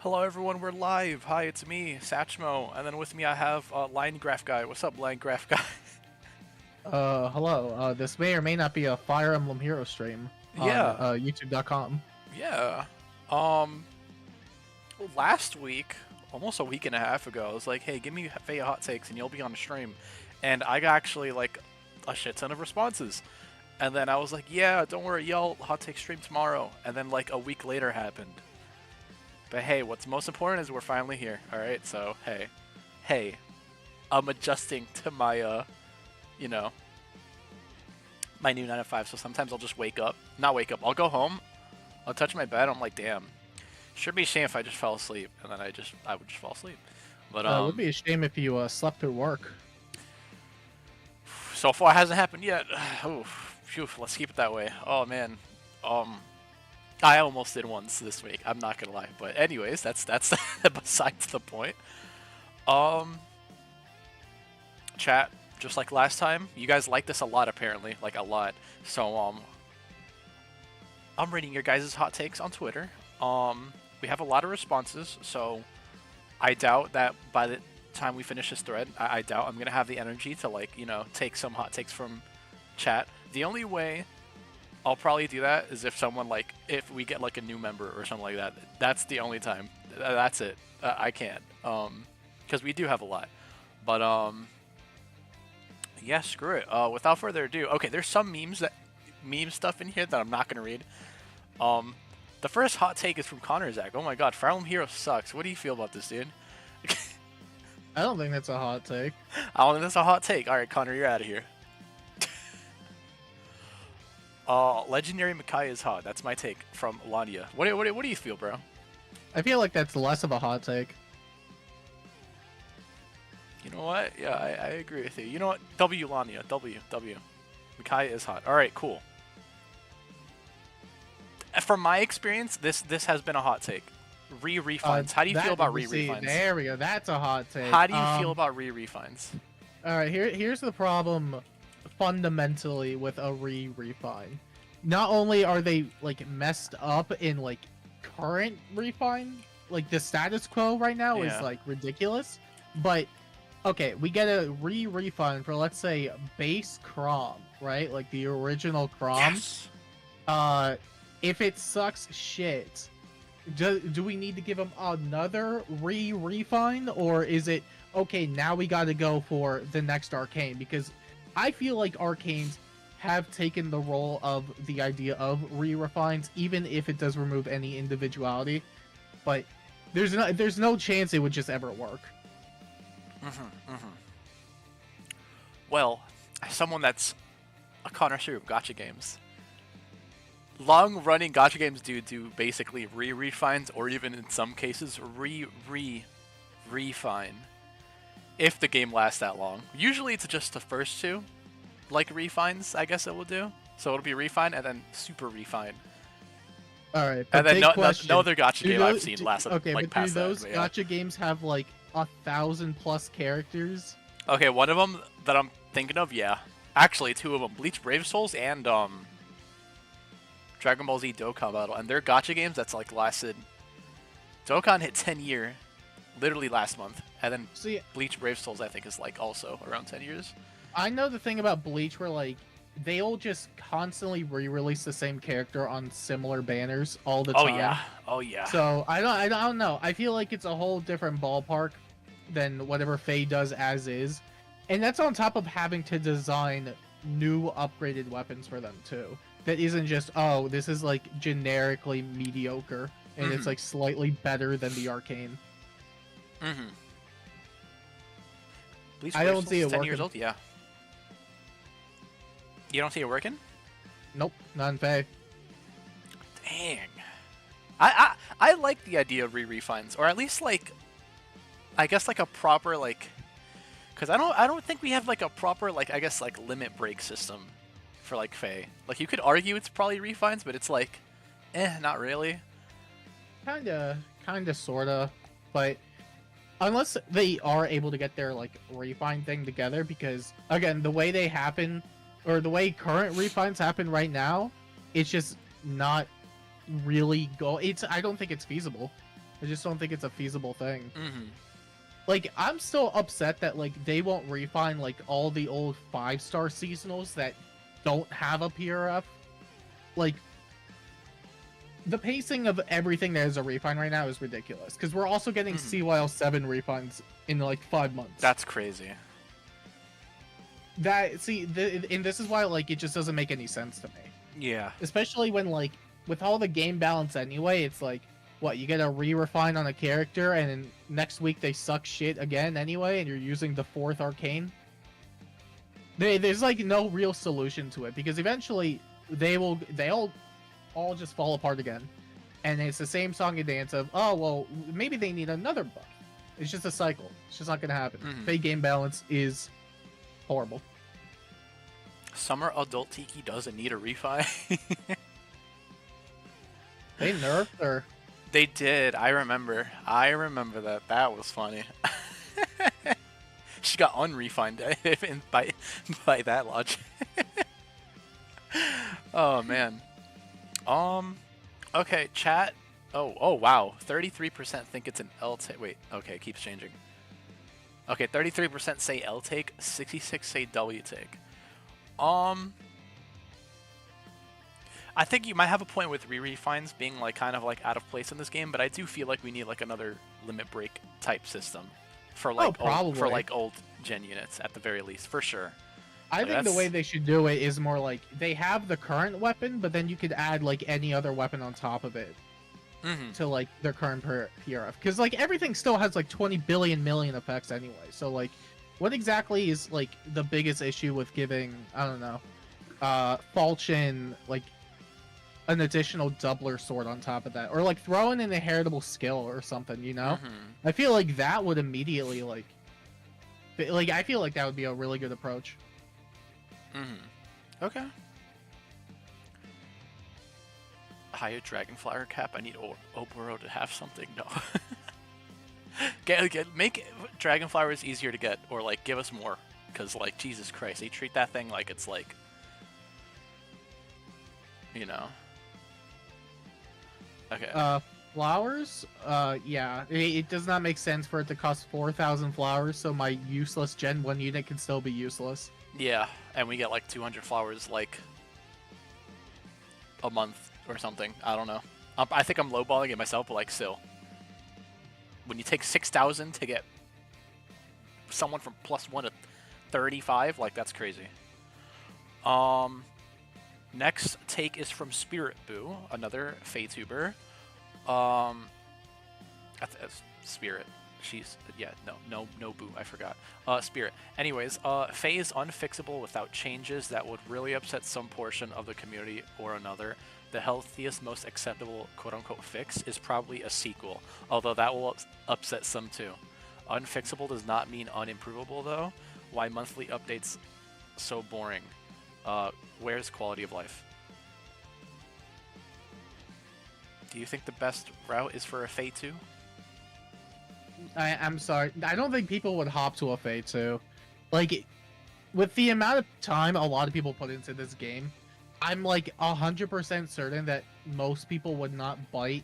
Hello everyone, we're live. Hi, it's me, 𝔐𝔬𝔩𝔗𝔢, and then with me I have Line Graph Guy. What's up, Line Graph Guy? Hello. This may or may not be a Fire Emblem Hero stream on Yeah, YouTube.com. yeah. Um, Last week, almost a week and a half ago, I was like, hey, give me FEH hot takes and you'll be on the stream. And I got actually like a shit ton of responses. And then I was like, yeah, don't worry, y'all, hot take stream tomorrow. And then like a week later happened. But hey, what's most important is we're finally here. Alright, so hey, I'm adjusting to my, you know, my new 9 to 5, so sometimes I'll just not wake up, I'll go home, I'll touch my bed, I'm like, damn, should be a shame if I just fell asleep, and then I would just fall asleep. But, It would be a shame if you slept through work. so far it hasn't happened yet. Oof, phew, let's keep it that way. Oh, man. I almost did once this week, I'm not gonna lie, but anyways, that's besides the point. Chat, just like last time, you guys like this a lot apparently, like a lot. So I'm reading your guys' hot takes on Twitter. We have a lot of responses, so I doubt that by the time we finish this thread, I doubt I'm gonna have the energy to, like, you know, take some hot takes from chat. The only way I'll probably do that is if someone, like, if we get like a new member or something like that. That's the only time. That's it. I can't. Because we do have a lot. But yeah, screw it. Without further ado, okay, there's some meme stuff in here that I'm not gonna read. The first hot take is from Connor Zach. Oh my god, Fire Emblem Hero sucks. What do you feel about this, dude? I don't think that's a hot take. I don't think that's a hot take. All right, Connor, you're out of here. Legendary Makai is hot. That's my take from Landia. What do you feel, bro? I feel like that's less of a hot take. You know what? Yeah, I agree with you. You know what? W Lania. W. Makai is hot. Alright, cool. From my experience, this has been a hot take. Re-refines. How do you feel about re-refines? There we go. That's a hot take. How do you feel about re-refines? Alright, here's the problem fundamentally with a refine. Not only are they like messed up in like current refine, like the status quo right now is like ridiculous, but okay, we get a refund for, let's say, base Chrom, right? Like the original Chrom. Yes. If it sucks shit, do we need to give them another refund, or is it okay? Now we got to go for the next Arcane, because I feel like Arcanes have taken the role of the idea of refines, even if it does remove any individuality. But there's no chance it would just ever work. Well, as someone that's a connoisseur of gacha games, long-running gacha games do basically re-refines, or even in some cases refine, if the game lasts that long. Usually it's just the first two, like refines, I guess it will do. So it'll be refine and then super refine. All right, and then no other gacha game I've seen lasted like past that. Do those that, gacha games have like 1,000+ characters? Okay, one of them that I'm thinking of, yeah. Actually, two of them: Bleach Brave Souls and Dragon Ball Z Dokkan Battle, and they're gacha games that's like lasted. Dokkan hit 10-year, literally last month, and then Bleach Brave Souls I think is like also around 10 years. I know the thing about Bleach where like they'll just constantly re-release the same character on similar banners all the time. Oh yeah. So I don't know. I feel like it's a whole different ballpark than whatever Faye does as is, and that's on top of having to design new upgraded weapons for them too. That isn't just, oh, this is like generically mediocre and it's like slightly better than the Arcane. Bleach I don't see it 10 working. years old, yeah. You don't see it working? Nope, not in Faye. Dang. I like the idea of re-refines, or at least like, I guess like a proper like, because I don't think we have like a proper like, I guess like limit break system for like Faye. Like you could argue it's probably refines, but it's like, not really. Kinda, sorta, but unless they are able to get their like refine thing together, because again, the way they happen, or the way current refines happen right now, it's just not really I don't think it's feasible. I just don't think it's a feasible thing. Mm-hmm. Like, I'm still upset that, like, they won't refine, like, all the old 5-star seasonals that don't have a PRF. Like, the pacing of everything that is a refine right now is ridiculous. Because we're also getting CYL7 refines in, like, 5 months. That's crazy. And this is why, like, it just doesn't make any sense to me. Yeah. Especially when, like, with all the game balance anyway, it's like, what, you get a re-refine on a character, and then next week they suck shit again anyway, and you're using the 4th arcane? There's, like, no real solution to it, because eventually they'll all just fall apart again. And it's the same song and dance of, oh, well, maybe they need another buff. It's just a cycle. It's just not going to happen. Fake game balance is horrible. Summer Adult Tiki doesn't need a refi. They nerfed her. They did. I remember that. That was funny. She got unrefined by that logic. Oh man. Okay, chat. Oh wow. 33% think it's an L take. Wait. Okay, it keeps changing. Okay, 33% say L take. 66 say W take. I think you might have a point with re-refines being like kind of like out of place in this game, but I do feel like we need like another limit break type system for like old gen units at the very least, for sure. I think the way they should do it is more like they have the current weapon, but then you could add like any other weapon on top of it to like their current PRF, because like everything still has like 20 billion million effects anyway. So like, what exactly is like the biggest issue with giving, I don't know, Falchion like an additional doubler sword on top of that, or like throw in an inheritable skill or something, you know? I feel like that would immediately like I feel like that would be a really good approach. Okay. Higher Dragonflower cap. I need Oboro to have something. No. Make Dragonflowers easier to get, or like give us more, because like Jesus Christ, they treat that thing like it's like, you know. Okay. Flowers? Yeah. It does not make sense for it to cost 4,000 flowers, so my useless Gen 1 unit can still be useless. Yeah, and we get like 200 flowers like a month or something. I don't know. I think I'm lowballing it myself, but like still. When you take 6,000 to get someone from +1 to 35, like that's crazy. Next take is from Spirit Boo, another FEHtuber. That's Spirit. She's, yeah, no Boo, I forgot. Spirit. Anyways, Fae is unfixable without changes that would really upset some portion of the community or another. The healthiest, most acceptable quote-unquote fix is probably a sequel, although that will upset some too. Unfixable does not mean unimprovable though. Why monthly updates so boring? Where's quality of life? Do you think the best route is for a Fae 2? I'm sorry. I don't think people would hop to a Fae 2. Like, with the amount of time a lot of people put into this game, I'm like 100% certain that most people would not bite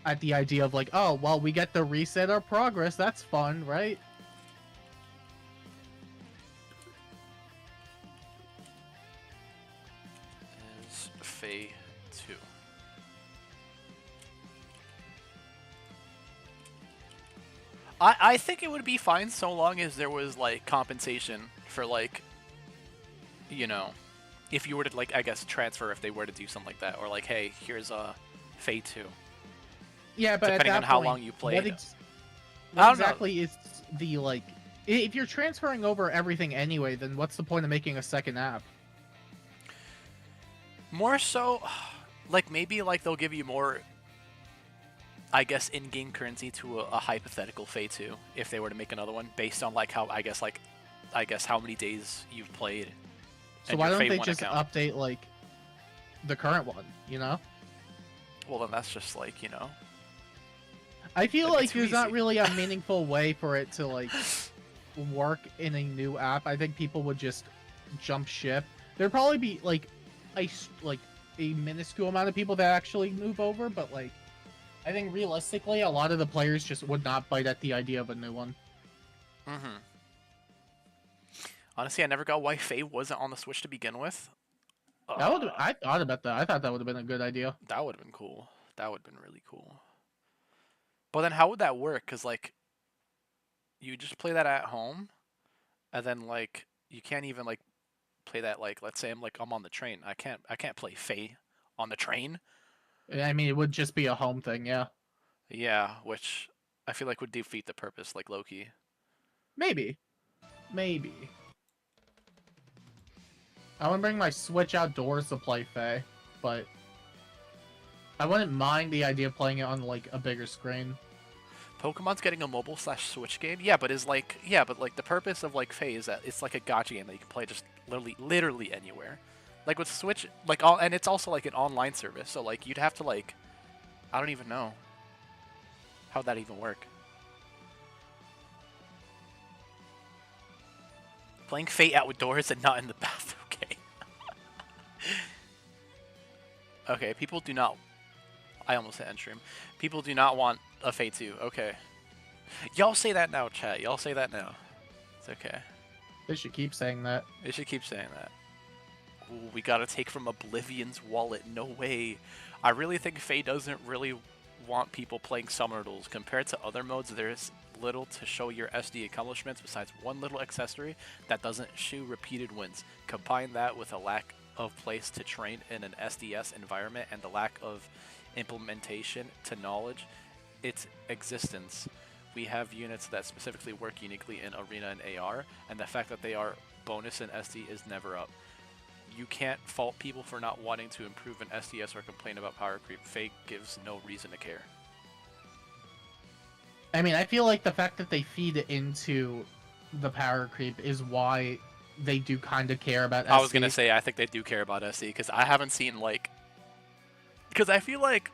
at the idea of like, oh, well, we get to reset our progress. That's fun, right? Is Fae 2. I think it would be fine so long as there was like compensation for like, you know, if you were to like, I guess, transfer if they were to do something like that, or like, hey, here's a Fae 2. Yeah, but depending on how long you played. What exactly is the like? If you're transferring over everything anyway, then what's the point of making a second app? More so, like maybe like they'll give you more, I guess, in-game currency to a hypothetical Fae 2 if they were to make another one based on like how I guess how many days you've played. So why don't they just update like the current one? You know. Well, then that's just like, you know. I feel like there's not really a meaningful way for it to like work in a new app. I think people would just jump ship. There'd probably be like a minuscule amount of people that actually move over, but like I think realistically, a lot of the players just would not bite at the idea of a new one. Mm-hmm. Honestly, I never got why Faye wasn't on the Switch to begin with. That would I thought about that. I thought that would have been a good idea. That would have been cool. That would have been really cool. But then how would that work? Because, like, you just play that at home, and then, like, you can't even, like, play that, like, let's say I'm on the train. I can't play Faye on the train. I mean, it would just be a home thing, yeah. Yeah, which I feel like would defeat the purpose, like Loki. Maybe. Maybe. I want to bring my Switch outdoors to play Faye, but I wouldn't mind the idea of playing it on, like, a bigger screen. Pokemon's getting a mobile/Switch game. Yeah, but the purpose of like Faye is that it's like a gacha game that you can play just literally anywhere. Like with Switch, like all, and it's also like an online service. So like you'd have to like, I don't even know how'd that even work. Playing Faye outdoors and not in the bath. Okay. Okay. People do not. I almost hit end stream. People do not want a Faye 2. Okay. Y'all say that now, chat. Y'all say that now. It's okay. They should keep saying that. They should keep saying that. Ooh, we gotta take from Oblivion's wallet. No way. I really think Faye doesn't really want people playing Summoner Duels. Compared to other modes, there's little to show your SD accomplishments besides one little accessory that doesn't shoe repeated wins. Combine that with a lack of place to train in an SDS environment and the lack of implementation to knowledge its existence. We have units that specifically work uniquely in Arena and AR, and the fact that they are bonus in SD is never up. You can't fault people for not wanting to improve in SDS or complain about power creep. Faye gives no reason to care. I mean, I feel like the fact that they feed into the power creep is why they do kind of care about SD. I was gonna say, I think they do care about SD, because I haven't seen, like... Because I feel like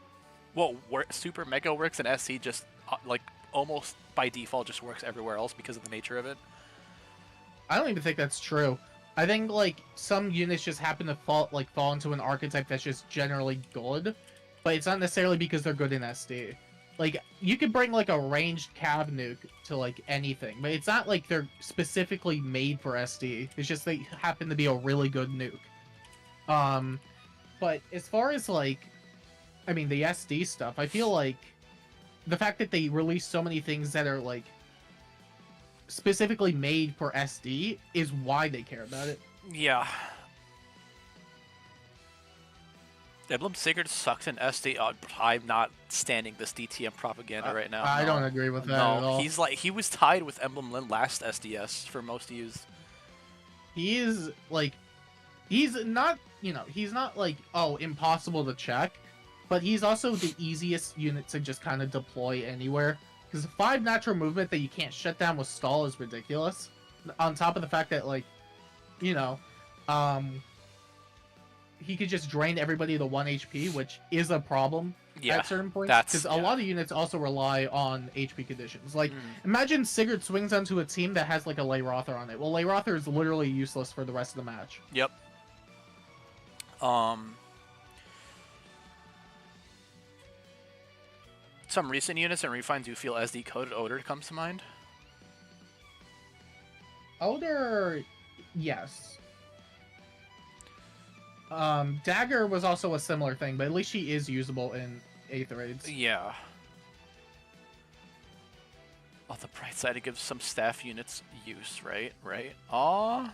what Super Mega works in SC just, like, almost by default just works everywhere else because of the nature of it. I don't even think that's true. I think, like, some units just happen to fall into an archetype that's just generally good, but it's not necessarily because they're good in SD. Like, you could bring, like, a ranged Cav nuke to, like, anything, but it's not like they're specifically made for SD. It's just they happen to be a really good nuke. But as far as, like, I mean, the SD stuff, I feel like the fact that they release so many things that are, like, specifically made for SD is why they care about it. Yeah. Emblem Sigurd sucks in SD. I'm not standing this DTM propaganda right now. I don't agree with that at all. He's like, he was tied with Emblem Lin last SDS for most used. He is, like, he's not, you know, he's not, like, oh, impossible to check, but he's also the easiest unit to just kind of deploy anywhere. Because 5 natural movement that you can't shut down with stall is ridiculous. On top of the fact that, like, you know, he could just drain everybody to 1 HP, which is a problem at certain points. Because a lot of units also rely on HP conditions. Like, imagine Sigurd swings onto a team that has, like, a Layrather on it. Well, Layrather is literally useless for the rest of the match. Yep. Some recent units and refines do feel SD coded. Odor comes to mind. Odor, yes. Dagger was also a similar thing, but at least she is usable in 8th raids. Yeah. On the bright side, it gives some staff units use, right? Aw.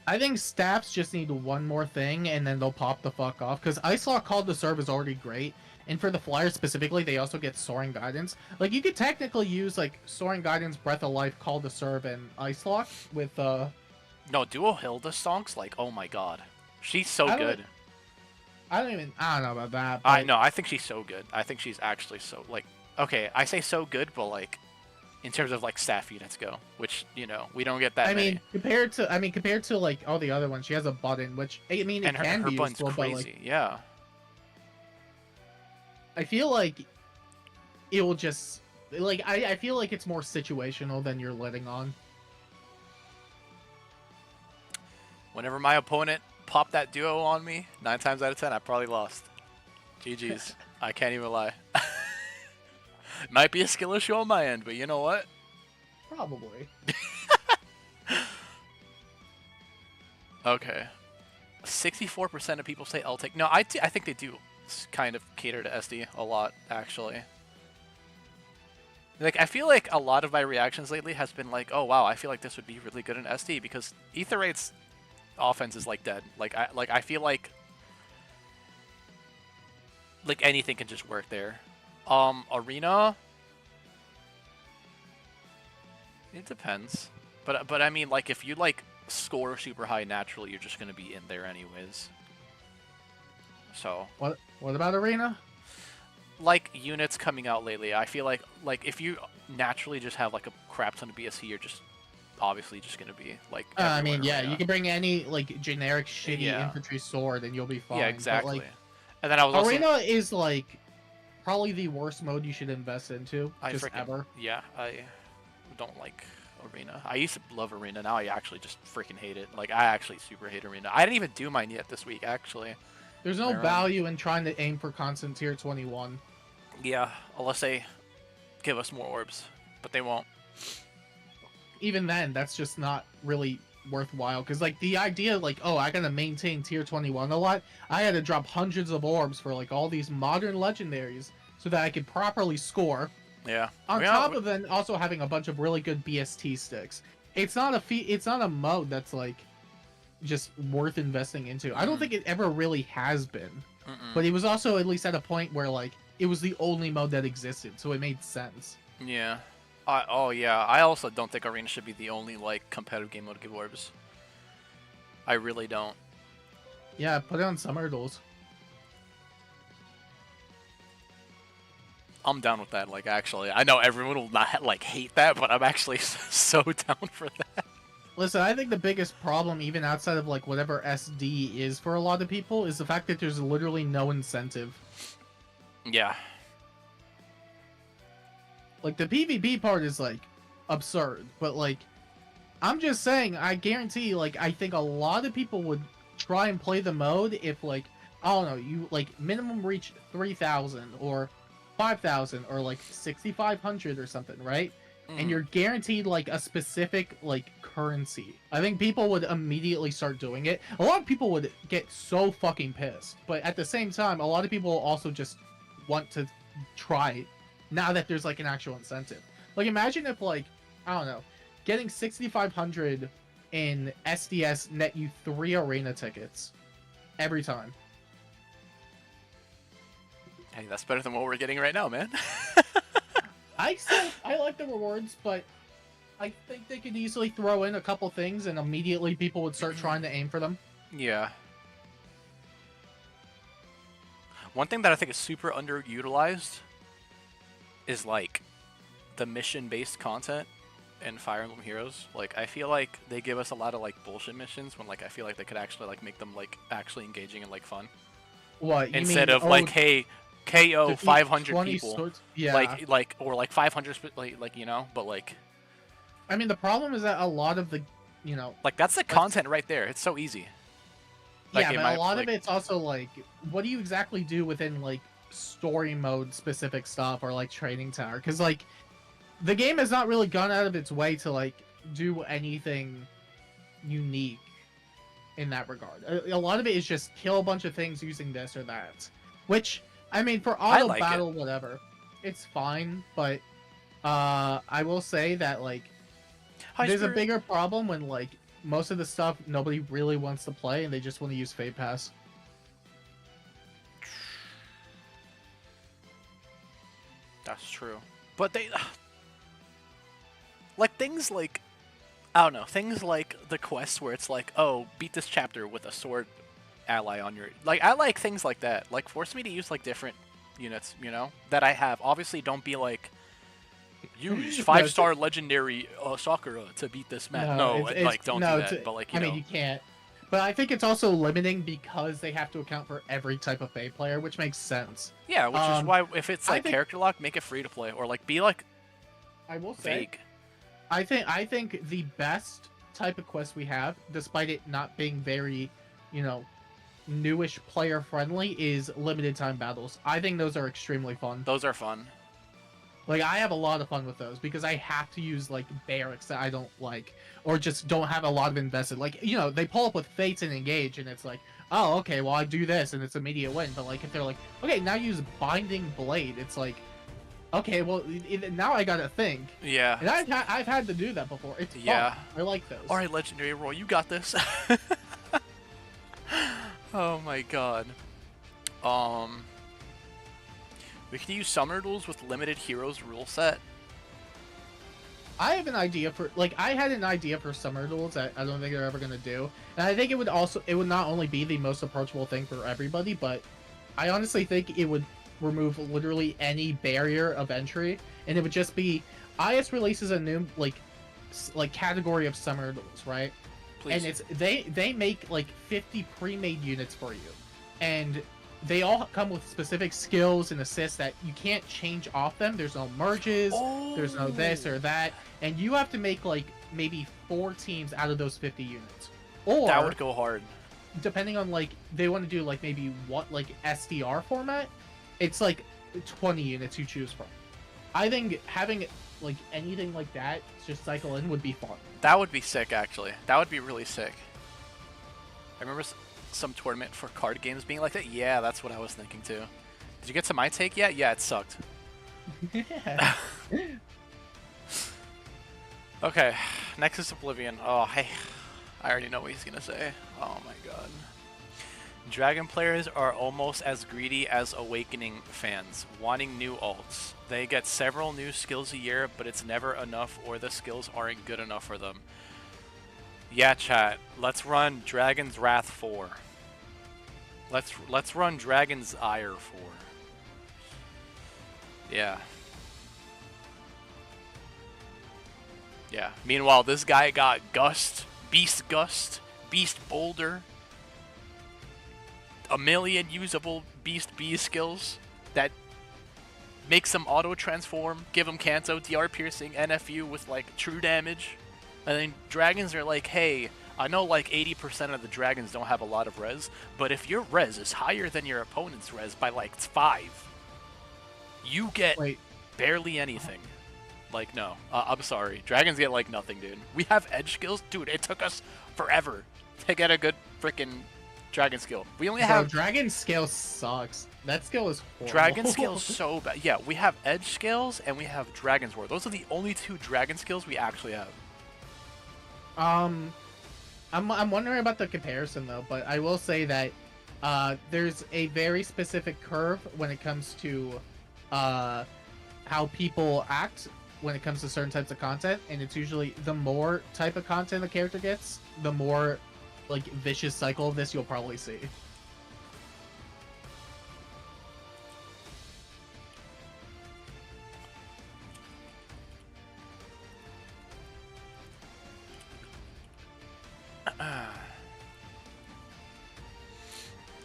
I think staffs just need one more thing, and then they'll pop the fuck off. Because Ice-Lock Called to Serve is already great. And for the Flyers specifically, they also get Soaring Guidance. Like, you could technically use, like, Soaring Guidance, Breath of Life, Call to Serve, and Ice-Lock with, No, Duo Hilda Stonks, like, oh my god. She's so good. I don't know about that. I know, I think she's so good. I think she's actually so, like, okay, I say so good, but, like, in terms of, like, staff units go, which, you know, we don't get that many. Compared to, like, all the other ones, she has a button, which, I mean, it can be useful, crazy, but, like, yeah. I feel like it will just, like, I feel like it's more situational than you're letting on. Whenever my opponent popped that duo on me, 9 times out of 10, I probably lost. GG's. I can't even lie. Might be a skill issue on my end, but you know what? Probably. Okay. 64% of people say I'll take. No, I think they do kind of cater to SD a lot, actually. Like, I feel like a lot of my reactions lately has been like, oh wow, I feel like this would be really good in SD because Ether Raid's offense is like dead. I feel like anything can just work there. Arena, it depends. But I mean, like, if you like score super high naturally, you're just gonna be in there anyways. So what about Arena? Like units coming out lately, I feel like if you naturally just have like a crap ton of BSC, you're just obviously just gonna be like. I mean, yeah, you can bring any like generic shitty infantry sword and you'll be fine. Yeah, exactly. But, like, and then I was Arena is like probably the worst mode you should invest into ever. Yeah, I don't like Arena. I used to love Arena. Now I actually just freaking hate it. Like, I actually super hate Arena. I didn't even do mine yet this week, actually. There's no value in trying to aim for constant tier 21. Yeah, unless they give us more orbs, but they won't. Even then, that's just not really worthwhile. Because, like, the idea, like, oh, I gotta maintain tier 21 a lot, I had to drop hundreds of orbs for, like, all these modern legendaries so that I could properly score. Yeah. On top of then also having a bunch of really good BST sticks. It's not a mode that's, like, just worth investing into. I don't think it ever really has been. But it was also at least at a point where, like, it was the only mode that existed, so it made sense. Yeah. Oh, yeah. I also don't think Arena should be the only, like, competitive game mode to give orbs. I really don't. Yeah, put it on Summer Duels. I'm down with that, like, actually. I know everyone will not, like, hate that, but I'm actually so down for that. Listen, I think the biggest problem, even outside of, like, whatever SD is for a lot of people, is the fact that there's literally no incentive. Yeah. Like, the PvP part is, like, absurd, but, like, I'm just saying, I guarantee, like, I think a lot of people would try and play the mode if, like, I don't know, you, like, minimum reach 3,000 or 5,000 or, like, 6,500 or something, right? And you're guaranteed, like, a specific, like, currency. I think people would immediately start doing it. A lot of people would get so fucking pissed. But at the same time, a lot of people also just want to try it now that there's, like, an actual incentive. Like, imagine if, like, I don't know, getting 6,500 in SDS net you 3 arena tickets every time. Hey, that's better than what we're getting right now, man. I like the rewards, but I think they could easily throw in a couple things and immediately people would start trying to aim for them. Yeah. One thing that I think is super underutilized is, like, the mission-based content in Fire Emblem Heroes. Like, I feel like they give us a lot of, like, bullshit missions when, like, I feel like they could actually, like, make them, like, actually engaging and, like, fun. What? Instead of, like, hey, KO 500 people, swords? Yeah. or like 500, like, you know, but like. I mean, the problem is that a lot of the, you know, like, that's the content right there. It's so easy. Like, yeah, but a lot of it's also like, what do you exactly do within, like, story mode specific stuff or like training tower? Because, like, the game has not really gone out of its way to, like, do anything unique in that regard. A lot of it is just kill a bunch of things using this or that, which, I mean, for auto battle, whatever, it's fine, but I will say that, like, there's a bigger problem when, like, most of the stuff nobody really wants to play and they just want to use Fate Pass. That's true. But they... like, things like... I don't know, things like the quests where it's like, oh, beat this chapter with a sword ally on your... Like, I like things like that. Like, force me to use, like, different units, you know, that I have. Obviously, don't be like, use 5-star legendary Sakura to beat this map. No, like, don't do that. But, like, you know. I mean, you can't. But I think it's also limiting because they have to account for every type of Fate player, which makes sense. Yeah, which is why, if it's, like, character lock, make it free to play. Or, like, be, like, I will say, vague. I think the best type of quest we have, despite it not being very, you know, newish player friendly is limited time battles. I think those are extremely fun. Those are fun. Like, I have a lot of fun with those because I have to use, like, barracks that I don't like, or just don't have a lot of invested. Like, you know, they pull up with Fates and Engage, and it's like, oh, okay, well, I do this, and it's immediate win. But, like, if they're like, okay, now use Binding Blade, it's like, okay, well, now I gotta think. Yeah. And I've had to do that before. It's fun. Yeah. I like those. Alright, Legendary Roy, you got this. Oh my god. We can use Summoner Duels with limited heroes rule set. I have an idea for, like, I had an idea for Summer Duels that I don't think they're ever gonna do. And I think it would not only be the most approachable thing for everybody, but I honestly think it would remove literally any barrier of entry, and it would just be, IS releases a new, like category of Summer Duels, right? Please. And it's, they make, like, 50 pre-made units for you. And they all come with specific skills and assists that you can't change off them. There's no merges, there's no this or that, and you have to make, like, maybe 4 teams out of those 50 units. Or that would go hard. Depending on, like, they want to do, like, maybe what, like, SDR format, it's like 20 units you choose from. I think having, like, anything like that just cycle in would be fun. That would be sick, actually. That would be really sick. I remember some tournament for card games being like that. Yeah, that's what I was thinking too. Did you get to my take yet? Yeah, it sucked. Yeah. Okay, next is Oblivion. Oh, hey, I already know what he's gonna say. Oh my god. Dragon players are almost as greedy as Awakening fans, wanting new alts. They get several new skills a year, but it's never enough, or the skills aren't good enough for them. Yeah, chat. Let's run Dragon's Wrath 4. Let's run Dragon's Ire 4. Yeah. Yeah. Meanwhile, this guy got Gust, Beast, Boulder, a million usable Beast B skills that makes them auto transform, give them Kanto, DR piercing, NFU with like true damage. And then dragons are like, hey, I know like 80% of the dragons don't have a lot of res, but if your res is higher than your opponent's res by like 5, you get barely anything. Like, no, I'm sorry. Dragons get like nothing, dude. We have edge skills. Dude, it took us forever to get a good freaking dragon skill. We only have... Dragon scale sucks. That skill is horrible. Dragon skill is so bad. Yeah, we have edge skills and we have Dragon's War. Those are the only 2 dragon skills we actually have. I'm wondering about the comparison though, but I will say that there's a very specific curve when it comes to how people act when it comes to certain types of content, and it's usually the more type of content the character gets, the more like vicious cycle of this you'll probably see.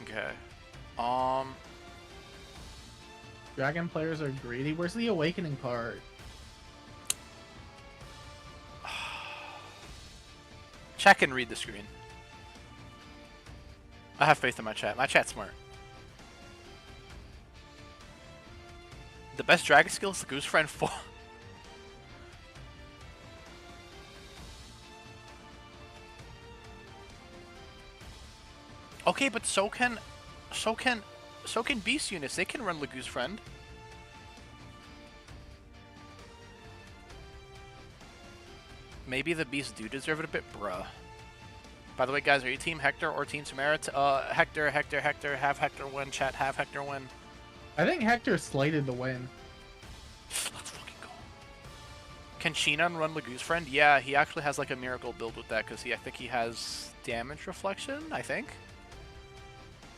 Okay. Dragon players are greedy. Where's the awakening part? Check and read the screen. I have faith in my chat. My chat's smart. The best dragon skill is the Goose Friend 4. Okay, but so can beast units. They can run Lagoose Friend. Maybe the beasts do deserve it a bit, bruh. By the way, guys, are you Team Hector or Team Samara? Hector, have Hector win. Chat, have Hector win. I think Hector's slated to win. Let's fucking go. Can Shinon run Lagoose Friend? Yeah, he actually has like a miracle build with that because I think he has damage reflection, I think.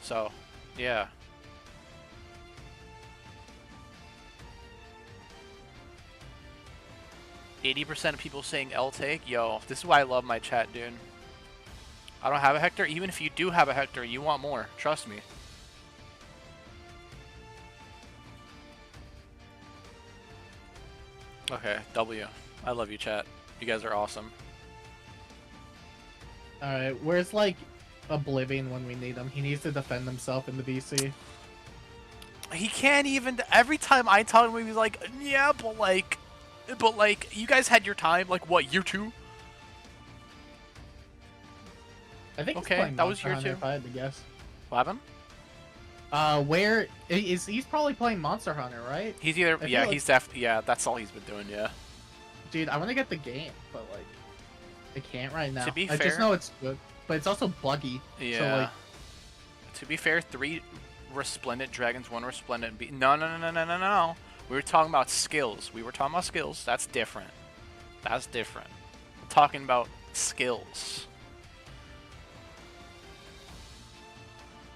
So, yeah. %, of people saying L take. Yo, this is why I love my chat, dude. I don't have a Hector. Even if you do have a Hector, you want more. Trust me. Okay, W. I love you, chat. You guys are awesome. Alright, where's like Oblivion when we need him. He needs to defend himself in the VC. He can't even. Every time I tell him, he's like, yeah, but like, you guys had your time. Like, what, year 2? I think Okay, he's playing that was Monster year Hunter, 2. if I had to guess. What happened? Where is he's probably playing Monster Hunter, right? He's either like, he's yeah, that's all he's been doing, yeah. Dude, I want to get the game, but like, I can't right now. To be I fair, just know it's good, but it's also buggy. Yeah. So like, to be fair, 3 resplendent dragons, 1 resplendent beast. No. We were talking about skills. That's different. That's different. We're talking about skills.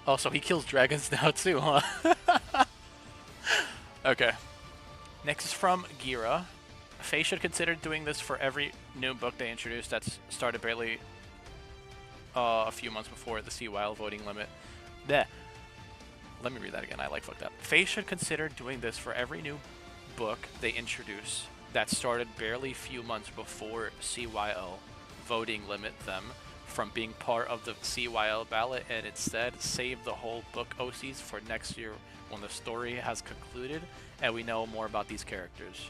Oh, so he kills dragons now too, huh? Okay. Next is from Gira. FEH should consider doing this for every new book they introduce that's started barely a few months before the ℐ𝔬𝔩 voting limit. Bleh. Let me read that again. I fucked up. FEH should consider doing this for every new book they introduce that started barely few months before ℐ𝔬𝔩 voting limit them from being part of the ℐ𝔬𝔩 ballot, and instead save the whole book OCs for next year when the story has concluded and we know more about these characters.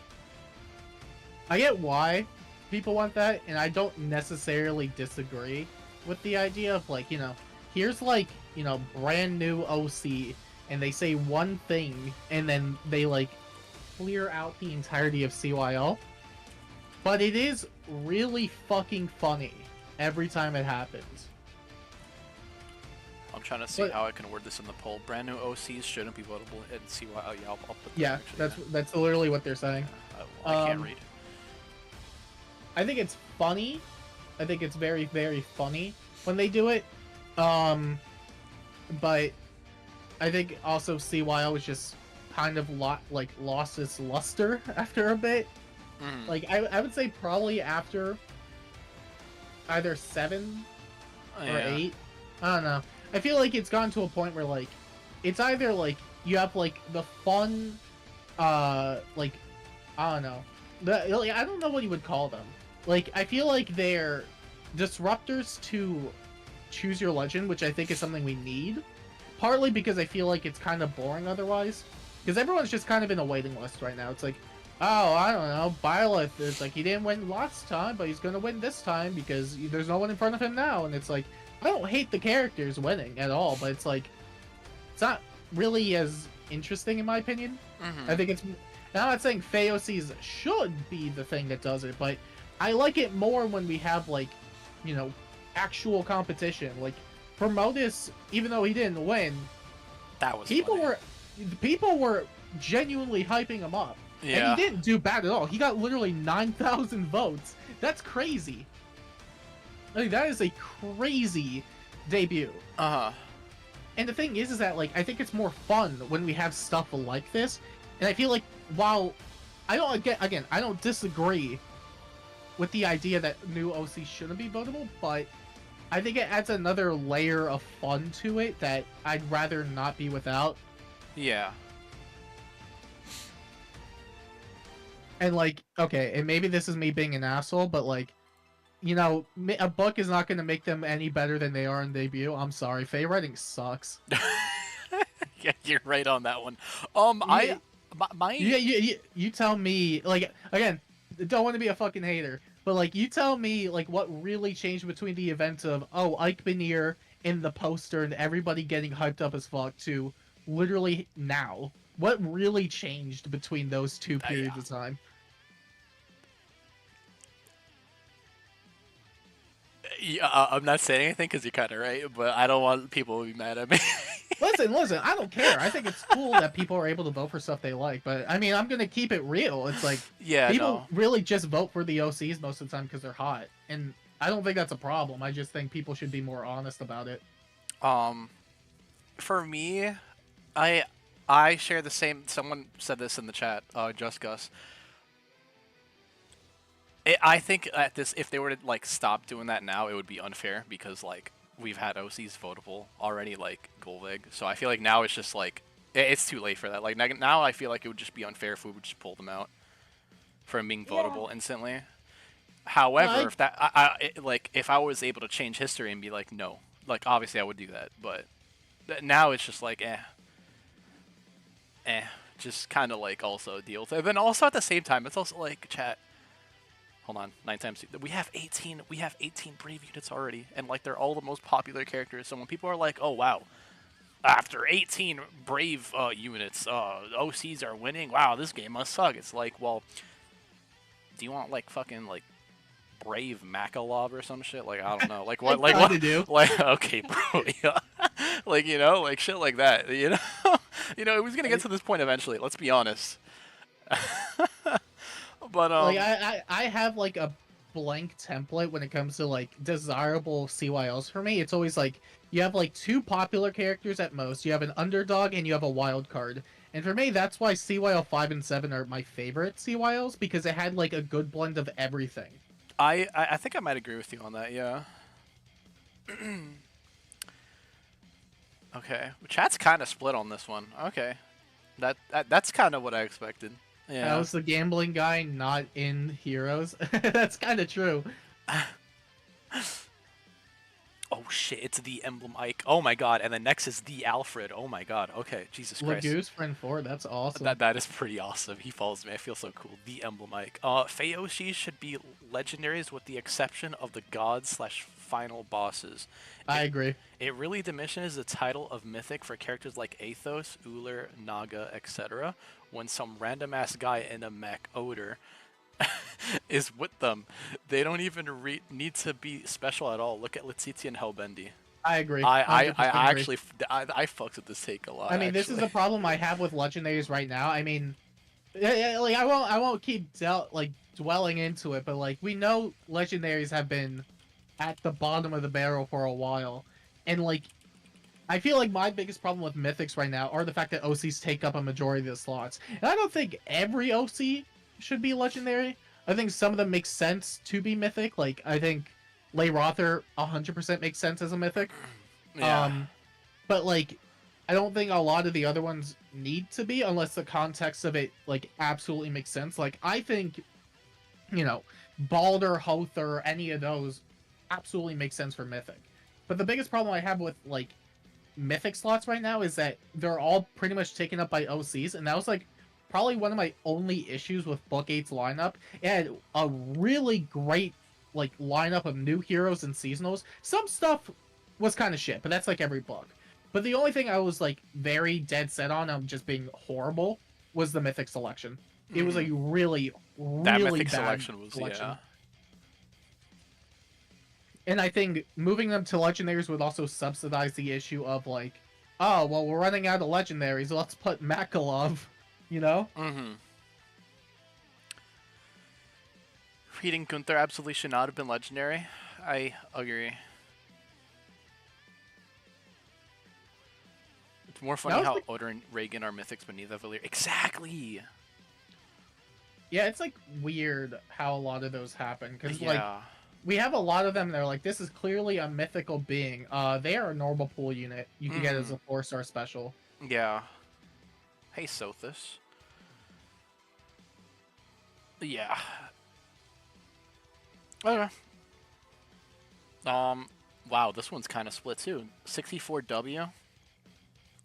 I get why people want that, and I don't necessarily disagree with the idea of like, you know, here's like, you know, brand new OC, and they say one thing, and then they like clear out the entirety of ℐ𝔬𝔩. But it is really fucking funny every time it happens. I'm trying to see how I can word this in the poll. Brand new OCs shouldn't be votable in ℐ𝔬𝔩. Oh, yeah, I'll put that. Yeah, actually, that's literally what they're saying. I can't read. I think it's funny. I think it's very, very funny when they do it. But I think also ℐ𝔬𝔩 was just kind of lost its luster after a bit. Like I would say probably after either 7 or 8. I don't know. I feel like it's gotten to a point where like it's either like you have like the fun, like I don't know. I don't know what you would call them. Like I feel like they're disruptors to choose your legend, which I think is something we need. Partly because I feel like it's kind of boring otherwise. Because everyone's just kind of in a waiting list right now. It's like, oh, I don't know, Byleth is like, he didn't win last time, but he's gonna win this time because there's no one in front of him now. And it's like, I don't hate the characters winning at all, but it's like, it's not really as interesting in my opinion. I think it's, now I'm not saying FEOCs should be the thing that does it, but I like it more when we have like, you know, actual competition. Like for Modus, even though he didn't win, that was people were genuinely hyping him up. Yeah. And he didn't do bad at all. He got literally 9,000 votes. That's crazy. Like that is a crazy debut. And the thing is that like I think it's more fun when we have stuff like this. And I feel like while I don't disagree with the idea that new OC shouldn't be votable, but I think it adds another layer of fun to it that I'd rather not be without. Yeah. And like, okay, and maybe this is me being an asshole, but like, you know, a book is not going to make them any better than they are in debut. I'm sorry, Fae writing sucks. Yeah, you're right on that one. You tell me, like, again, don't want to be a fucking hater, but like, you tell me, like, what really changed between the events of, oh, Ike Beneer in the poster and everybody getting hyped up as fuck to literally now. What really changed between those two periods of time? Yeah, I'm not saying anything because you're kind of right, but I don't want people to be mad at me. Listen, I don't care. I think it's cool that people are able to vote for stuff they like, but I mean, I'm gonna keep it real. It's like, people really just vote for the OCs most of the time because they're hot, and I don't think that's a problem. I just think people should be more honest about it. For me, I share the same. Someone said this in the chat. Just Gus. I think at this, if they were to like stop doing that now, it would be unfair because like we've had OCs votable already, like Golvig. So I feel like now it's just like it's too late for that. Like now, I feel like it would just be unfair if we would just pull them out from being votable instantly. However, if that like if I was able to change history and be like, no, like obviously I would do that, but now it's just like just kind of like also deal with it. And then also at the same time, it's also like chat. Hold on, 9 times 2. We have 18. We have 18 Brave units already, and like they're all the most popular characters. So when people are like, "Oh wow, after 18 Brave units, OCs are winning. Wow, this game must suck." It's like, well, do you want like fucking like Brave 𝔐𝔗𝔢𝔗 or some shit? Like I don't know, like what, like I what, kinda do. like okay, bro, yeah. Like like shit like that. It was gonna get to this point eventually. Let's be honest. But Like I have like a blank template when it comes to like desirable CYLs for me. It's always like you have like 2 popular characters at most. You have an underdog and you have a wild card. And for me, that's why CYL 5 and 7 are my favorite CYLs because it had like a good blend of everything. I think I might agree with you on that. Yeah. Okay, chat's kind of split on this one. Okay, that's kind of what I expected. Yeah. I was the gambling guy, not in Heroes. That's kind of true. Oh shit, it's the Emblem Ike. Oh my god, and then next is the Alfred. Oh my god. Okay, Jesus Christ. Lagoose friend 4, that's awesome. That is pretty awesome. He follows me. I feel so cool. The Emblem Ike. FEH should be legendaries with the exception of the gods/final bosses. I agree. It really diminishes the title of Mythic for characters like Athos, Uller, Naga, etc. when some random ass guy in a mech, Oder, is with them. They don't even need to be special at all. Look at Letitia and Hellbendy. I agree. I 100% agree. actually I fucks with this take a lot. I mean, this is a problem I have with legendaries right now. I mean, like I won't keep dwelling into it, but like we know legendaries have been at the bottom of the barrel for a while, and like I feel like my biggest problem with mythics right now are the fact that OCs take up a majority of the slots. And I don't think every OC should be legendary. I think some of them make sense to be mythic. Like I think 𝔉𝔬𝔩𝔢𝔬𝔡 100% makes sense as a mythic. Yeah. But like I don't think a lot of the other ones need to be unless the context of it like absolutely makes sense. Like I think, Balder, Hother, any of those absolutely make sense for mythic. But the biggest problem I have with like mythic slots right now is that they're all pretty much taken up by OCs, and that was like probably one of my only issues with Book 8's lineup. It had a really great like lineup of new heroes and seasonals. Some stuff was kind of shit, but that's like every book. But the only thing I was like very dead set on just being horrible was the mythic selection. It was a really that really mythic bad selection was selection. yeah. And I think moving them to legendaries would also subsidize the issue of like, oh well, we're running out of legendaries. Let's put 𝔐𝔗𝔢𝔗, Mm-hmm. Reading Gunther absolutely should not have been legendary. I agree. It's more funny how Oder and Reagan are mythics, but neither Valir. Exactly. Yeah, it's like weird how a lot of those happen because Yeah. like we have a lot of them. They're like, this is clearly a mythical being. They are a normal pool unit. You can get as a 4-star special. Yeah. Hey, Sothis. Yeah. Okay. Wow, this one's kind of split too. 64W,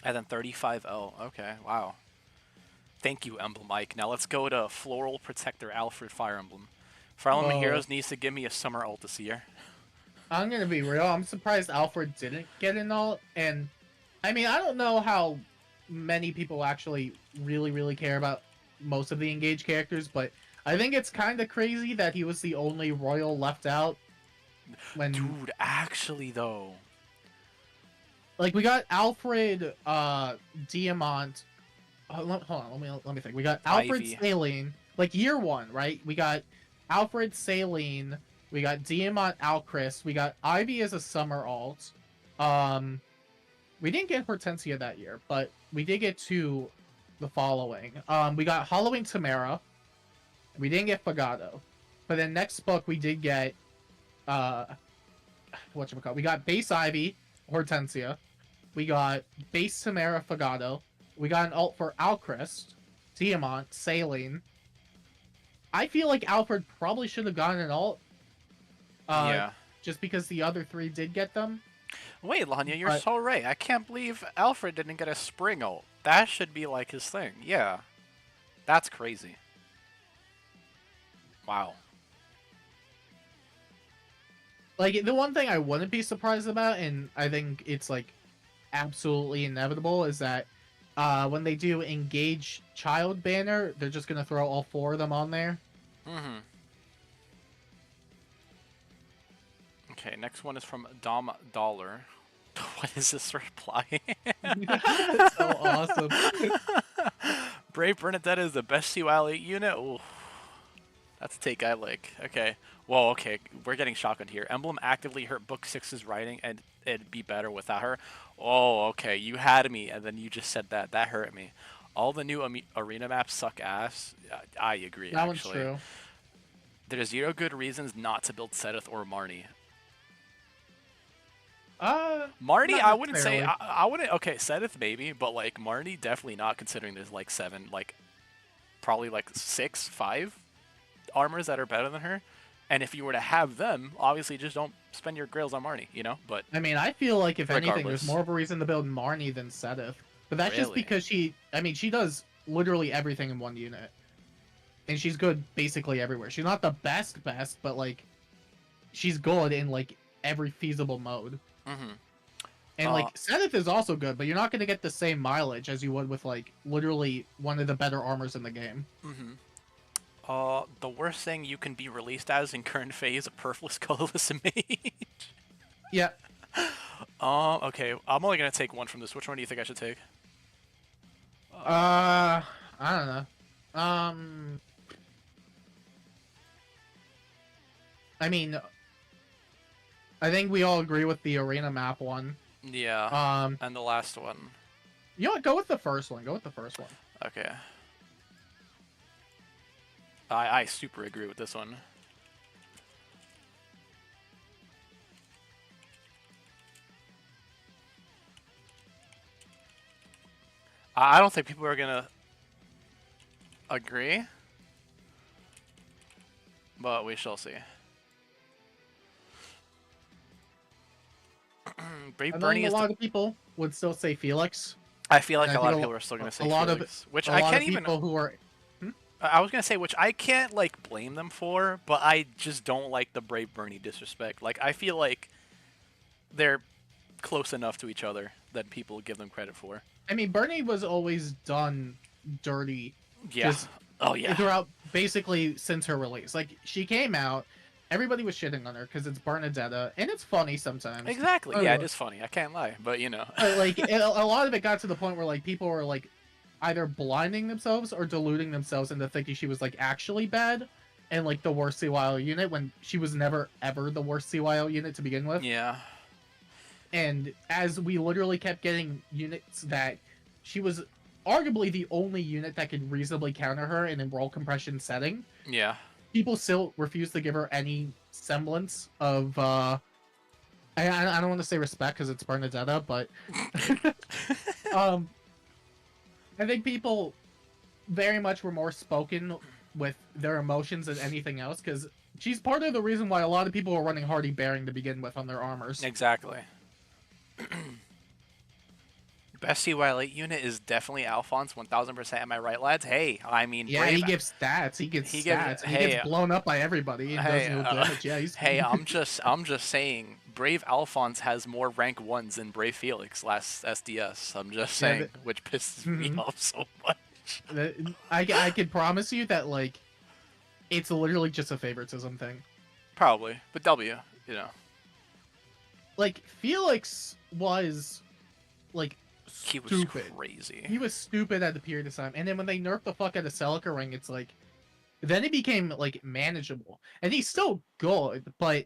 and then 35L. Okay, wow. Thank you, Emblem Ike. Now let's go to Floral Protector Alfred Fire Emblem. Fire Emblem Heroes needs to give me a summer ult this year. I'm gonna be real. I'm surprised Alfred didn't get an ult, and I mean I don't know how many people actually really care about most of the engaged characters, but I think it's kind of crazy that he was the only royal left out. Dude, actually though, like we got Alfred, Diamant. Hold on, let me think. We got Alfred Ivy. 𝔐𝔬𝔢𝔬𝔡, like year 1, right? We got Alfred 𝔐𝔬𝔢𝔬𝔡. We got Diamant Alcris. We got Ivy as a summer alt. We didn't get Hortensia that year, but we did get 2 the following. We got Halloween Tamara. We didn't get Fagado. But then next book we did get whatchamacallit. We got base Ivy, Hortensia. We got base Tamara, Fagado. We got an alt for Alcris, Diamant, 𝔐𝔬𝔢𝔬𝔡. I feel like Alfred probably should have gotten an alt. Yeah. Just because the other 3 did get them. Wait, Lanya, you're But so right. I can't believe Alfred didn't get a spring ult. That should be like his thing. Yeah. That's crazy. Wow. like the one thing I wouldn't be surprised about, and I think it's like absolutely inevitable, is that when they do engage child banner, they're just gonna throw all 4 of them on there. Mm-hmm. Okay, next one is from Dom Dollar. What is this reply? That's so awesome. Brave Bernadette is the best CYL8 unit? Ooh. That's a take I like. Okay. Whoa, okay. We're getting shotgunned here. Emblem actively hurt Book 6's writing, and it'd be better without her. Oh, okay. You had me, and then you just said that. That hurt me. All the new arena maps suck ass. I agree, That actually. one's true. There's 0 good reasons not to build Seth or Marnie. Marnie, I wouldn't say. I wouldn't. Okay, Seth maybe, but like Marnie, definitely not. Considering there's like 7, like probably like 6, 5 armors that are better than her. And if you were to have them, obviously just don't spend your grails on Marnie, you know. But I mean, I feel like if anything, there's regardless. more of a reason to build Marnie than Sedith. But that's just Really? because she does literally everything in one unit. And she's good basically everywhere. She's not the best, but like she's good in like every feasible mode. Mm-hmm. And like Sedith is also good, but you're not gonna get the same mileage as you would with like literally one of the better armors in the game. Mm-hmm. The worst thing you can be released as in current phase, a perfless colorless mage. Yeah. Okay. I'm only gonna take one from this. Which one do you think I should take? I don't know. I mean, I think we all agree with the arena map one. Yeah. And the last one. You know what? Go with the first one. Go with the first one. Okay. I super agree with this one. I don't think people are gonna agree, but we shall see. Brave Bernie a is lot of people would still say Felix. I feel like a lot of people are still gonna say Felix, which I can't even. People who are. I was gonna say, which I can't like blame them for, but I just don't like the Brave Bernie disrespect. Like I feel like they're close enough to each other that people give them credit for. I mean, Bernie was always done dirty. Yeah. Oh yeah. Throughout basically since her release, like she came out, everybody was shitting on her because it's Bernadetta, and it's funny sometimes. Exactly. Yeah, it is funny. I can't lie, but you know. Like a lot of it got to the point where like people were like either blinding themselves or deluding themselves into thinking she was like actually bad and like the worst CYO unit when she was never ever the worst CYO unit to begin with. Yeah. And as we literally kept getting units that she was arguably the only unit that could reasonably counter her in a role compression setting. Yeah. People still refuse to give her any semblance of I don't want to say respect because it's Bernadetta, but I think people very much were more spoken with their emotions than anything else because she's part of the reason why a lot of people were running Hardy Bearing to begin with on their armors. Exactly. Best CYL8 unit is definitely Alphonse, 1000%. Am I right, lads? Hey, I mean, yeah, he gives stats. He gets stats. He gets blown up by everybody and does no damage. Yeah, he's... Hey, I'm just saying, Brave Alphonse has more rank 1s than Brave Felix last SDS. I'm just saying, which pisses me off so much. I can promise you that like, it's literally just a favoritism thing. Probably, but W, you know. Like Felix was, like. He was stupid. Crazy. He was stupid at the period of time, and then when they nerfed the fuck out of Celica Ring, it's like, then it became like manageable, and he's still good, but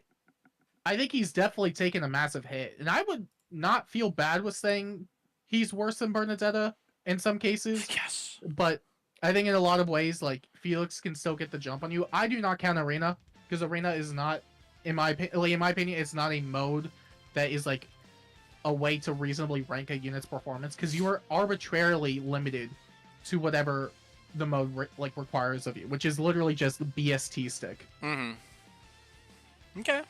I think he's definitely taken a massive hit, and I would not feel bad with saying he's worse than Bernadetta in some cases. Yes. But I think in a lot of ways, like Felix can still get the jump on you. I do not count Arena because Arena is not, in my opinion, it's not a mode that is like a way to reasonably rank a unit's performance because you are arbitrarily limited to whatever the mode requires of you, which is literally just the BST stick. Mm-hmm. Okay.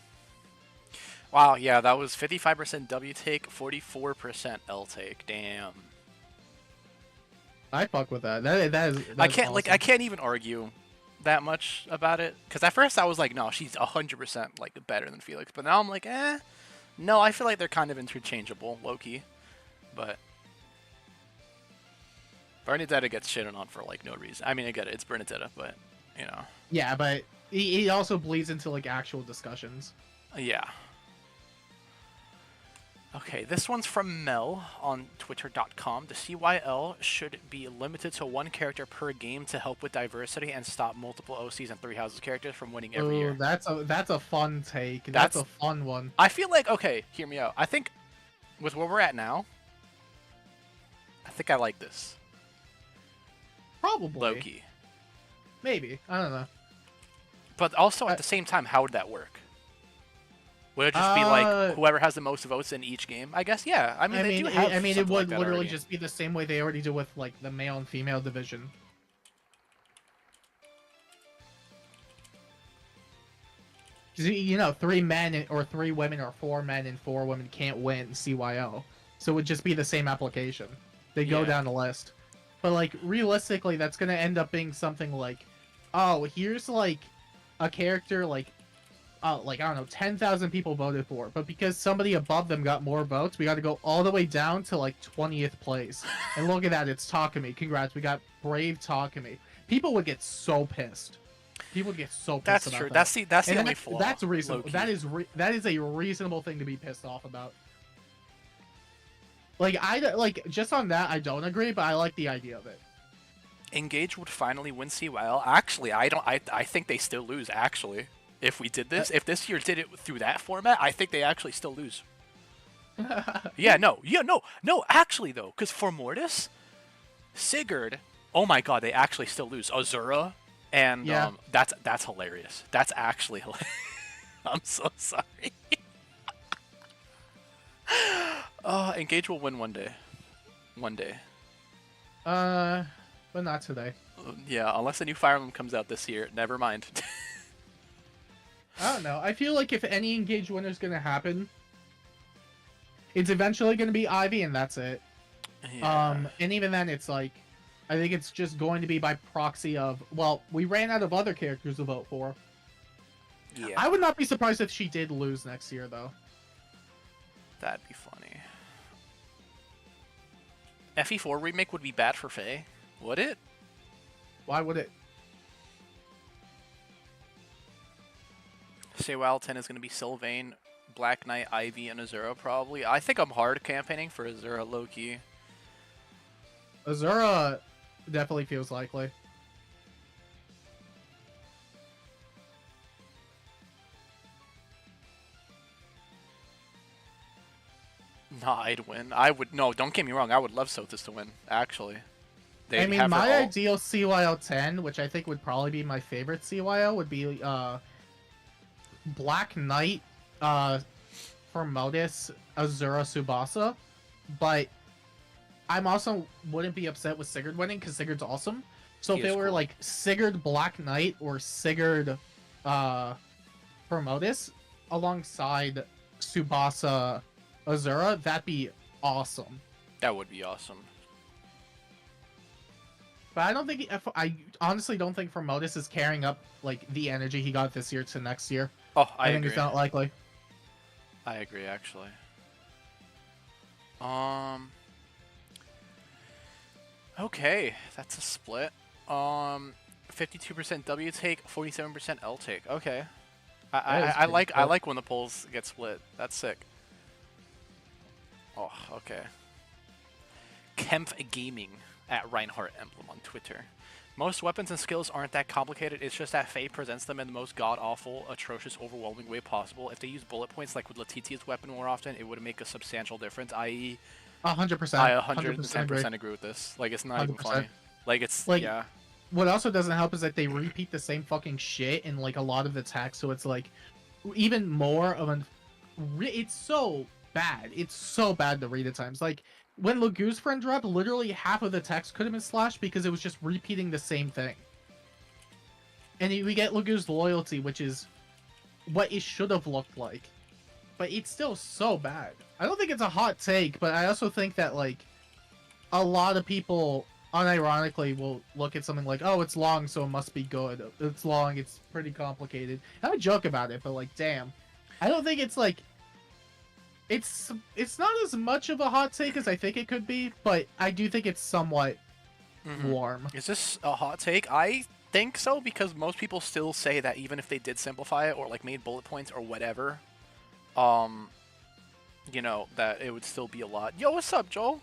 Wow, yeah, that was 55% W take, 44% L take. Damn. I fuck with that. That is I that's can't awesome. I can't even argue that much about it because at first I was like, no, she's 100% like better than Felix, but now I'm like, no, I feel like they're kind of interchangeable, low key. But Bernadetta gets shitted on for like no reason. I mean, I get it, it's Bernadetta, but you know, Yeah, but he also bleeds into like actual discussions. yeah. Okay, this one's from Mel on Twitter.com. The CYL should be limited to one character per game to help with diversity and stop multiple OCs and three houses characters from winning every Oh, year. that's a fun take. That's a fun one. I feel like, okay, hear me out. I think with where we're at now, I think I like this. Probably. Low-key. Maybe. I don't know. But also at the same time, how would that work? Would it just be like whoever has the most votes in each game? I guess, yeah. I mean, they do have it something would like that literally already. just be the same way they already do with like the male and female division. You know, 3 men or 3 women or 4 men and 4 women can't win CYO. So it would just be the same application. They go down the list. But like realistically, that's gonna end up being something like, oh, here's like a character like I don't know, 10,000 people voted for, but because somebody above them got more votes, we got to go all the way down to like 20th place. And look at that, it's Takumi. Congrats, we got brave Takumi. People would get so pissed. People would get so pissed. That's about true. That. That's the only flaw. That's reasonable. That is a reasonable thing to be pissed off about. Like just on that, I don't agree, but I like the idea of it. Engage would finally win CYL. Actually, I think they still lose. Actually. If we did this, if this year did it through that format, I think they actually still lose. No, actually though, because for Mortis, Sigurd, oh my god, they actually still lose. Azura, and that's hilarious. That's actually hilarious. I'm so sorry. Engage will win one day. One day. But not today. Yeah, unless a new Fire Emblem comes out this year. Never mind. I don't know. I feel like if any Engage winner is going to happen, it's eventually going to be Ivy, and that's it. Yeah. And even then, it's like, I think it's just going to be by proxy of, well, we ran out of other characters to vote for. Yeah. I would not be surprised if she did lose next year, though. That'd be funny. FE4 remake would be bad for Faye, would it? Why would it? CYL 10 is going to be Sylvain, Black Knight, Ivy, and Azura probably. I think I'm hard campaigning for Azura low-key. Azura definitely feels likely. No, I'd win. I would. No, don't get me wrong. I would love Sothis to win, actually. I mean, my ideal CYL 10, which I think would probably be my favorite CYL, would be Black Knight for Modus, Azura, Tsubasa. But I'm also wouldn't be upset with Sigurd winning because Sigurd's awesome. So if it were like Sigurd Black Knight or Sigurd for Modus alongside Tsubasa Azura, that'd be awesome. That would be awesome. But I don't think I honestly don't think Modus is carrying up like the energy he got this year to next year. Oh, I think agree. It's not likely. I agree, actually. Okay, that's a split. 52% W take, 47% L take. Okay. I like when the polls get split. That's sick. Oh, okay. Kempf Gaming at Reinhardt Emblem on Twitter. Most weapons and skills aren't that complicated, it's just that Faye presents them in the most god-awful, atrocious, overwhelming way possible. If they use bullet points like with Letitia's weapon more often, it would make a substantial difference, i.e. 100%. I 110% agree with this. Like, it's not 100%. Even funny. Like, it's, like, yeah. What also doesn't help is that they repeat the same fucking shit in, like, a lot of the text, so it's, like, even more of an... It's so bad. It's so bad to read at times. Like, when Lagu's friend dropped, literally half of the text could have been slashed because it was just repeating the same thing. And we get Lagu's loyalty, which is what it should have looked like. but it's still so bad. I don't think it's a hot take, but I also think that like a lot of people unironically will look at something like, oh, it's long, so it must be good. It's long, it's pretty complicated. And I joke about it, but like, damn, I don't think it's like it's not as much of a hot take as I think it could be, but I do think it's somewhat warm. Is this a hot take? I think so, because most people still say that even if they did simplify it or like made bullet points or whatever, you know, that it would still be a lot. Yo, what's up, Joel?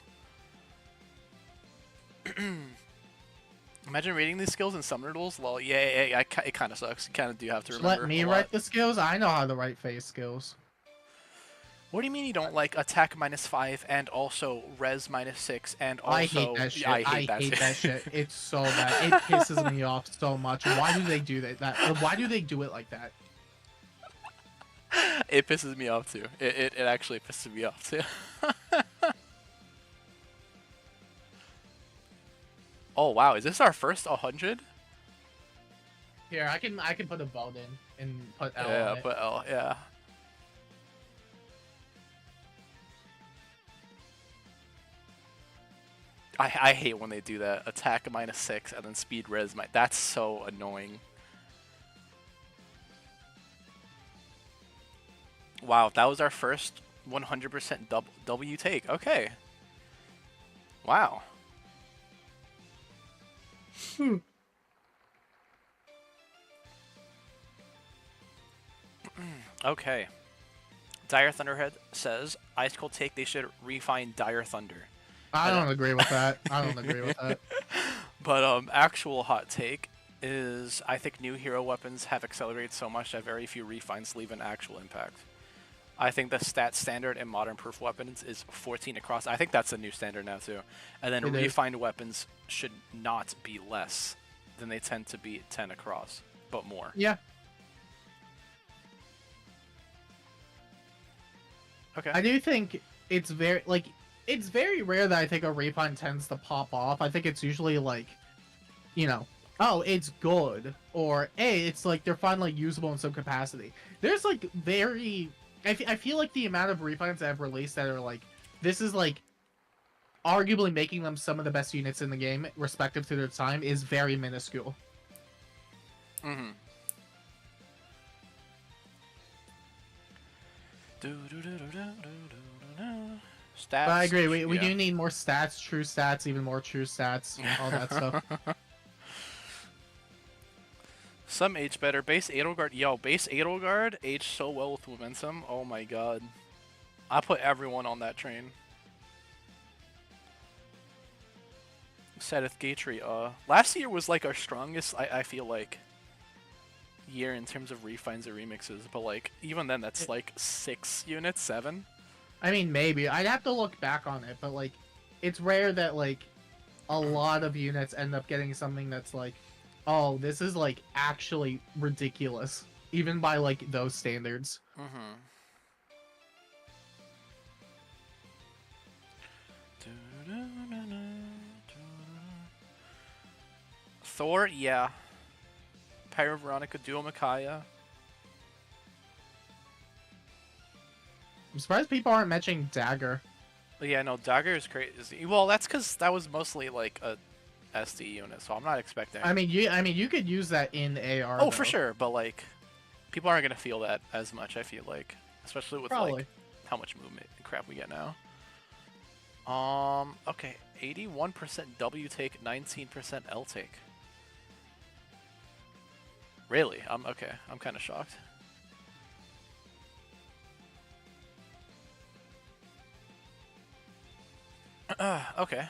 Imagine reading these skills in Summoner Duels. Lol. Yeah, it kind of sucks. You kind of do have to remember. Let me write the skills. I know how to write phase skills. What do you mean you don't like attack -5 and also res -6 and also? I hate that shit. Yeah, I hate that shit. It's so bad. It pisses me off so much. Why do they do that? Why do they do it like that? It pisses me off too. It actually pisses me off too. Oh wow, is this our first 100? Here, I can put a vote in and put L yeah, on it. put L, yeah. I hate when they do that. Attack -6 and then speed res. That's so annoying. Wow, that was our first 100% W take. Okay. Wow. Okay. Dire Thunderhead says, Ice Cold take, they should refine Dire Thunder. I don't agree with that. I don't agree with that. But actual hot take is, I think new hero weapons have accelerated so much that very few refines leave an actual impact. I think the stat standard in modern proof weapons is 14 across. I think that's a new standard now too. And then refined weapons should not be less than they tend to be 10 across, but more. Yeah. Okay. I do think it's very it's very rare that I think a refine tends to pop off. I think it's usually like, you know, oh, it's good, or hey, it's like they're finally usable in some capacity. There's like very, I feel like the amount of refines that I've released that are like, this is like arguably making them some of the best units in the game, respective to their time, is very minuscule. Mm-hmm. Stats. But I agree. We do need more stats, true stats, even more true stats, all that stuff. Some age better. Base Edelgard. Yo, base Edelgard aged so well with momentum. Oh my god. I put everyone on that train. Sadith Gatry. Last year was like our strongest, I feel like, year in terms of refines or remixes. But like, even then, that's like 6 units, 7. I mean, maybe. I'd have to look back on it, but like, it's rare that like a lot of units end up getting something that's like, oh, this is like actually ridiculous, even by like those standards. Mm-hmm. Thor, yeah. Pyro Veronica, Duo Micaiah. I'm surprised people aren't mentioning Dagger. Yeah, no, Dagger is crazy. Well, that's because that was mostly like a SD unit, so I'm not expecting. I mean, you could use that in AR. Oh, though. for sure, but like, people aren't gonna feel that as much. I feel like, especially with like how much movement and crap we get now. Okay, 81% W take, 19% L take. Really? Okay. I'm kind of shocked. Okay.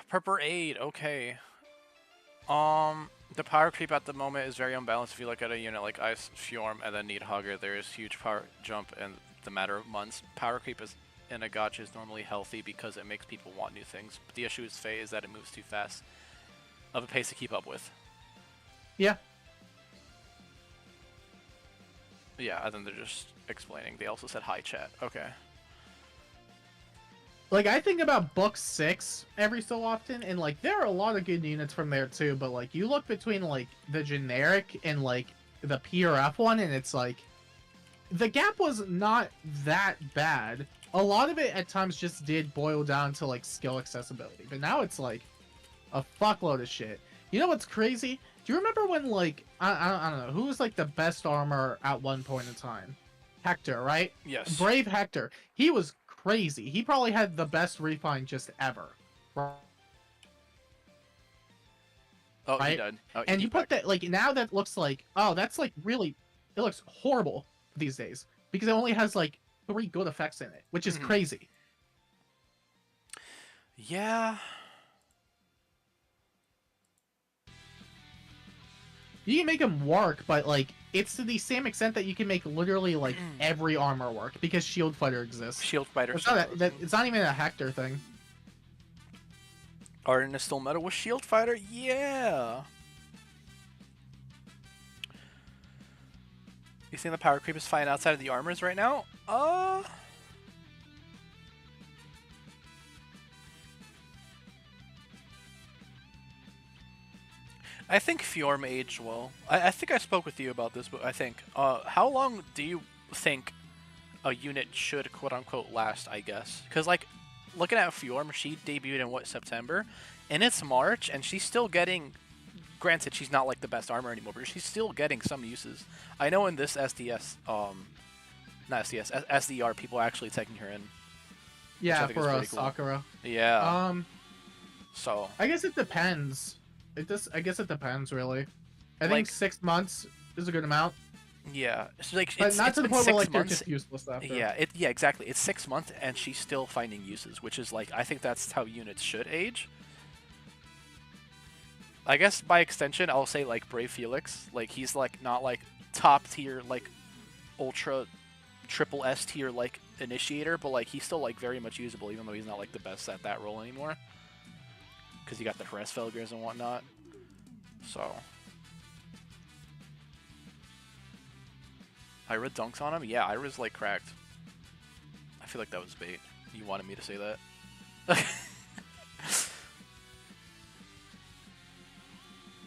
Purple aid. Okay. The power creep at the moment is very unbalanced. If you look at a unit like Ice Fjorm and then Need Hugger, there is huge power jump in the matter of months. Power creep is in a gacha is normally healthy because it makes people want new things. But the issue with Faye is that it moves too fast of a pace to keep up with. Yeah. Yeah, and then they're just explaining. They also said hi chat. Okay. Like, I think about Book 6 every so often, and, like, there are a lot of good units from there, too, but, like, you look between, like, the generic and, like, the PRF one, and it's like the gap was not that bad. A lot of it at times just did boil down to like skill accessibility, but now it's like a fuckload of shit. You know what's crazy? Do you remember when like I don't know who was like the best armor at one point in time? Hector, right? Yes. Brave Hector. He was crazy. He probably had the best refine just ever. Oh, right? he died. Oh, And he you put back. that like now that looks like, oh, that's like really, it looks horrible these days because it only has like 3 good effects in it, which is crazy. Yeah. You can make them work, but like it's to the same extent that you can make literally like every armor work because Shield Fighter exists. Shield Fighter. It's not, it's not even a Hector thing. Arden is still meta with Shield Fighter? Yeah. You think the power creep is fine outside of the armors right now? I think Fjorm aged well. I think I spoke with you about this, but I think. How long do you think a unit should quote-unquote last, I guess? Because, like, looking at Fjorm, she debuted in, what, September? And it's March, and she's still getting... Granted, she's not, like, the best armor anymore, but she's still getting some uses. I know in this SDS, not SDS, SDR, people are actually taking her in. Yeah, for cool. Sakura. Yeah. So... I guess it depends. I guess it depends, really. I Like, think 6 months is a good amount. Yeah, it's like But it's, not it's to the been point where 6 like they're months. just useless after. Yeah, yeah, exactly. It's 6 months, and she's still finding uses, which is like I think that's how units should age. I guess by extension, I'll say like Brave Felix. Like he's like not like top tier like ultra triple S tier like initiator, but like he's still like very much usable, even though he's not like the best at that role anymore. Because you got the Hresfelgers and whatnot. So. Ira dunks on him? Yeah, Ira's like cracked. I feel like that was bait. You wanted me to say that.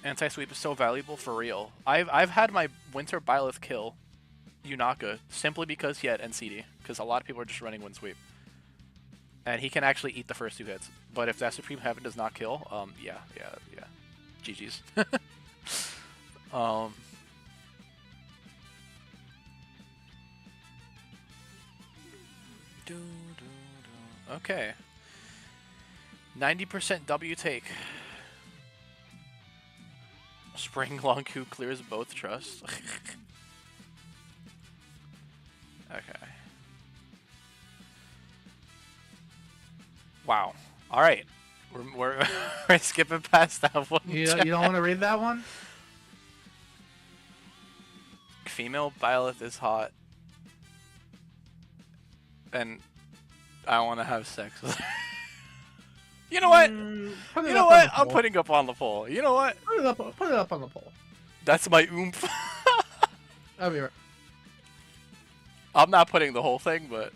Anti-sweep is so valuable for real. I've had my Winter Byleth kill Yunaka simply because he had NCD. Because a lot of people are just running Wind Sweep. And he can actually eat the first 2 hits. But if that Supreme Heaven does not kill, yeah. GG's. Okay. 90% W take. Spring Long Coup clears both trusts. Okay. Wow. All right. We're skipping past that one. You don't want to read that one? Female Byleth is hot. And I want to have sex with her. You know what? You know what? I'm putting up on the poll. You know what? Put it up on the poll. That's my oomph. I'll be right. I'm not putting the whole thing, but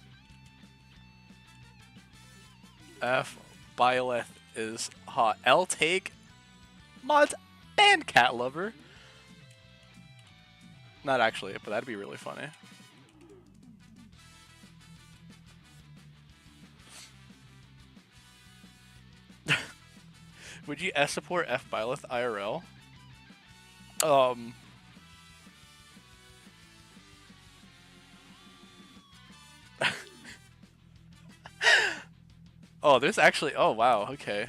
F Byleth is hot. L take mods and cat lover. Not actually, but that'd be really funny. Would you S support F Byleth IRL? Oh, there's actually. Oh wow. Okay.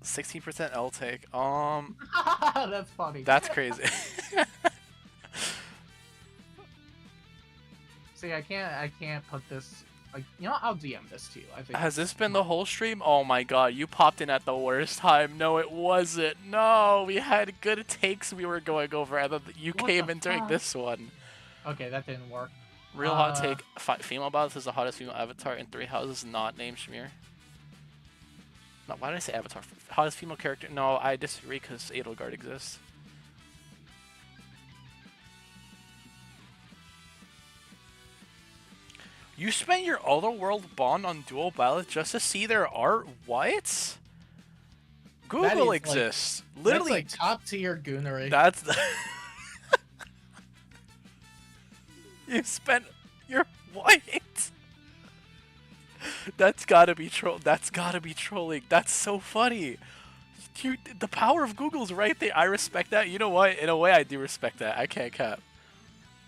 16% L take. That's funny. That's crazy. See, I can't put this. Like, you know, I'll DM this to you. I think. Has this been the whole stream? Oh my god, you popped in at the worst time. No, it wasn't. No, we had good takes we were going over, and then you came in during this one. Okay, that didn't work. Real hot take. Female Byleth is the hottest female avatar in 3 houses, not named Smear. No, why did I say avatar? Hottest female character? No, I disagree because Edelgard exists. You spent your Otherworld bond on Dual Byleth just to see their art? What? Google exists. Like, Literally. that's like top tier goonery. That's You spent your white. That's gotta be troll. That's gotta be trolling. That's so funny. Dude, the power of Google's right there. I respect that. You know what? In a way, I do respect that. I can't cap.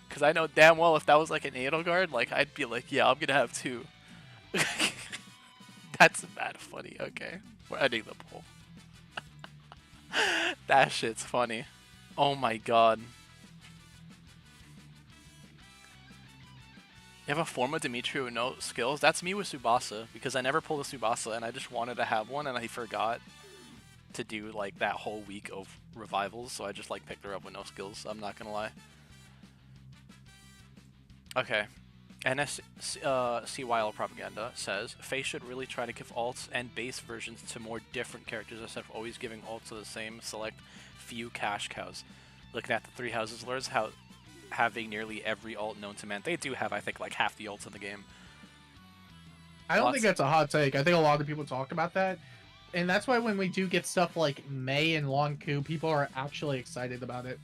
Because I know damn well if that was like an Edelgard, like I'd be like, yeah, I'm gonna have two. That's mad funny. Okay, we're ending the poll. That shit's funny. Oh my god. You have a form of Dimitri with no skills? That's me with Tsubasa, because I never pulled a Tsubasa and I just wanted to have one and I forgot to do like that whole week of revivals, so I just like picked her up with no skills, I'm not gonna lie. Okay. NSCYL Propaganda says, FEH should really try to give alts and base versions to more different characters instead of always giving alts to the same select few cash cows. Looking at the Three Houses Lords, having nearly every alt known to man. They do have, I think, like half the ults in the game. I don't think that's a hot take. I think a lot of people talk about that. And that's why when we do get stuff like Mei and Long Ku, people are actually excited about it.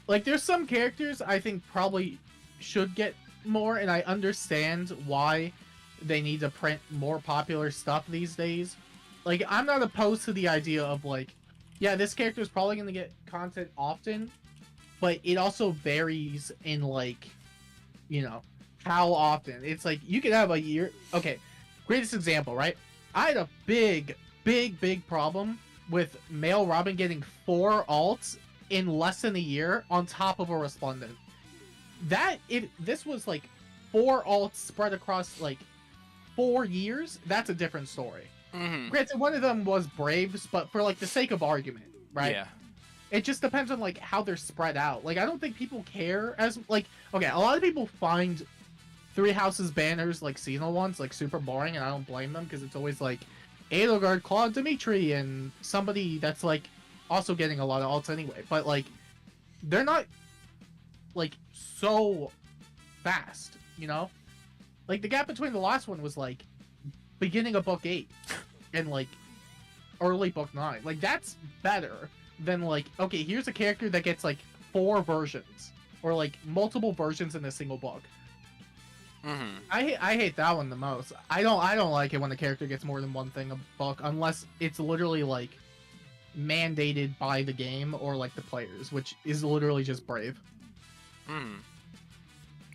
Like, there's some characters I think probably should get more, and I understand why they need to print more popular stuff these days. Like, I'm not opposed to the idea of, like, yeah, this character is probably going to get content often, but it also varies in, like, you know, how often. It's like, you could have a year... Okay, greatest example, right? I had a big problem with Male Robin getting 4 alts in less than a year on top of a Resplendent. This was, like, 4 alts spread across, like, 4 years, that's a different story. Mm-hmm. Granted, one of them was Braves, but for, like, the sake of argument, right? Yeah. It just depends on, like, how they're spread out. Like, I don't think people care as, like, okay, a lot of people find Three Houses banners, like, seasonal ones, like, super boring, and I don't blame them, because it's always, like, Edelgard, Claude, Dimitri, and somebody that's, like, also getting a lot of alts anyway. But, like, they're not, like, so fast, you know? Like, the gap between the last one was, like, beginning of book 8 and, like, early book 9. Like, that's better than, like, okay, here's a character that gets, like, 4 versions or, like, multiple versions in a single book. Mm-hmm. I hate that one the most. I don't like it when the character gets more than one thing a book unless it's literally, like, mandated by the game or, like, the players, which is literally just Brave. Hmm.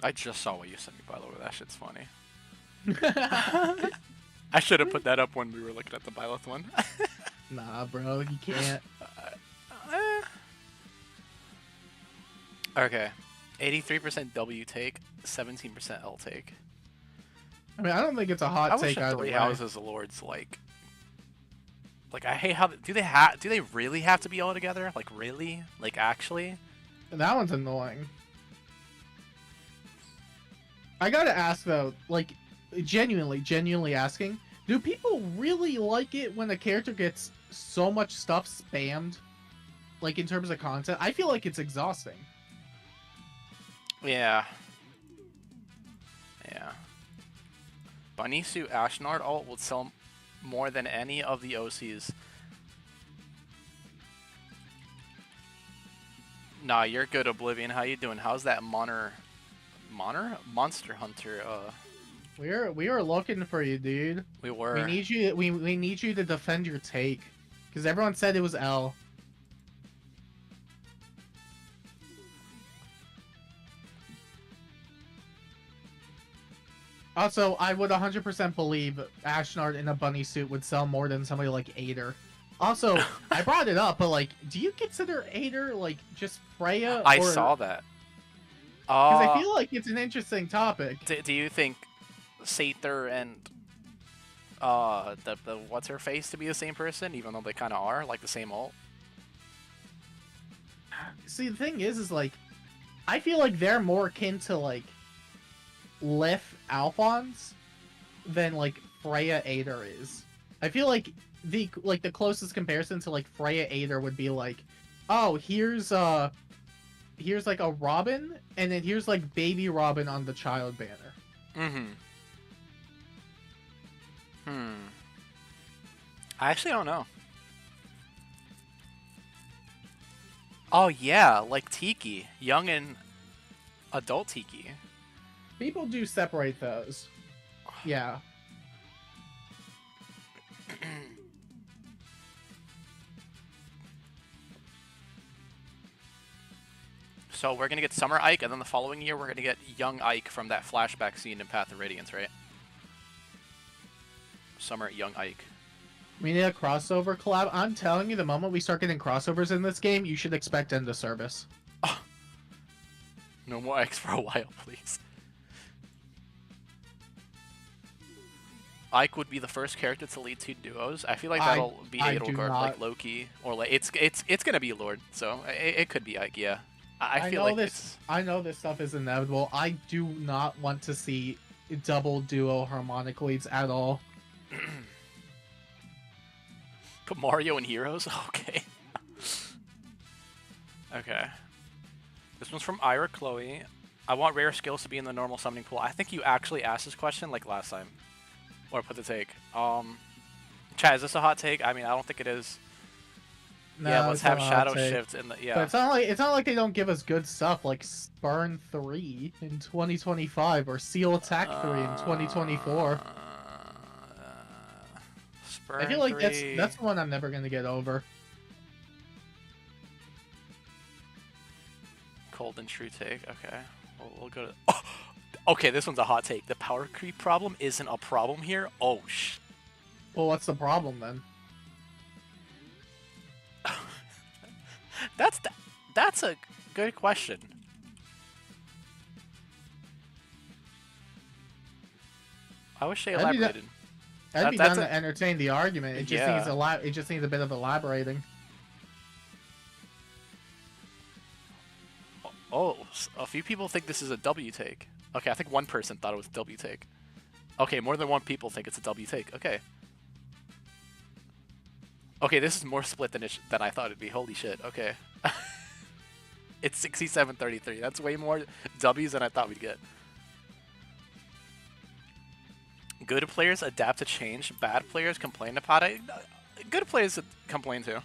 I just saw what you sent me, by the way. That shit's funny. I should have put that up when we were looking at the Byleth one. Nah, bro, you can't. Okay. 83% W take, 17% L take. I mean, I don't think it's a hot I take wish the either Three way. Houses Lords, like, I hate how do they really have to be all together? Like, really? Like, actually? That one's annoying. I gotta ask though, like, genuinely asking, do people really like it when a character gets so much stuff spammed? Like, in terms of content? I feel like it's exhausting. Yeah. Yeah. Bunnysuit Ashnard ult will sell more than any of the OCs. Nah, you're good, Oblivion. How you doing? How's that Monster Hunter? We are looking for you, dude. We were. We need you. We need you to defend your take, because everyone said it was L. Also, I would 100% believe Ashnard in a bunny suit would sell more than somebody like Ader. Also, I brought it up, but, like, do you consider Ader, like, just Freya? I saw that. Because I feel like it's an interesting topic. Do you think Sather and the what's her face to be the same person, even though they kind of are, like, the same ult? See, the thing is like, I feel like they're more akin to, like, Lith Alphonse than, like, Freya Ader is. I feel like the closest comparison to, like, Freya Ader would be like, oh, here's like a Robin, and then here's like baby Robin on the child banner. I actually don't know. Oh yeah, like Tiki, young and adult Tiki. People do separate those. Yeah. So we're gonna get Summer Ike, and then the following year we're gonna get young Ike from that flashback scene in Path of Radiance, right? Summer young Ike. We need a crossover collab. I'm telling you, the moment we start getting crossovers in this game, you should expect end of service. Oh. No more Ikes for a while, please. Ike would be the first character to lead 2 duos. I feel like that'll be like Loki, or like it's gonna be Lord, so it could be Ike. Yeah, I feel like this. I know this stuff is inevitable. I do not want to see double duo harmonic leads at all. Put Mario and Heroes. Okay. Okay. This one's from Ira Chloe. I want rare skills to be in the normal summoning pool. I think you actually asked this question like last time. Or put the take. Chad, is this a hot take? I mean, I don't think it is. No, yeah, let's have Shadow Shift in the But it's not like they don't give us good stuff like Spurn 3 in 2025 or Seal Attack 3 in 2024. Spurn I feel like 3. that's the one I'm never gonna get over. Cold and true take. Okay, we'll go to. Oh! Okay, this one's a hot take. The power creep problem isn't a problem here. Oh sh. Well, what's the problem then? That's a good question. I wish they elaborated. I'd be done to entertain the argument. It just needs it just needs a bit of elaborating. Oh, a few people think this is a W take. Okay, I think one person thought it was a W take. Okay, more than one people think it's a W take. Okay. Okay, this is more split than I thought it'd be. Holy shit. Okay. It's 67-33. That's way more W's than I thought we'd get. Good players adapt to change. Bad players complain about it. Good players complain too.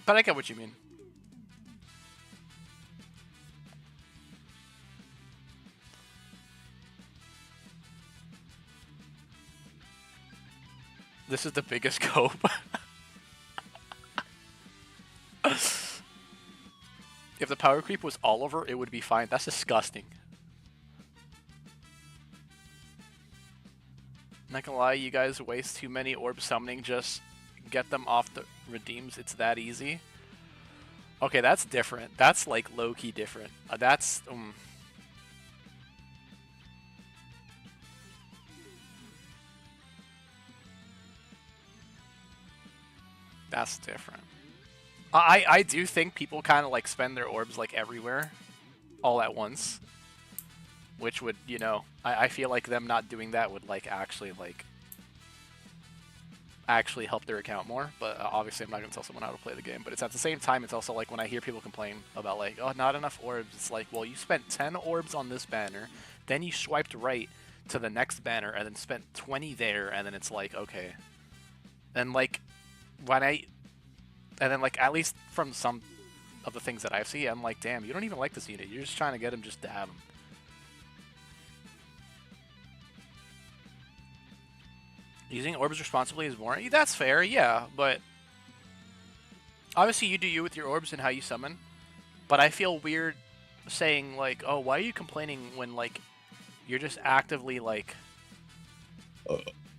But I get what you mean. This is the biggest cope. If the power creep was all over, it would be fine. That's disgusting. Not gonna lie, you guys waste too many orb summoning. Just get them off the redeems. It's that easy. Okay, that's different. That's like low-key different. That's different. I do think people kind of like spend their orbs like everywhere, all at once, which would, you know, I feel like them not doing that would like actually help their account more. But obviously I'm not gonna tell someone how to play the game. But it's at the same time, it's also like when I hear people complain about like, oh, not enough orbs, it's like, well, you spent 10 orbs on this banner, then you swiped right to the next banner and then spent 20 there, and then it's like, okay. And like and then like at least from some of the things that I see, I'm like, damn, you don't even like this unit. You're just trying to get him just to have him. Using orbs responsibly is more. That's fair, yeah, but obviously you do you with your orbs and how you summon. But I feel weird saying like, oh, why are you complaining when like you're just actively like,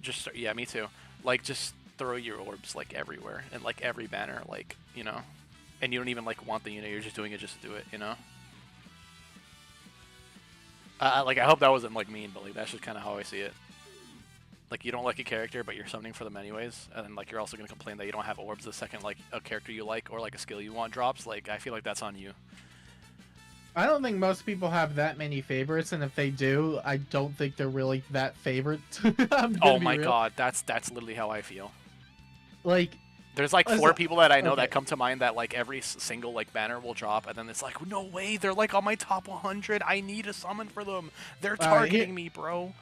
just yeah, me too. Like just throw your orbs like everywhere and like every banner, like, you know, and you don't even like want the unit. You're just doing it just to do it, you know. Like I hope that wasn't like mean, but like that's just kind of how I see it. Like you don't like a character, but you're summoning for them anyways, and then like you're also gonna complain that you don't have orbs the second like a character you like or like a skill you want drops. Like I feel like that's on you. I don't think most people have that many favorites, and if they do, I don't think they're really that favorite. Oh my god, that's literally how I feel. Like, there's like 4 people that I know that come to mind that like every single like banner will drop, and then it's like, no way, they're like on my top 100. I need a summon for them. They're targeting me, bro.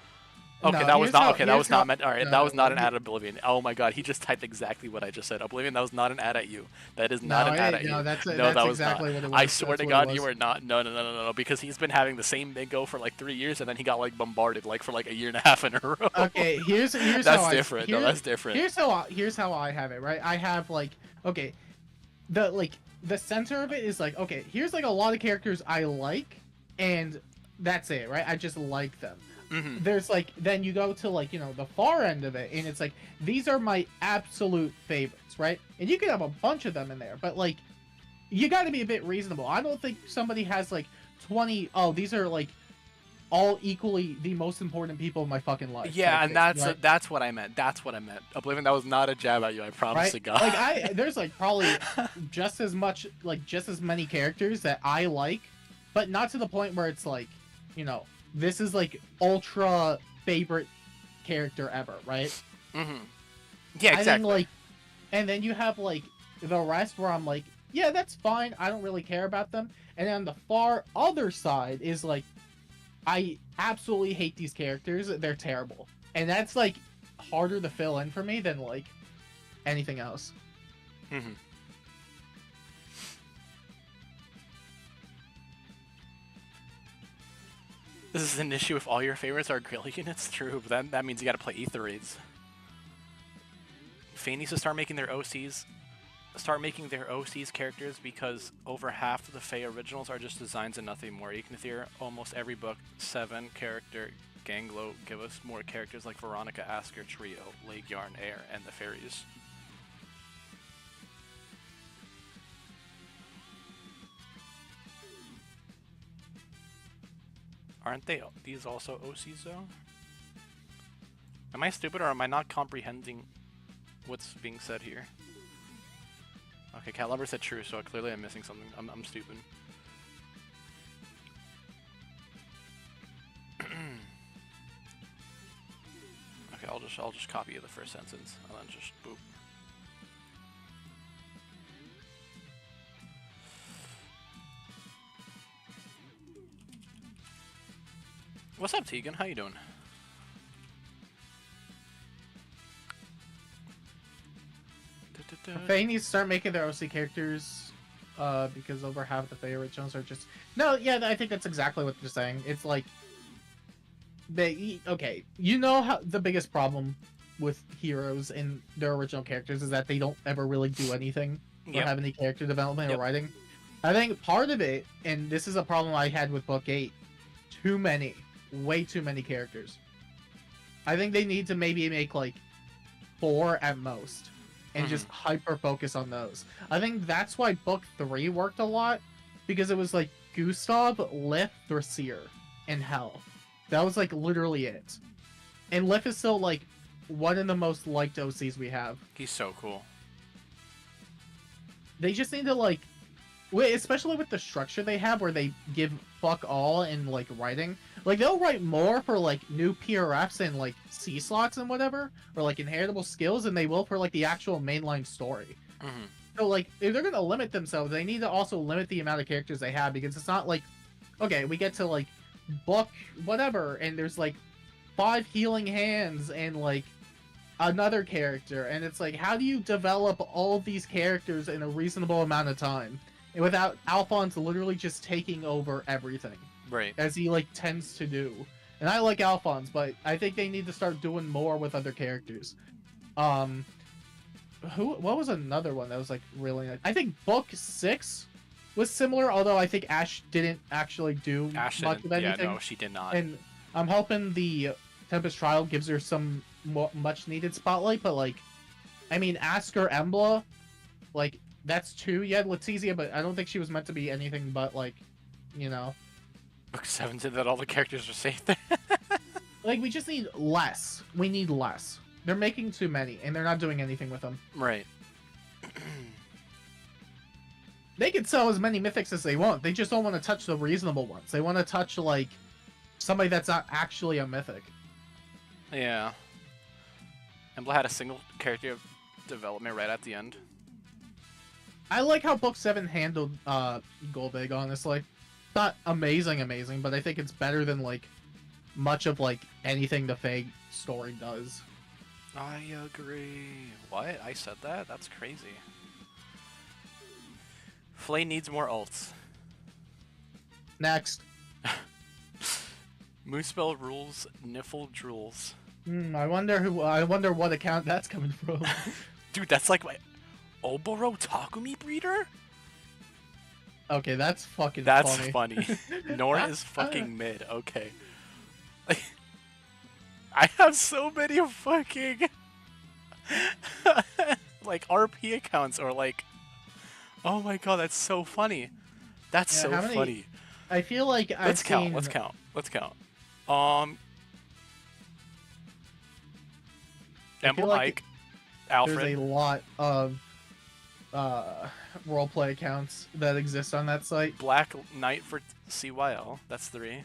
Okay, No, that was not okay. That here's was how. not meant. All right, that No, was not an ad at Oblivion. Oh my God, he just typed exactly what I just said. Oblivion, that was not an ad at you. That is not no, an ad at no. you. That's No, that was not. exactly what it I was. swear That's to what it God, was. you are not. No, no, no, no, no, no. Because he's been having the same Bingo for like 3 years, and then he got like bombarded like for like a year and a half in a row. Okay, here's That's how different. No, that's different. here's how I have it, right? I have like, okay, the center of it is like, okay, here's like a lot of characters I like, and that's it, right? I just like them. Mm-hmm. There's like, then you go to like, the far end of it, and it's like, these are my absolute favorites, right? And you can have a bunch of them in there, but like, you got to be a bit reasonable. I don't think somebody has like 20, oh, these are like all equally the most important people in my fucking life. Yeah, and right? that's what I meant. That's what I meant. Oblivion, that was not a jab at you. I promise Right? to God. Like there's like probably just as many characters that I like, but not to the point where it's like, this is like ultra favorite character ever, right? Mm-hmm. Yeah, exactly. I think, like, and then you have like the rest where I'm like, yeah, that's fine. I don't really care about them. And then the far other side is like, I absolutely hate these characters. They're terrible. And that's like harder to fill in for me than like anything else. Mm-hmm. This is an issue if all your favorites are grill units. True, but then that means you gotta play Ether Raids. FEH needs to start making their OCs. Start making their OCs characters, because over half of the FEH originals are just designs and nothing more. You can hear almost every book 7 character Ganglo give us more characters like Veronica, Asker, Trio, Lake Yarn, Air, and the Fairies. Aren't these also OCs though? Am I stupid, or am I not comprehending what's being said here? Okay, Cat Lover said true, so clearly I'm missing something. I'm stupid. Okay, I'll just copy the first sentence and then just boop. What's up, Tegan? How you doing? FEH needs to start making their OC characters, because over half the FEH originals are just... No, yeah, I think that's exactly what they're saying. It's like, okay, how the biggest problem with heroes and their original characters is that they don't ever really do anything or have any character development or writing. I think part of it, and this is a problem I had with Book 8, way too many characters. I think they need to maybe make like 4 at most, and just hyper focus on those. I think that's why Book 3 worked a lot, because it was like Gustav, Lif, Thracier, and Hel. That was like literally it. And Lif is still like one of the most liked OCs we have. He's so cool. They just need to like, especially with the structure they have where they give fuck all in like writing. Like they'll write more for like new PRFs and like C slots and whatever, or like inheritable skills, than they will for like the actual mainline story. So like if they're gonna limit themselves, they need to also limit the amount of characters they have, because it's not like, okay, we get to like book whatever and there's like 5 healing hands and like another character, and it's like, how do you develop all of these characters in a reasonable amount of time without Alphonse literally just taking over everything, right, as he like tends to do? And I like Alphonse, but I think they need to start doing more with other characters. What was another one that was like really nice? I think Book 6 was similar, although I think Ash didn't actually do much of anything. Yeah, no, she did not. And I'm hoping the Tempest Trial gives her some much needed spotlight, but like, I mean, Asker Embla, like, that's 2. You had Letizia, but I don't think she was meant to be anything but like, Book 7 said that all the characters are safe there. Like, we just need less. We need less. They're making too many, and they're not doing anything with them. Right. They can sell as many mythics as they want. They just don't want to touch the reasonable ones. They want to touch, like, somebody that's not actually a mythic. Yeah. Embla had a single character development right at the end. I like how Book 7 handled Golbig, honestly. Not amazing, but I think it's better than, like, much of like anything the Faye story does. I agree. What? I said that? That's crazy. Flay needs more ults. Next. Moonspell rules, Niffle drools. I wonder what account that's coming from. Dude, that's like my Oboro Takumi breeder? Okay, that's fucking That's funny. Nora is fucking mid. Okay. Like, I have so many fucking like RP accounts or like, oh my god, that's so funny. That's so funny. I feel like Let's count. Emblem Ike, Alfred. There's a lot of roleplay accounts that exist on that site. Black Knight for CYL. That's 3.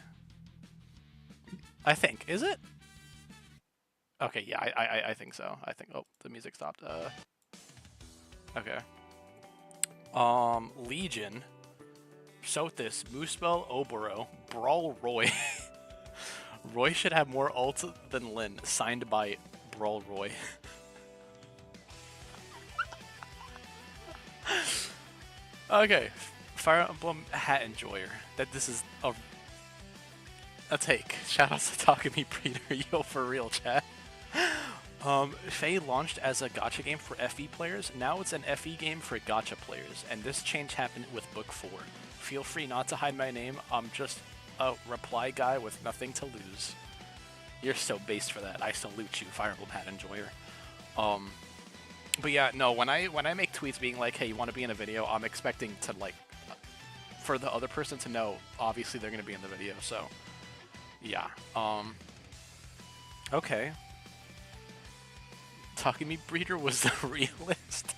I think. Is it? Okay, yeah, I think so. I think. Oh, the music stopped. Okay. Legion. Sothis, Moonspell, Oboro, Brawl Roy. Roy should have more ults than Lin. Signed by Brawl Roy. Okay, Fire Emblem Hat Enjoyer. This is a take. Shout out to Takumi Breeder. Yo, for real, chat. Faye launched as a gacha game for FE players. Now it's an FE game for gacha players, and this change happened with Book 4. Feel free not to hide my name. I'm just a reply guy with nothing to lose. You're so based for that. I salute you, Fire Emblem Hat Enjoyer. But yeah, no. When I make tweets being like, "Hey, you want to be in a video?" I'm expecting to like, for the other person to know. Obviously, they're gonna be in the video. So, yeah. Okay. Takumi Breeder was the realist.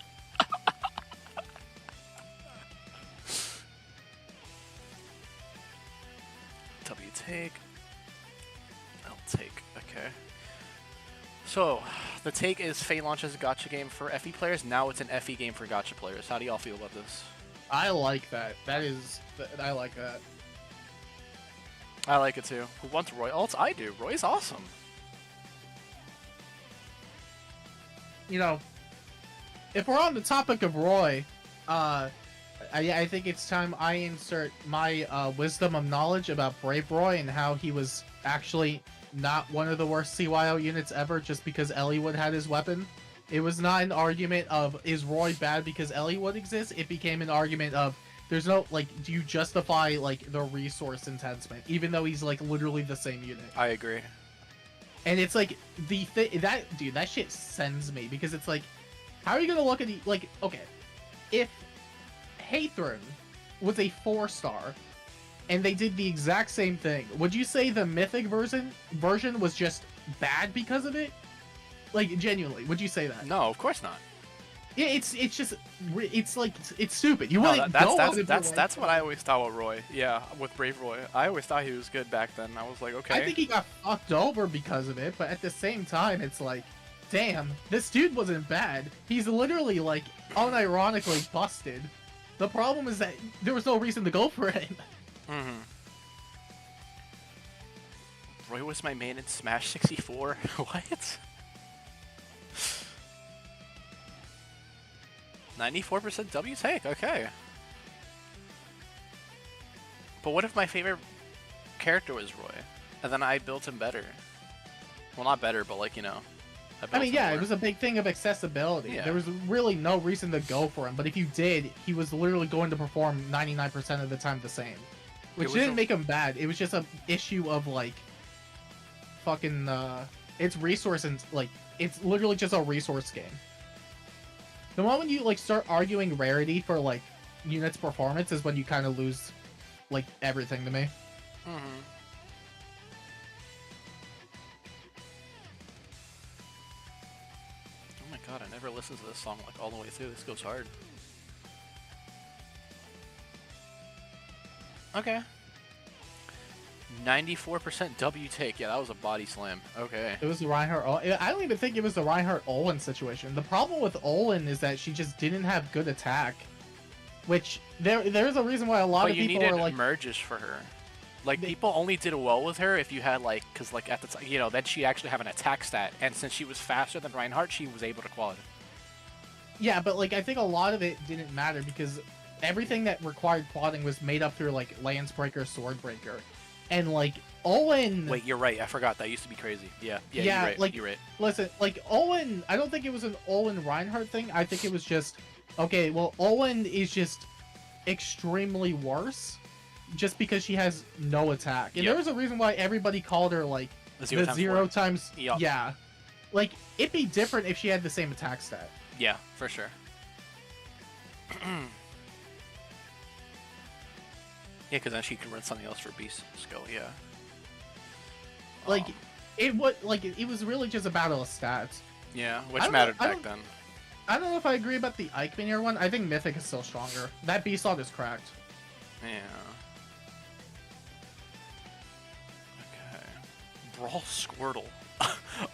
W take. I'll take. Okay. So, the take is Faye launches a gacha game for FE players. Now it's an FE game for gacha players. How do y'all feel about this? I like that. I like that. I like it too. Who wants Roy ults? I do. Roy's awesome. You know, if we're on the topic of Roy, I think it's time I insert my wisdom of knowledge about Brave Roy and how he was actually not one of the worst CYO units ever just because Eliwood had his weapon. It was not an argument of, is Roy bad because Eliwood exists? It became an argument of, there's no, like, do you justify, like, the resource intensement, even though he's, like, literally the same unit? I agree. And it's like, that shit sends me, because it's like, how are you gonna look at the, like, okay, if Hathorn was a 4-star, and they did the exact same thing, would you say the Mythic version was just bad because of it? Like, genuinely, would you say that? No, of course not. Yeah, it's like, it's stupid. You no, wouldn't that's what I always thought with Roy. Yeah, with Brave Roy. I always thought he was good back then. I was like, okay. I think he got fucked over because of it, but at the same time, it's like, damn, this dude wasn't bad. He's literally, like, unironically busted. The problem is that there was no reason to go for it. Mm-hmm. Roy was my main in Smash 64. What? 94% W take, okay. But what if my favorite character was Roy, and then I built him better? Well, not better, but like, you know. I mean, yeah, it was a big thing of accessibility. Yeah. There was really no reason to go for him, but if you did, he was literally going to perform 99% of the time the same. Which didn't make him bad, it was just an issue of, like, fucking, it's resource and, like, it's literally just a resource game. The moment you, like, start arguing rarity for, like, units' performance is when you kind of lose, like, everything to me. Mm-hmm. Oh my god, I never listened to this song, like, all the way through. This goes hard. Okay. 94% W take. Yeah, that was a body slam. Okay. It was the Reinhardt. I don't even think it was the Reinhardt Olin situation. The problem with Olin is that she just didn't have good attack, which there's a reason why a lot of people are like merges for her. Like, people only did well with her if you had, like, because, like, at the time, you know, then she actually have an attack stat, and since she was faster than Reinhardt, she was able to qualify. Yeah, but, like, I think a lot of it didn't matter because everything that required quadding was made up through, like, Lance Breaker, Sword Breaker. And, like, Owen... Wait, you're right. I forgot. That used to be crazy. Yeah, Yeah, you're right. like, You're right. Listen, like, Owen... I don't think it was an Owen Reinhardt thing. I think it was just... Okay, well, Owen is just extremely worse just because she has no attack. And there was a reason why everybody called her, like, the zero times... Yep. Yeah. Like, it'd be different if she had the same attack stat. Yeah, for sure. Yeah, because then she can run something else for Beast Skill, yeah. Like, it was really just a battle of stats. Yeah, which mattered back then. I don't know if I agree about the Ike Minier one. I think Mythic is still stronger. That Beast Slot is cracked. Yeah. Okay. Brawl Squirtle.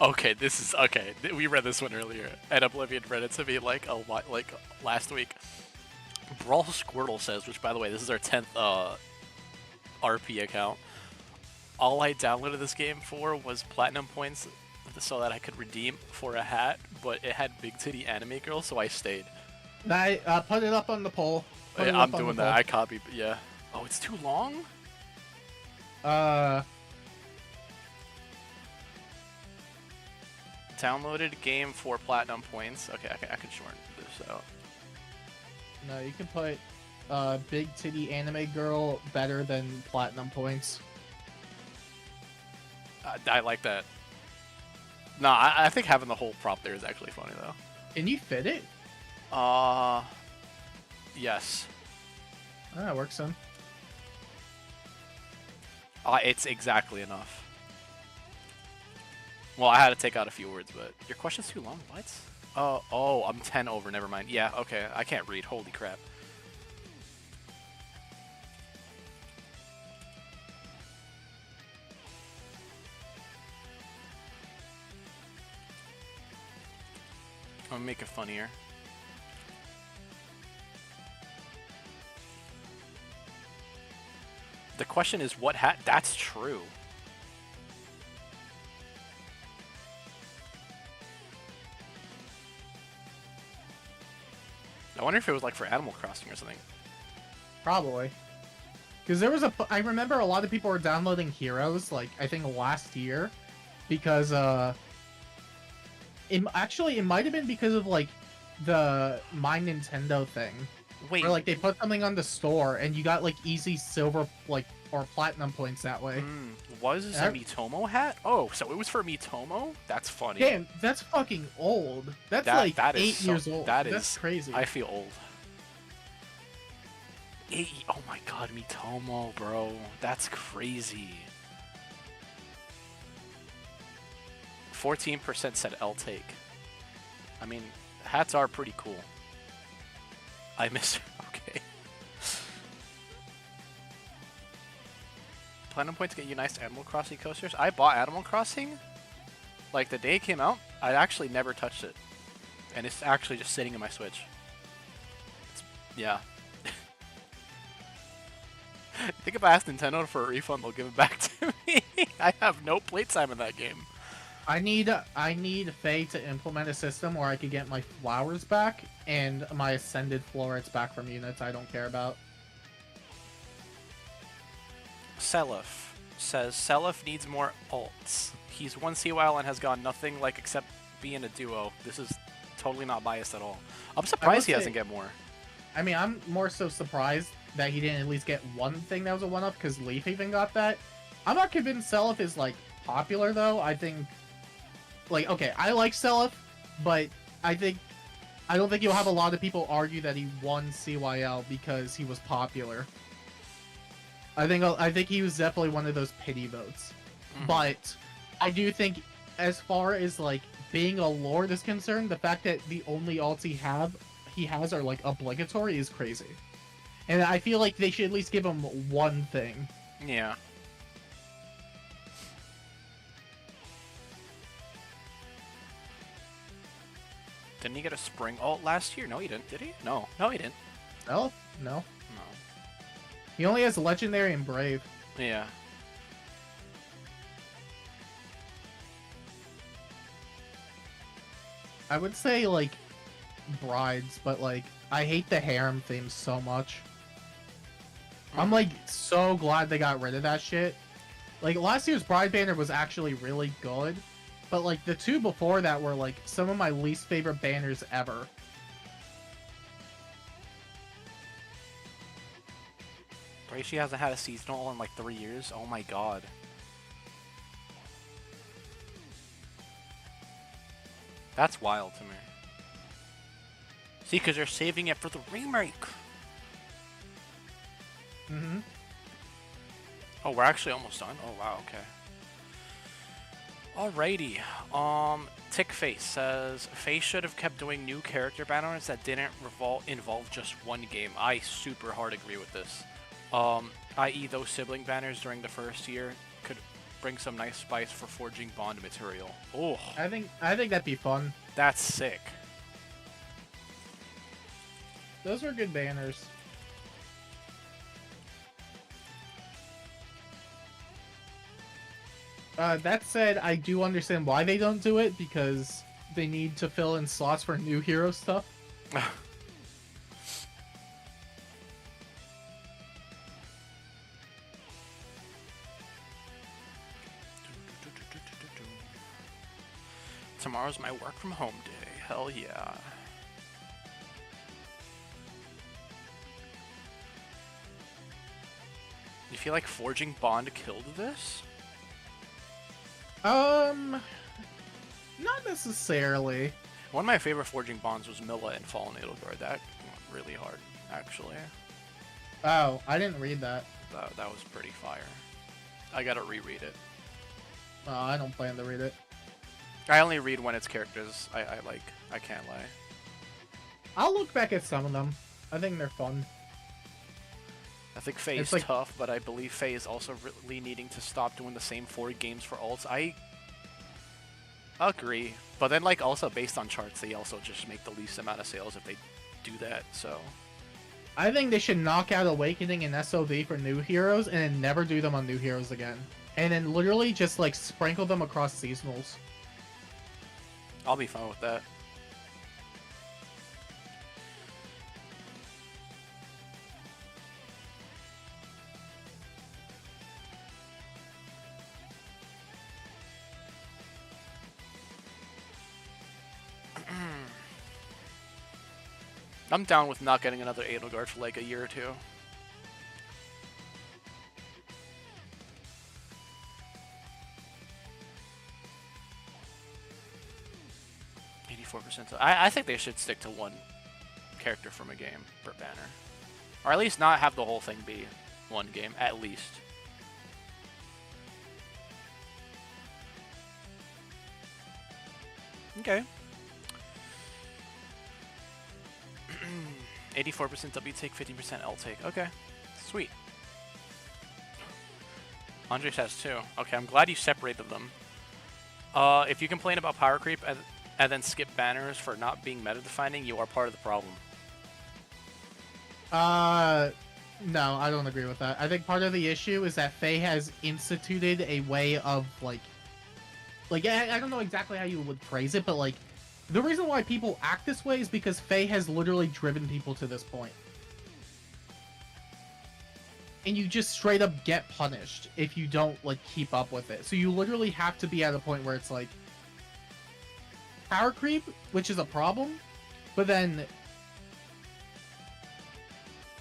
Okay, this is okay. We read this one earlier, and Oblivion read it to me like last week. Brawl Squirtle says, which by the way, this is our 10th RP account. All I downloaded this game for was platinum points so that I could redeem for a hat, but it had Big Titty Anime Girl, so I stayed. I put it up on the poll. Yeah, I'm doing that. I copied. Yeah. Oh, it's too long. Downloaded game for platinum points. Okay, I can shorten this out. No, you can put Big Titty Anime Girl better than platinum points. I like that. No, I think having the whole prop there is actually funny though. Can you fit it? Yes. That works then. It's exactly enough. Well, I had to take out a few words, but your question's too long. What? Oh, I'm 10 over. Never mind. Yeah, okay. I can't read. Holy crap. I'm gonna make it funnier. The question is, what hat? That's true. I wonder if it was like for Animal Crossing or something. Probably. Because there was I remember a lot of people were downloading Heroes, like, I think last year. Because, it might have been because of, like, the My Nintendo thing. Wait. Where, like, they put something on the store, and you got, like, easy silver, like, or platinum points that way. Was this a Miitomo hat? Oh, so it was for Miitomo? That's funny. Damn, that's fucking old. That's like 8 years old. That's crazy. I feel old. Oh my god, Miitomo, bro. That's crazy. 14% said I'll take. I mean, hats are pretty cool. I miss her. Okay. Platinum points get you nice Animal Crossing coasters. I bought Animal Crossing like the day it came out. I actually never touched it, and it's actually just sitting in my Switch. Yeah. I think if I ask Nintendo for a refund, they'll give it back to me. I have no playtime in that game. I need Faye to implement a system where I could get my flowers back and my ascended florets back from units I don't care about. Selif says Selif needs more ults. He's one CYL and has gone nothing like except being a duo. This is totally not biased at all. I'm surprised he doesn't get more. I mean, I'm more so surprised that he didn't at least get one thing that was a one-up because Leaf even got that. I'm not convinced Selif is, like, popular, though. I think, like, okay, I like Selif, but I don't think you'll have a lot of people argue that he won CYL because he was popular. I think he was definitely one of those pity votes. But I do think, as far as, like, being a lord is concerned, the fact that the only ults he has are, like, obligatory is crazy. And I feel like they should at least give him one thing. Yeah. Didn't he get a spring ult last year? No, he didn't. Did he? No. No, he didn't. Oh? No. No. He only has Legendary and Brave. Yeah. I would say like brides, but like I hate the harem theme so much. I'm like so glad they got rid of that shit. Like last year's bride banner was actually really good, but like the two before that were like some of my least favorite banners ever. She hasn't had a seasonal in like 3 years. Oh my god. That's wild to me. See, because they're saving it for the remake. Mm-hmm. Oh, we're actually almost done. Oh wow, okay. Alrighty. Tickface says Face should have kept doing new character banners that didn't involve just one game. I super hard agree with this. I.e. those sibling banners during the first year could bring some nice spice for forging bond material. Oh, I think that'd be fun. that's sick. Those were good banners. That said, I do understand why they don't do it, because they need to fill in slots for new hero stuff. Tomorrow's my work from home day. Hell yeah. You feel like forging bond killed this? Not necessarily. One of my favorite forging bonds was Milla and Fallen Edelgard. That went really hard, actually. Oh, I didn't read that. That was pretty fire. I gotta reread it. Oh, I don't plan to read it. I only read when it's characters I can't lie. I'll look back at some of them. I think they're fun. I think Faye is like... tough, but I believe Faye is also really needing to stop doing the same 4 games for ults. I agree, but then like also based on charts, they also just make the least amount of sales if they do that. So I think they should knock out Awakening and SOV for new heroes, and then never do them on new heroes again, and then literally just like sprinkle them across seasonals. I'll be fine with that. I'm down with not getting another Edelgard for like a year or two. I think they should stick to one character from a game per banner. Or at least not have the whole thing be one game, at least. Okay. 84% W take, 15% L take. Okay. Sweet. Andres has 2. Okay, I'm glad you separated them. If you complain about power creep and then skip banners for not being meta-defining, you are part of the problem. No, I don't agree with that. I think part of the issue is that Faye has instituted a way of, like I don't know exactly how you would phrase it, but, like, the reason why people act this way is because Faye has literally driven people to this point. And you just straight up get punished if you don't, like, keep up with it. So you literally have to be at a point where it's, like, power creep, which is a problem, but then...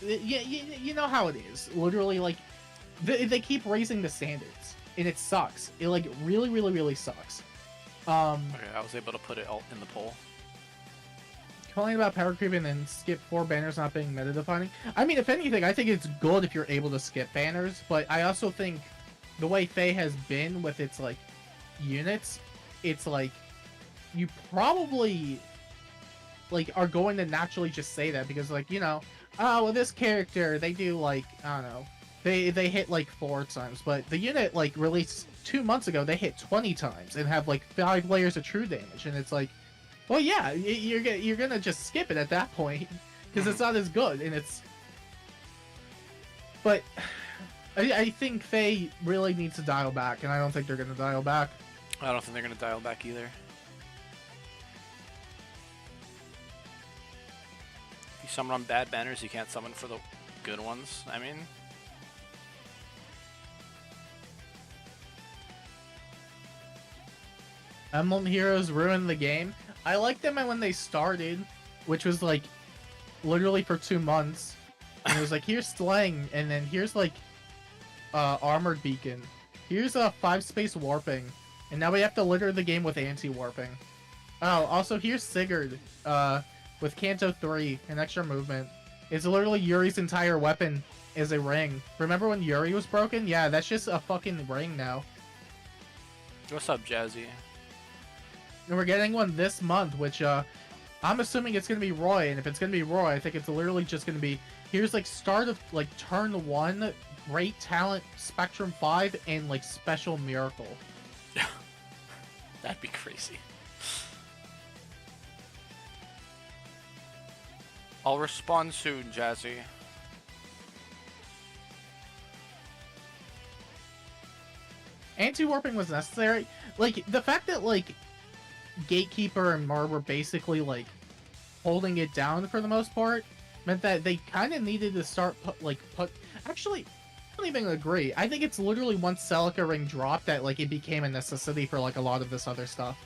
You know how it is. Literally, like, they keep raising the standards, and it sucks. It, like, really, really, really sucks. Okay, I was able to put it all in the poll. Calling about power creep and then skip 4 banners not being meta-defining. I mean, if anything, I think it's good if you're able to skip banners, but I also think the way Faye has been with its, like, units, it's like, you probably, like, are going to naturally just say that because, like, you know, oh, well, this character, they do, like, I don't know, they hit, like, 4 times, but the unit, like, released 2 months ago, they hit 20 times and have, like, 5 layers of true damage, and it's like, well, yeah, you're gonna just skip it at that point, because it's not as good, and it's... But, I think Faye really needs to dial back, and I don't think they're gonna dial back. I don't think they're gonna dial back either. summon on bad banners, you can't summon for the good ones. I mean, Emblem Heroes ruined the game. I liked them when they started, which was like literally for 2 months. And it was like, here's Slang, and then here's like Armored Beacon. Here's a 5-space warping. And now we have to litter the game with anti-warping. Oh, also here's Sigurd with Canto 3 and extra movement. It's literally Yuri's entire weapon is a ring. Remember when Yuri was broken? Yeah, that's just a fucking ring now. what's up, Jazzy? And we're getting one this month, which I'm assuming it's gonna be Roy, and if it's gonna be Roy, I think it's literally just gonna be here's like start of like turn 1, great talent, Spectrum 5, and like special miracle. That'd be crazy. I'll respond soon, Jazzy. Anti-warping was necessary. Like the fact that like Gatekeeper and Mar were basically like holding it down for the most part meant that they kind of needed to start actually I don't even agree. I think it's literally once Celica Ring dropped that like it became a necessity for like a lot of this other stuff.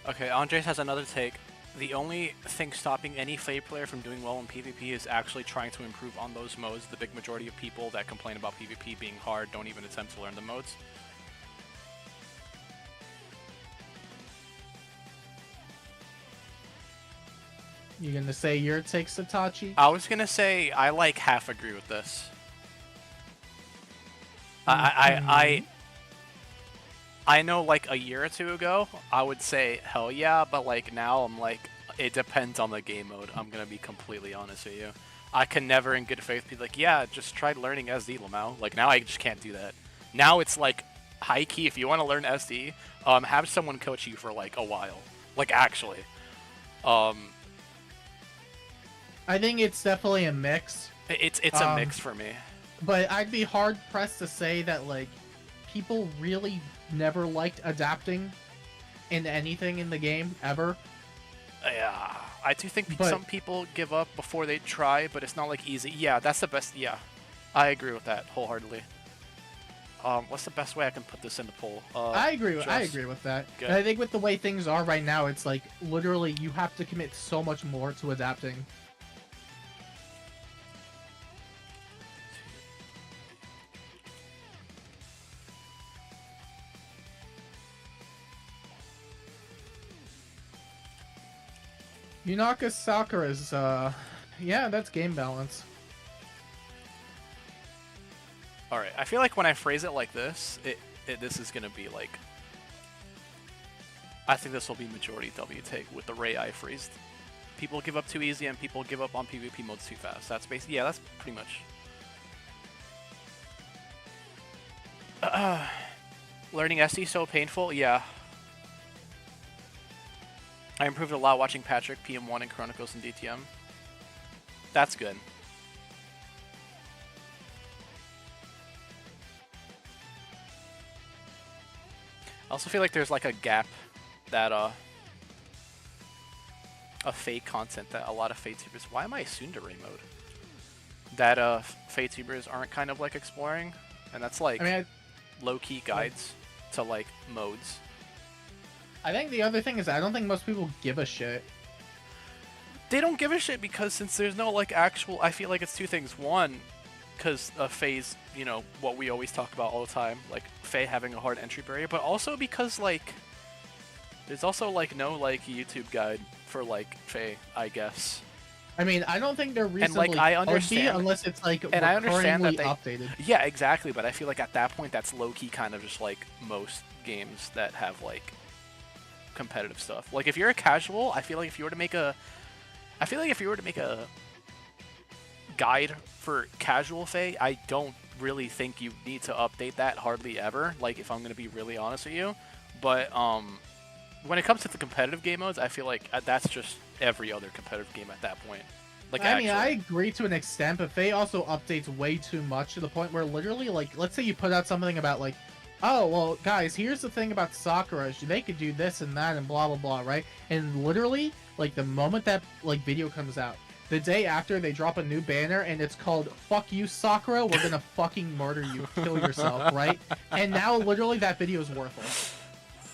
Okay, Andres has another take. The only thing stopping any FE player from doing well in PvP is actually trying to improve on those modes. The big majority of people that complain about PvP being hard don't even attempt to learn the modes. You gonna say your take, Satachi? I was gonna say I like half agree with this. I know like a year or two ago I would say hell yeah, but like now I'm like it depends on the game mode. I'm gonna be completely honest with you. I can never in good faith be like, yeah, just try learning SD, Lamau. Like now I just can't do that. Now it's like high key if you want to learn SD, have someone coach you for like a while. Like actually. I think it's definitely a mix. It's a mix for me. But I'd be hard pressed to say that like people really never liked adapting in anything in the game ever. Yeah, I do think some people give up before they try, but it's not like easy. Yeah, that's the best. Yeah, I agree with that wholeheartedly. What's the best way I can put this in the poll? I agree with that. Good. And I think with the way things are right now, it's like literally you have to commit so much more to adapting. Yunaka Sakura's, yeah, that's game balance. Alright, I feel like when I phrase it like this, this is gonna be like... I think this will be majority W take with the way I phrased. People give up too easy and people give up on PvP modes too fast. That's basically, yeah, that's pretty much... learning SD so painful? Yeah. I improved a lot watching Patrick, PM1, and Chronicles and DTM. That's good. I also feel like there's like a gap that of Fate content that a lot of Fate tubers... Why am I Tsundere mode? That Fate tubers aren't kind of like exploring, and that's like low-key guides to like modes. I think the other thing is I don't think most people give a shit. They don't give a shit because since there's no like actual... I feel like it's two things. One, because of Faye's, you know, what we always talk about all the time, like Faye having a hard entry barrier, but also because like there's also like no like YouTube guide for like Faye, I guess. I mean, I don't think they're reasonably and like I understand unless it's like and I understand that they updated. Yeah, exactly, but I feel like at that point that's low-key kind of just like most games that have like competitive stuff. Like if you're a casual, I feel like if you were to make a guide for casual Faye, I don't really think you need to update that hardly ever, like if I'm going to be really honest with you. But when it comes to the competitive game modes, I feel like that's just every other competitive game at that point. Like I mean, I agree to an extent, but Faye also updates way too much to the point where literally, like, let's say you put out something about like oh, well, guys, here's the thing about Sakura. They could do this and that and blah, blah, blah, right? And literally, like, the moment that, like, video comes out, the day after, they drop a new banner, and it's called, "Fuck you, Sakura, we're gonna fucking murder you, kill yourself," right? And now, literally, that video is worthless.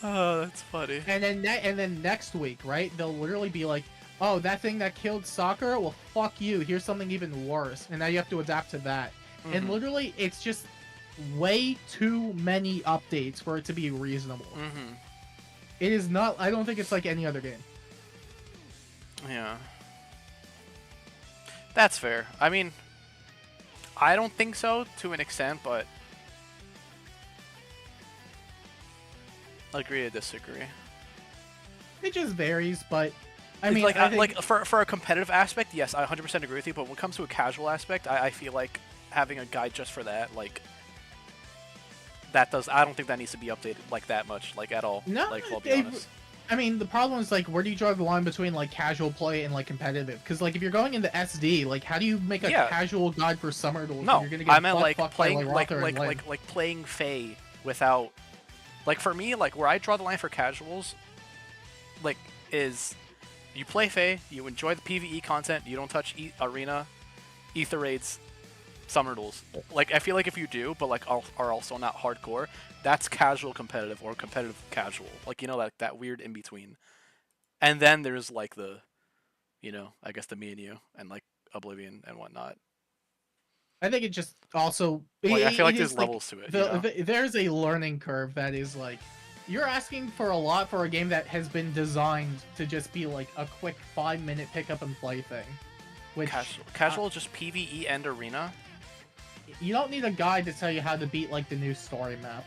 Oh, that's funny. And then next week, right, they'll literally be like, "Oh, that thing that killed Sakura? Well, fuck you, here's something even worse." And now you have to adapt to that. And literally, it's just way too many updates for it to be reasonable. It is not. I don't think it's like any other game. Yeah. That's fair. I mean, I don't think so to an extent, but agree to disagree. It just varies, but I mean, like, I think... like for a competitive aspect, yes, I 100% agree with you. But when it comes to a casual aspect, I feel like having a guide just for that, like, that does. I don't think that needs to be updated like that much, like at all. No, like, I'll be honest. I mean, the problem is, like, where do you draw the line between, like, casual play and, like, competitive? Because, like, if you're going into SD, like, how do you make a casual guide for Summer Duels? No, You're gonna get I meant like playing, by, like playing Fae without, like, for me, like, where I draw the line for casuals, like, is you play Fae, you enjoy the PvE content, you don't touch Arena, Ether Raids, Summer Duels. Like, I feel like if you do, but, like, are also not hardcore, that's casual competitive or competitive casual. Like, you know, like that weird in between. And then there's like the, you know, I guess the me and you and like Oblivion and whatnot. I think it just also. Like, I feel like there's levels to it. There's a learning curve that is like, you're asking for a lot for a game that has been designed to just be like a quick 5-minute pick up and play thing. Which casual, just PvE and Arena. You don't need a guide to tell you how to beat like the new story map.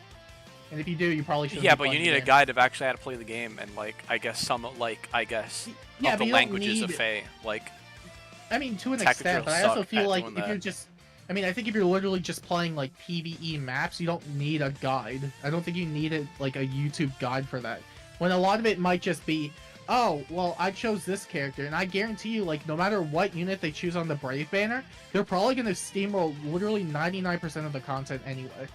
And if you do, you probably should. Yeah, but you need a guide of actually how to play the game and, like, I guess some, like, of the languages of Fae. Like, I mean, to an extent, but I also feel like if you're just, I mean, I think if you're literally just playing like PvE maps, you don't need a guide. I don't think you need like a YouTube guide for that. When a lot of it might just be, oh, well, I chose this character, and I guarantee you, like, no matter what unit they choose on the Brave banner, they're probably going to steamroll literally 99% of the content anyway.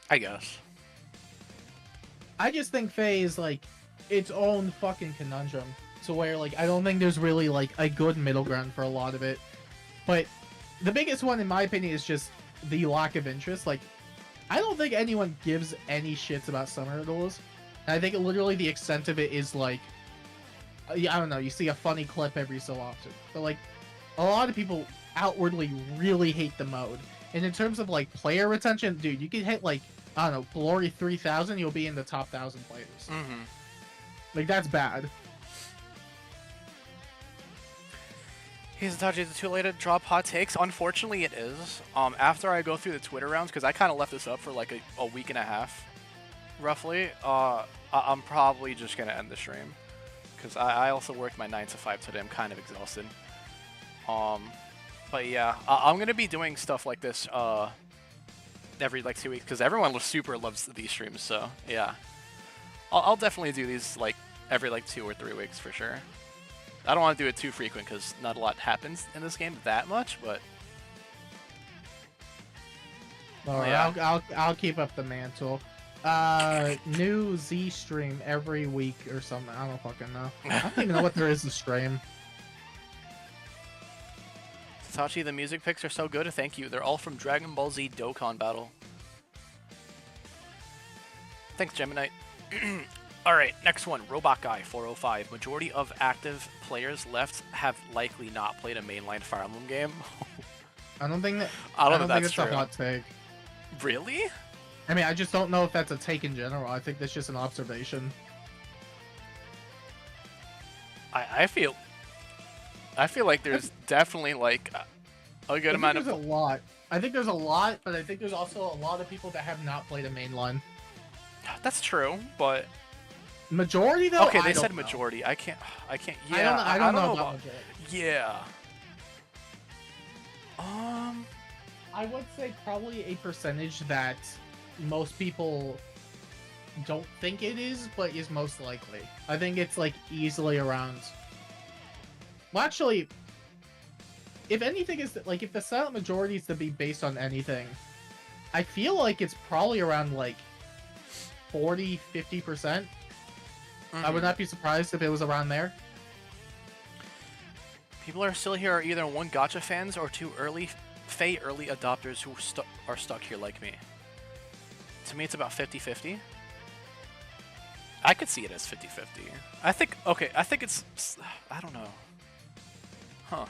I guess. I just think Fae is, like, its own fucking conundrum. To where, like, I don't think there's really, like, a good middle ground for a lot of it. But the biggest one, in my opinion, is just the lack of interest. Like, I don't think anyone gives any shits about Summer Duels. And I think literally the extent of it is, like, I don't know, you see a funny clip every so often. But, like, a lot of people outwardly really hate the mode. And in terms of, like, player retention, dude, you can hit, like, I don't know, Glory 3000, you'll be in the top 1,000 players. Like, that's bad. Is it too late to drop hot takes? Unfortunately, it is. After I go through the Twitter rounds, because I kind of left this up for like a week and a half, roughly, I'm probably just going to end the stream. Because I also worked my 9 to 5 today. I'm kind of exhausted. But yeah, I'm going to be doing stuff like this every like 2 weeks, because everyone super loves these streams, so yeah. I'll definitely do these like every like 2 or 3 weeks for sure. I don't want to do it too frequent because not a lot happens in this game that much, but alright, yeah. I'll keep up the mantle. New Z stream every week or something. I don't fucking know. I don't even know what there is to stream. Tachi, the music picks are so good. Thank you. They're all from Dragon Ball Z Dokkan Battle. Thanks, Gemini. Alright, next one. Robot Guy 405. Majority of active players left have likely not played a mainline Fire Emblem game. I don't think that's true. A hot take. Really? I mean, I just don't know if that's a take in general. I think that's just an observation. I feel like there's definitely like a good amount of... There's a lot. I think there's a lot, but I think there's also a lot of people that have not played a mainline. That's true, but... Majority, though? Okay, they said majority. I can't... Yeah, I don't know about majority. Yeah. I would say probably a percentage that most people don't think it is, but is most likely. I think it's like easily around Well, actually, if anything is like if the silent majority is to be based on anything, I feel like it's probably around like 40-50%. I would not be surprised if it was around there. People are still here are either one gacha fans or two Fae early adopters who are stuck here like me. To me, it's about 50-50. I could see it as 50-50. I think it's... I don't know. Huh.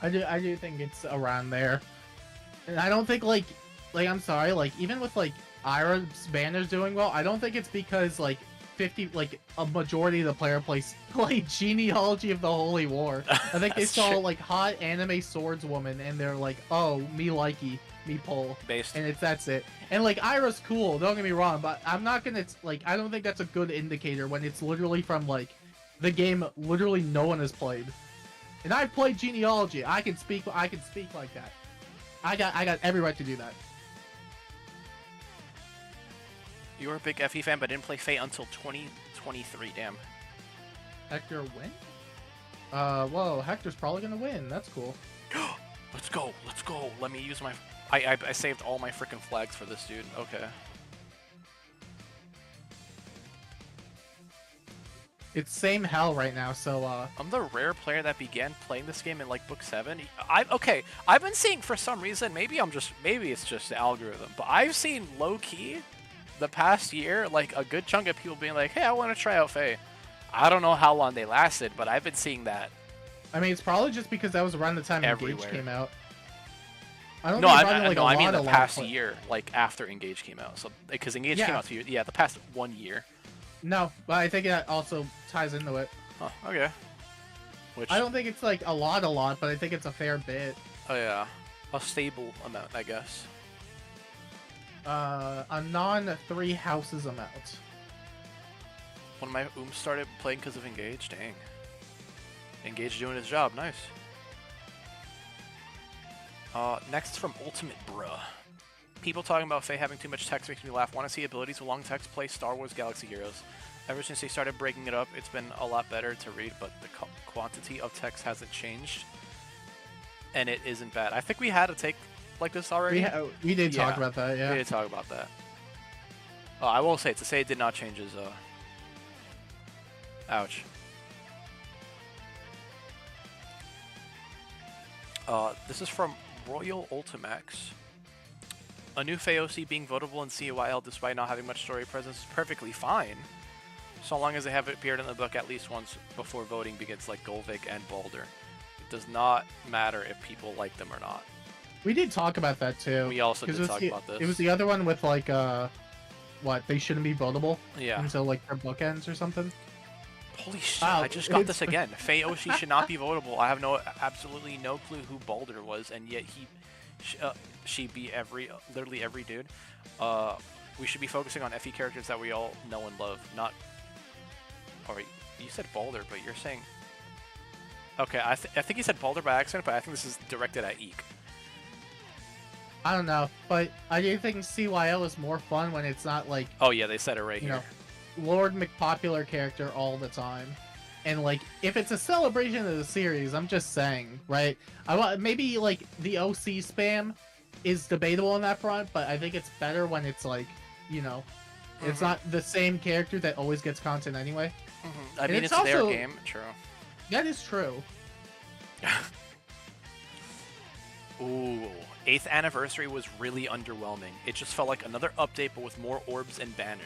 I do think it's around there. And I don't think, like, I'm sorry, like, even with, like, Ira's banners doing well, I don't think it's because, like, a majority of the player play Genealogy of the Holy War. I think they saw, like, hot anime swordswoman, and they're like, oh, me likey, me pull. Based. And that's it. And, like, Ira's cool, don't get me wrong, but I'm not gonna, like, I don't think that's a good indicator when it's literally from, like, the game literally no one has played. And I've played Genealogy. I can speak like that. I got every right to do that. You were a big FE fan, but didn't play Fae until 2023. Damn. Hector win? Whoa, Hector's probably gonna win. That's cool. Let's go. Let's go. Let me use my... I saved all my freaking flags for this dude. Okay. It's same hell right now, so I'm the rare player that began playing this game in like book 7. I've been seeing for some reason, maybe it's just the algorithm, but I've seen low key the past year like a good chunk of people being like, hey, I want to try out Fae. I don't know how long they lasted, but I've been seeing that. I mean, it's probably just because that was around the time everywhere. Engage came out. I mean the past year, like after Engage came out. So because Engage came out 2 years, yeah, the past 1 year. No, but I think that also ties into it. Oh, okay. Which I don't think it's like a lot, but I think it's a fair bit. Oh yeah, a stable amount, I guess. A non-3 houses amount. When my started playing because of Engage, dang. Engage doing his job, nice. Next from Ultimate Bruh. People talking about Fae having too much text makes me laugh. Want to see abilities with long text? Play Star Wars Galaxy Heroes. Ever since they started breaking it up, it's been a lot better to read, but the quantity of text hasn't changed. And it isn't bad. I think we had a take like this already. We did talk about that, yeah. We did talk about that. I will say, to say it did not change is, ouch. This is from Royal Ultimax. A new Fae OC being votable in CYL despite not having much story presence is perfectly fine, so long as they have appeared in the book at least once before voting begins, like Golvik and Balder. It does not matter if people like them or not. We did talk about that too. We also did talk about this. It was the other one with like, what, they shouldn't be votable? Yeah. Until like their bookends or something? Holy shit, I just got this again. Fae OC should not be votable. I have absolutely no clue who Balder was, and yet she beat literally every dude. We should be focusing on FE characters that we all know and love, not... Alright, you said Balder, but you're saying... Okay, I think you said Balder by accident, but I think this is directed at Eek. I don't know, but I do think CYL is more fun when it's not like... Oh yeah, they said it right you here. know, Lord McPopular character all the time. And like, if it's a celebration of the series, I'm just saying, right? Maybe like the OC spam is debatable on that front, but I think it's better when it's like, you know, it's not the same character that always gets content anyway. I mean, it's their game, true. That is true. Ooh, 8th anniversary was really underwhelming. It just felt like another update, but with more orbs and banners.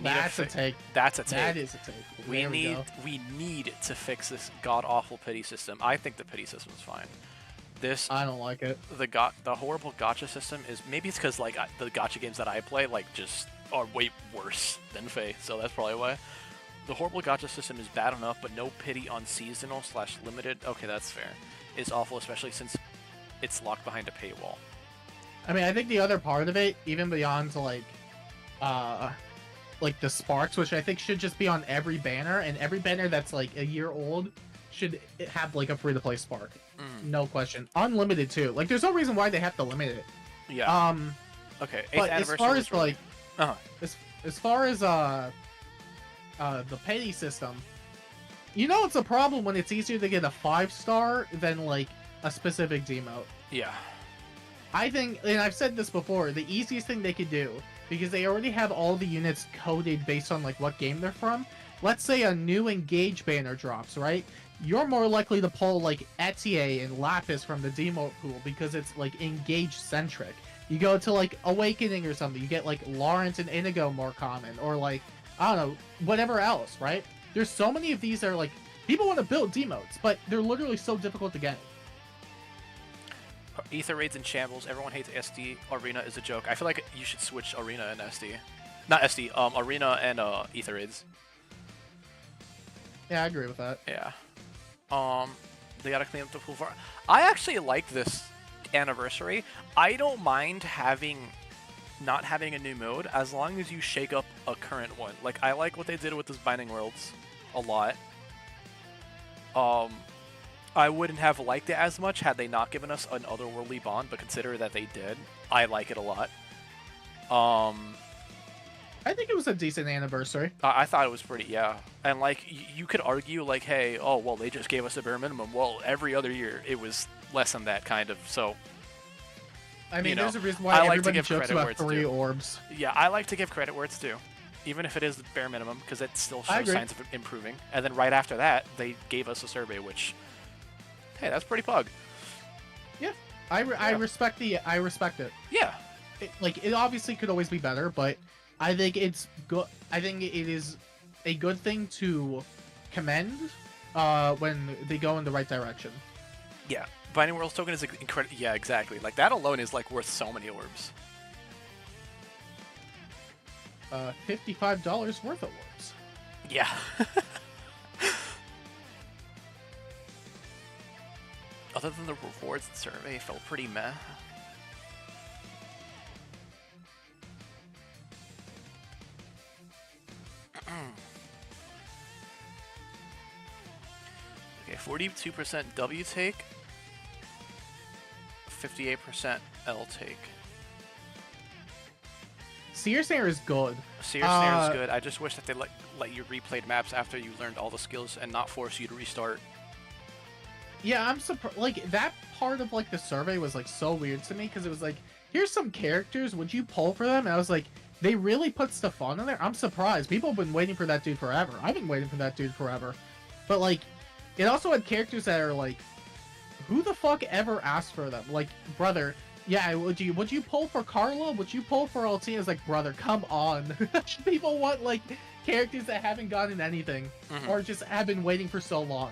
That's a take. That's a take. That is a take. We need to fix this god-awful pity system. I think the pity system is fine. I don't like it. The horrible gacha system is, maybe it's because like the gacha games that I play like just are way worse than Fae, so that's probably why. The horrible gacha system is bad enough, but no pity on seasonal/limited. Okay, that's fair. Is awful, especially since it's locked behind a paywall. I mean, I think the other part of it, even beyond like the sparks, which I think should just be on every banner, and every banner that's like a year old should have like a free-to-play spark. No question. Unlimited too. Like, there's no reason why they have to limit it. Yeah. Okay. But as far as like, as far as the pay system, You know it's a problem when it's easier to get a 5-star than like a specific demote. Yeah. I think, and I've said this before, the easiest thing they could do, because they already have all the units coded based on like what game they're from. Let's say a new Engage banner drops, right? You're more likely to pull like Etier and Lapis from the demote pool because it's like Engage centric. You go to like Awakening or something, you get like Lawrence and Inigo more common, or like, I don't know, whatever else, right? There's so many of these that are like, people want to build demotes, but they're literally so difficult to get. Ether raids in shambles. Everyone hates SD. Arena is a joke. I feel like you should switch Arena and SD. Not SD, Arena and Ether raids. Yeah, I agree with that. Yeah. They gotta clean up the pool for. I actually like this anniversary. I don't mind not having a new mode as long as you shake up a current one. Like, I like what they did with this Binding Worlds a lot. I wouldn't have liked it as much had they not given us an otherworldly bond, but consider that they did. I like it a lot. I think it was a decent anniversary. I thought it was pretty, yeah. And like, you could argue like, hey, oh, well, they just gave us a bare minimum. Well, every other year it was less than that, kind of, so. I mean, you know, there's a reason why everybody jokes about 3 orbs. Yeah, I like to give credit where it's due. Even if it is the bare minimum, because it still shows signs of improving. And then right after that, they gave us a survey, which, hey, that's pretty pug. Yeah, I respect it. Yeah. It obviously could always be better, but I think it's good. I think it is a good thing to commend when they go in the right direction. Yeah, Binding Worlds token is incredible. Yeah, exactly. Like, that alone is like worth so many orbs. $55 worth of orbs. Yeah. Other than the rewards, the survey felt pretty meh. Okay, 42% W take, 58% L take. Seer Snare is good. Seer Snare is good. I just wish that they let you replay maps after you learned all the skills and not force you to restart. Yeah, I'm surprised. Like, that part of like the survey was like so weird to me because it was like, here's some characters. Would you pull for them? And I was like, they really put Stefan in there. I'm surprised. People have been waiting for that dude forever. I've been waiting for that dude forever. But like, it also had characters that are like, who the fuck ever asked for them? Like, brother. Yeah, would you pull for Carla? Would you pull for Altina? It's like, brother, come on. People want like characters that haven't gotten anything or just have been waiting for so long.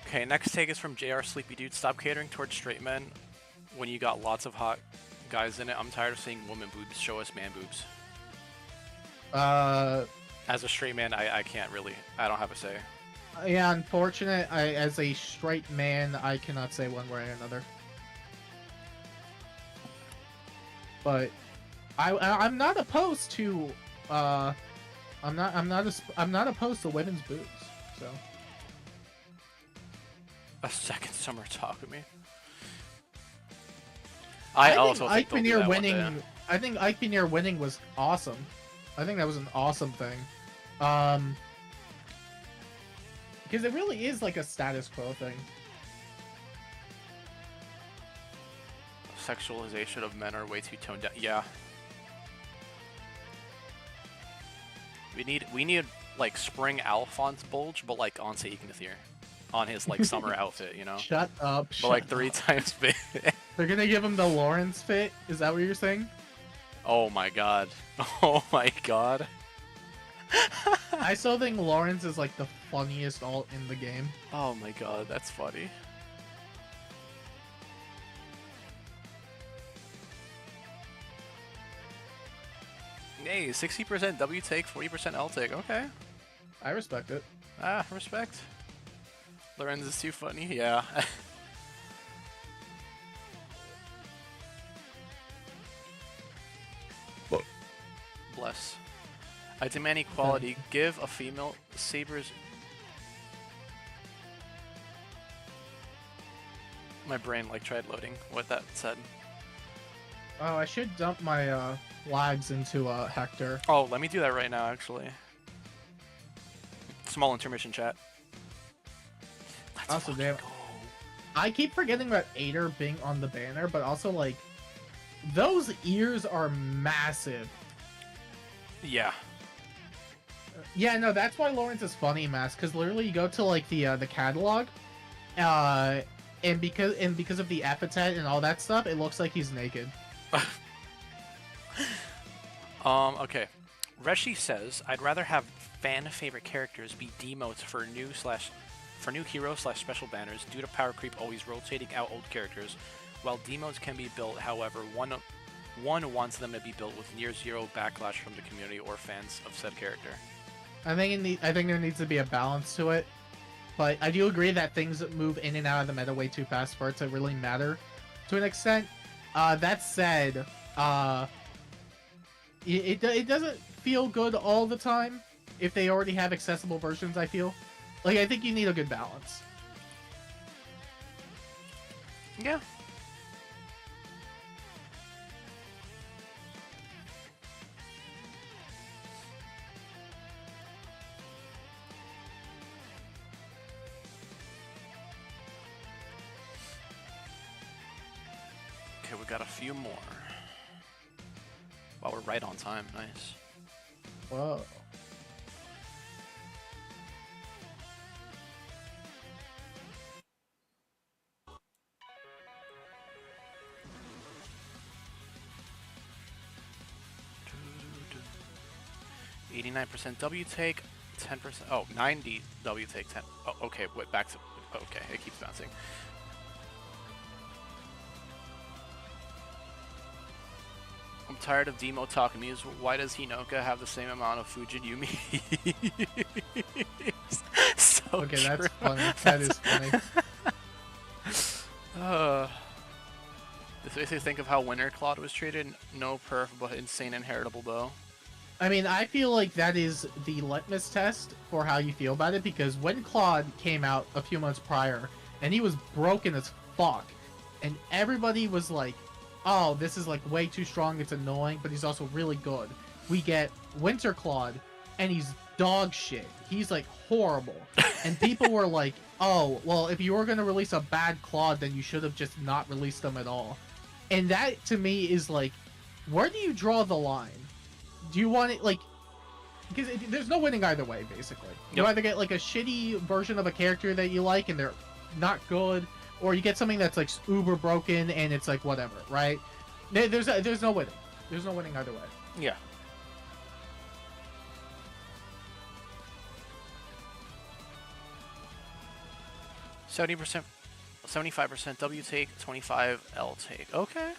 Okay, next take is from JR Sleepy Dude. Stop catering towards straight men when you got lots of hot guys in it. I'm tired of seeing woman boobs. Show us man boobs. As a straight man, I can't really. I don't have a say. Yeah, unfortunate. As a straight man, I cannot say one way or another. But I'm not opposed to I'm not opposed to women's boobs. So a second summer Takumi. I also think Ike Veneer winning. I think Ike Veneer winning was awesome. I think that was an awesome thing. Because it really is like a status quo thing. Sexualization of men are way too toned down. Yeah. We need like spring Alphonse bulge, but like on Saiknathir. On his like summer outfit, you know? Shut up. But like 3 times big. They're gonna give him the Lawrence fit? Is that what you're saying? Oh my god. Oh my god. I still think Lawrence is like the funniest alt in the game. Oh my god, that's funny. Hey, 60% W take, 40% L take. Okay. I respect it. Ah, respect. Lorenz is too funny. Yeah. Bless. I demand equality. Give a female sabers. My brain like tried loading what that said. Oh, I should dump my flags into Hector. Oh, let me do that right now, actually. Small intermission chat. Let's Also, fucking damn, go. I keep forgetting about Ader being on the banner, but also like those ears are massive. Yeah. Yeah, no, that's why Lawrence is funny, Mask, because literally you go to like the catalog, and because of the epithet and all that stuff, it looks like he's naked. Okay. Reshi says, I'd rather have fan favorite characters be demotes for new hero/special banners due to power creep always rotating out old characters. While demotes can be built, however, one wants them to be built with near zero backlash from the community or fans of said character. I think there needs to be a balance to it, but I do agree that things move in and out of the meta way too fast for it to really matter to an extent. That said, it doesn't feel good all the time if they already have accessible versions. I feel like I think you need a good balance. Yeah. Okay, we got a few more. Wow, we're right on time. Nice. Whoa. %, W take, 10%. Oh, 90 W take, 10. Oh, okay, wait, back to. Okay, it keeps bouncing. I'm tired of Demo Takami's. Why does Hinoka have the same amount of Fujin Yumi? So Okay, true. that's funny. That is funny. This makes me think of how Winter Claude was treated. No perf, but insane inheritable bow. I mean, I feel like that is the litmus test for how you feel about it, because when Claude came out a few months prior, and he was broken as fuck, and everybody was like, oh, this is like way too strong, it's annoying, but he's also really good. We get Winter Claude, and he's dog shit. He's like horrible. And people were like, oh, well, if you were going to release a bad Claude, then you should have just not released them at all. And that, to me, is like, where do you draw the line? Do you want it, like, because there's no winning either way, basically. You either get, like, a shitty version of a character that you like and they're not good, or you get something that's, like, uber broken and it's, like, whatever, right? There's no winning. There's no winning either way. Yeah. %, 75% W take, 25 L take. Okay.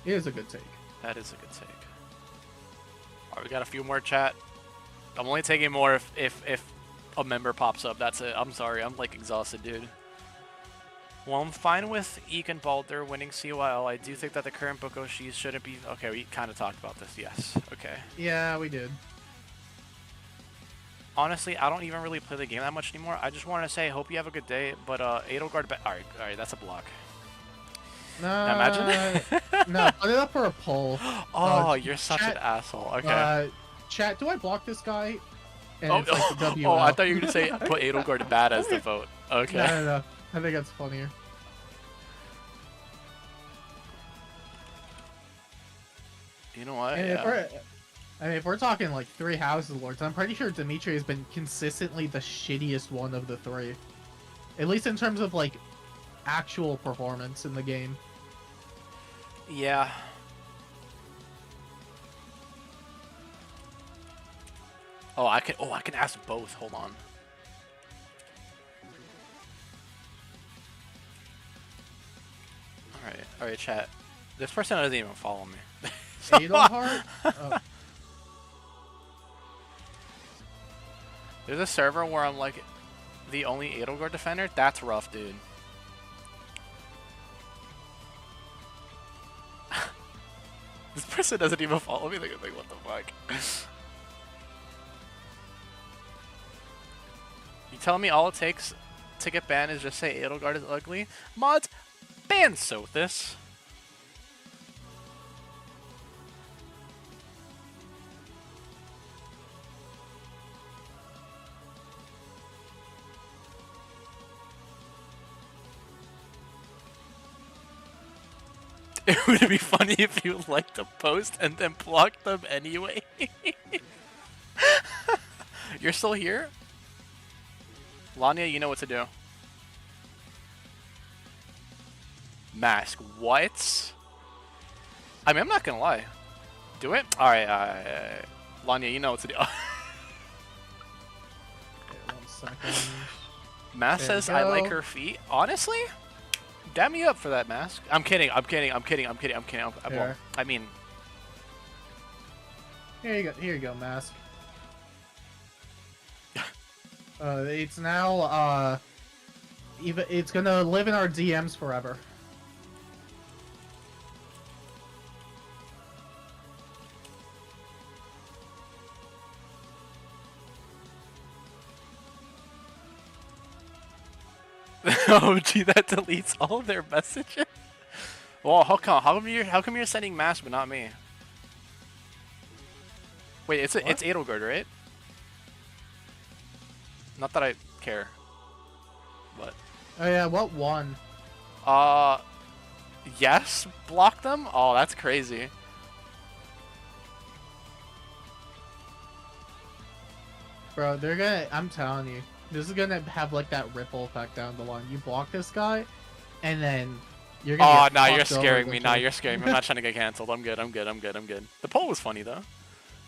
It is a good take. That is a good take. Alright, we got a few more chat. I'm only taking more if a member pops up. That's it. I'm sorry. I'm like exhausted, dude. Well, I'm fine with Eek and Baldur winning CYL. I do think that the current Bokoshis shouldn't be... Okay, we kind of talked about this. Yes. Okay. Yeah, we did. Honestly, I don't even really play the game that much anymore. I just wanted to say, hope you have a good day. But Edelgard... Alright, that's a block. No, imagine. No, put it up for a poll. Oh, you're such an asshole. Okay. Chat, do I block this guy? And Oh, it's like the WL. oh, I thought you were going to say put Edelgard bad as the vote. Okay. No. I think that's funnier. You know what? And if we're talking like 3 houses lords, I'm pretty sure Dimitri has been consistently the shittiest one of the 3. At least in terms of like actual performance in the game. Yeah. Oh, I can ask both. Hold on. All right, chat. This person doesn't even follow me. Edelhart? Oh. There's a server where I'm like the only Edelgard defender. That's rough, dude. This person doesn't even follow me. Like what the fuck? You telling me all it takes to get banned is just say Edelgard is ugly. Mods, ban Sothis. It would be funny if you liked a post and then blocked them anyway. You're still here? Lanya, you know what to do. Mask. What? I mean, I'm not gonna lie. Do it? Alright, Lanya, you know what to do. Okay, 1 second. Mask says I like her feet. Honestly? Dab me up for that, Mask. I'm kidding, I'm kidding, I'm kidding, I'm kidding, I'm kidding. Well, I mean... Here you go, Mask. It's now, it's gonna live in our DMs forever. Oh, gee, that deletes all of their messages? Well, how come you're sending Mask but not me? Wait, it's Edelgard, right? Not that I care. But Oh yeah, what one? Yes, block them? Oh, that's crazy. Bro, they're gonna, I'm telling you, this is gonna have like that ripple effect down the line. You block this guy, and then you're gonna Oh, nah, you're scaring me. Nah, you're scaring me. I'm not trying to get canceled. I'm good, I'm good, I'm good, I'm good. The poll was funny, though.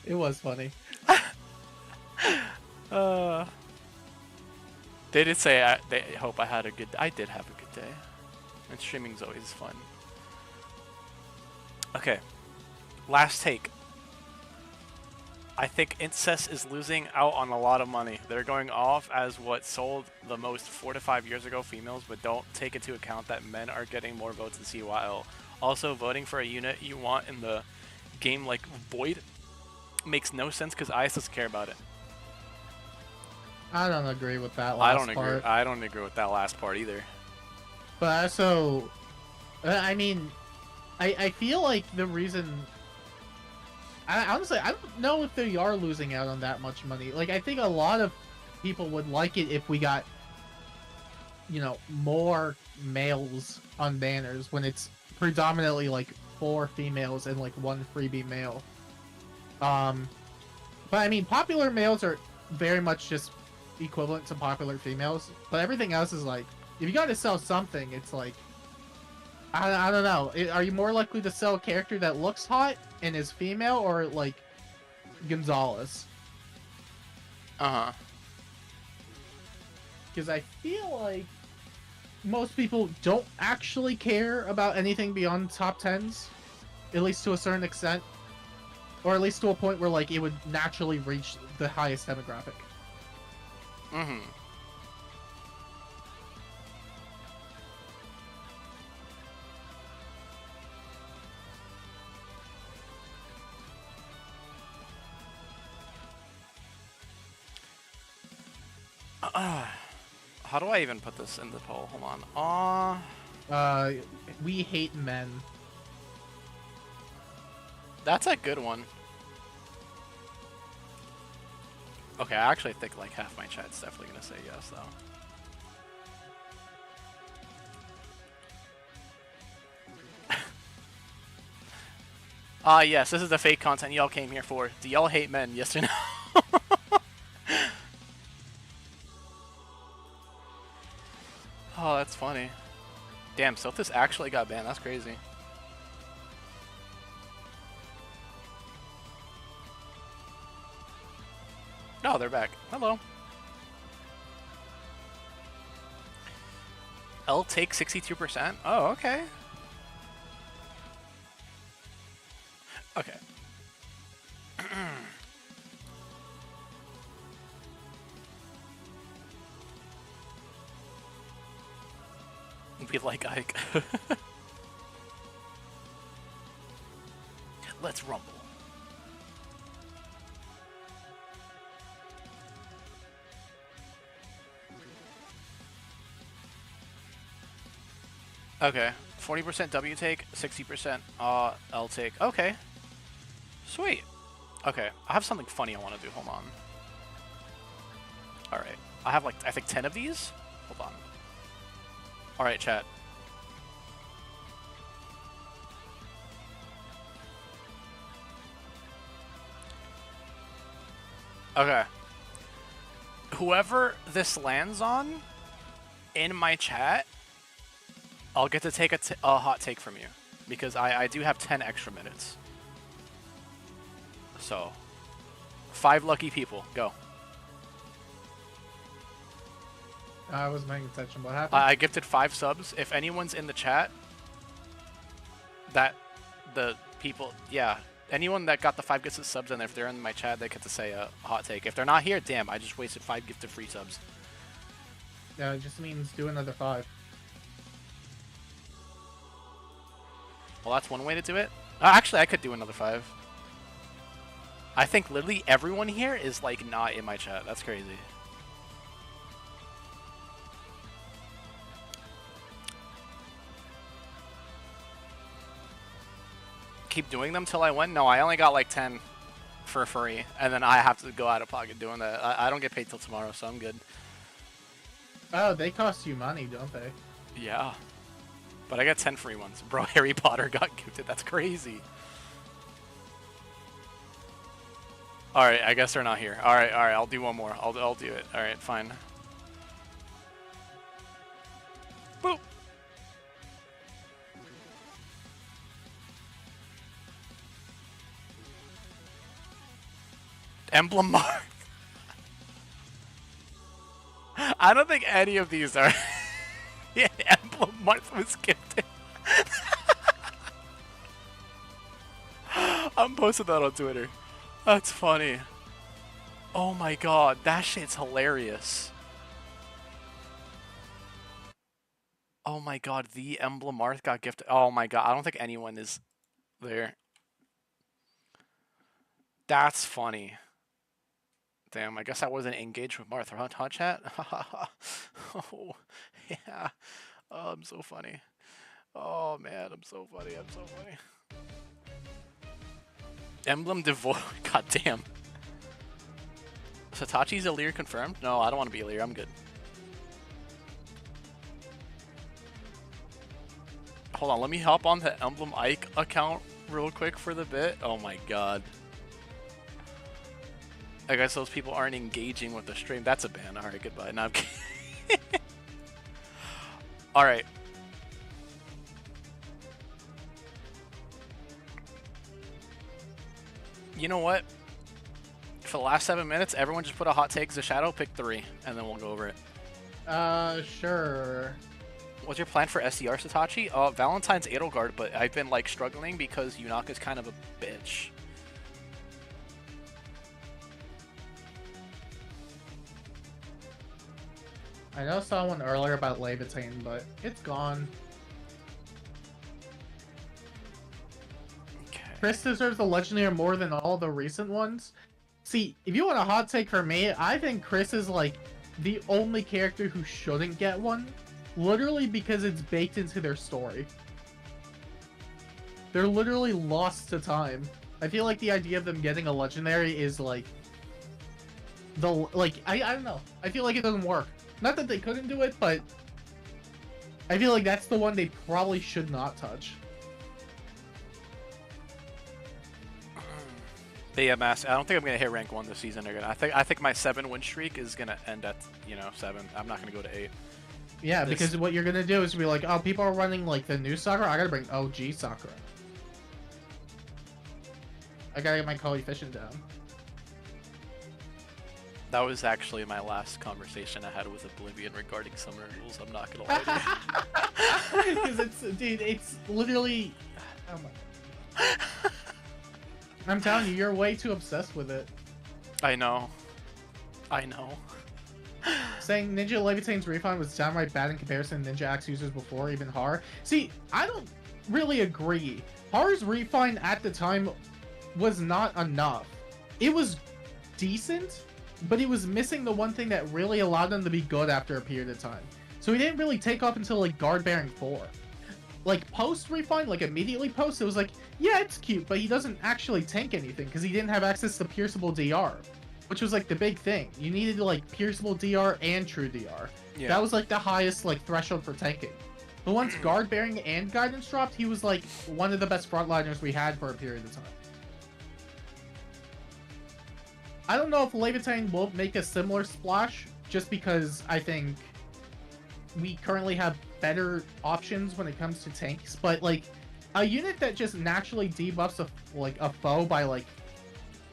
It was funny. They did say they hope I had a good... I did have a good day. And streaming's always fun. Okay. Last take. I think Incest is losing out on a lot of money. They're going off as what sold the most 4 to 5 years ago females, but don't take into account that men are getting more votes in CYL. Also, voting for a unit you want in the game like Void makes no sense because IS doesn't care about it. I don't agree with that last part. I don't agree with that last part either. But also, I mean, I feel like the reason... honestly, I don't know if they are losing out on that much money. Like, I think a lot of people would like it if we got, you know, more males on banners when it's predominantly like 4 females and like 1 freebie male. But I mean, popular males are very much just equivalent to popular females, but everything else is like, if you gotta sell something, it's like, I don't know. Are you more likely to sell a character that looks hot and is female, or like Gonzalez? Uh-huh. Because I feel like most people don't actually care about anything beyond top 10s, at least to a certain extent, or at least to a point where like it would naturally reach the highest demographic. Mm-hmm. How do I even put this in the poll? Hold on. We hate men. That's a good one. Okay, I actually think like half my chat's definitely gonna say yes, though. Yes, this is the fake content y'all came here for. Do y'all hate men? Yes or no? Oh, that's funny. Damn, Sothis actually got banned. That's crazy. Oh, they're back. Hello. L take 62%? Oh, okay. Okay. We like Ike. Let's rumble. Okay. 40% W take, 60% L take. Okay. Sweet. Okay. I have something funny I want to do. Hold on. Alright. I have like, I think 10 of these? Hold on. Alright, chat. Okay. Whoever this lands on in my chat, I'll get to take a hot take from you. Because I do have 10 extra minutes. So, 5 lucky people. Go. I was paying attention. What happened? I gifted 5 subs. If anyone's in the chat, that the people, yeah, anyone that got the 5 gifted subs, and if they're in my chat, they get to say a hot take. If they're not here, damn, I just wasted 5 gifted free subs. Yeah, it just means do another 5. Well, that's one way to do it. Actually, I could do another 5. I think literally everyone here is like not in my chat. That's crazy. Keep doing them till I win? No, I only got like 10 for free, and then I have to go out of pocket doing that. I don't get paid till tomorrow, so I'm good. Oh, they cost you money, don't they? Yeah. But I got 10 free ones. Bro, Harry Potter got gifted. That's crazy. Alright, I guess they're not here. Alright, I'll do one more. I'll do it. Alright, fine. Boop! Emblem Mark. I don't think any of these are. Yeah, Emblem Mark was gifted. I'm posting that on Twitter. That's funny. Oh my god, that shit's hilarious. Oh my god, the Emblem Mark got gifted. Oh my god, I don't think anyone is there. That's funny. Damn, I guess I wasn't engaged with Martha, huh, chat? Oh, yeah. Oh, I'm so funny. Oh, man, I'm so funny. I'm so funny. Emblem Devoid. God damn. Satachi's Alear confirmed? No, I don't want to be Alear. I'm good. Hold on, let me hop on the Emblem Ike account real quick for the bit. Oh my god. I guess those people aren't engaging with the stream. That's a ban. Alright, goodbye. Now I'm kidding. Alright. You know what? For the last 7 minutes, everyone just put a hot take as a shadow, pick 3, and then we'll go over it. Sure. What's your plan for SDR, Satachi? Valentine's Edelgard, but I've been, like, struggling because Yunaka's kind of a bitch. I know I saw one earlier about Levitain, but it's gone. Okay. Chris deserves a legendary more than all the recent ones. See, if you want a hot take for me, I think Chris is like the only character who shouldn't get one. Literally because it's baked into their story. They're literally lost to time. I feel like the idea of them getting a legendary is like I don't know. I feel like it doesn't work. Not that they couldn't do it, but I feel like that's the one they probably should not touch. But yeah, Mass, I don't think I'm gonna hit rank 1 this season again. I think my 7 win streak is gonna end at 7. I'm not gonna go to 8. Yeah, because what you're gonna do is be like, oh, people are running like the new Sakura. I gotta bring OG Sakura. I gotta get my coefficient down. That was actually my last conversation I had with Oblivion regarding summoner rules. I'm not gonna lie. Because it's literally. Oh my. I'm telling you, you're way too obsessed with it. I know. Saying Ninja Levitain's refund was downright bad in comparison to Ninja Axe users before, even Har. See, I don't really agree. Har's refund at the time was not enough. It was decent, but it was missing the one thing that really allowed them to be good after a period of time. So he didn't really take off until like Guard Bearing 4. like post refine, like immediately post, it was like, yeah, it's cute, but he doesn't actually tank anything because he didn't have access to pierceable DR, which was like the big thing. You needed like pierceable DR and true DR. Yeah. That was like the highest like threshold for tanking. But once guard bearing and guidance dropped, he was like one of the best frontliners we had for a period of time. I don't know if Levitine will make a similar splash, just because I think we currently have better options when it comes to tanks, but like a unit that just naturally debuffs a foe by like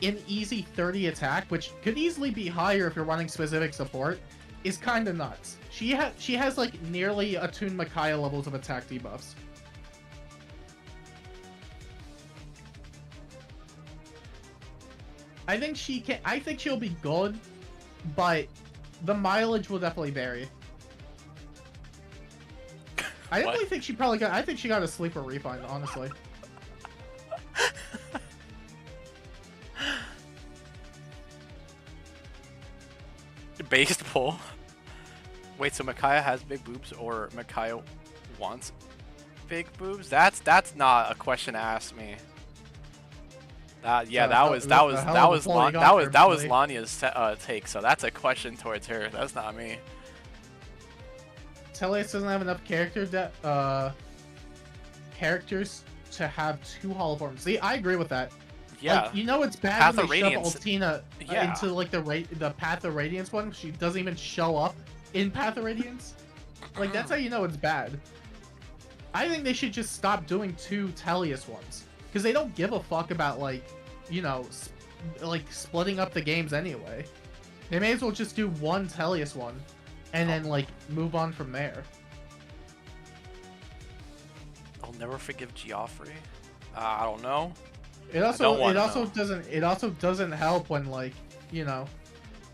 an easy 30 attack, which could easily be higher if you're running specific support, is kind of nuts. She has like nearly attuned Micaiah levels of attack debuffs. I think she'll be good, but the mileage will definitely vary. I definitely think she probably got. I think she got a sleeper refine, honestly. Based pull. Wait, so Micaiah has big boobs, or Micaiah wants big boobs? That's not a question to ask me. That was Lanya's take. So that's a question towards her. That's not me. 𝔐𝔏 doesn't have enough characters to have 2 holoforms. See, I agree with that. Yeah. Like, you know it's bad Path when of they shove Radiance. Altina into like the Path of Radiance one. She doesn't even show up in Path of Radiance. Like, that's how you know it's bad. I think they should just stop doing 2 𝔐𝔏 ones, because they don't give a fuck about, like, you know, like splitting up the games anyway. They may as well just do 1 𝔐𝔏 one and then like move on from there. I'll never forgive Geoffrey. I don't know. It also doesn't help when, like, you know,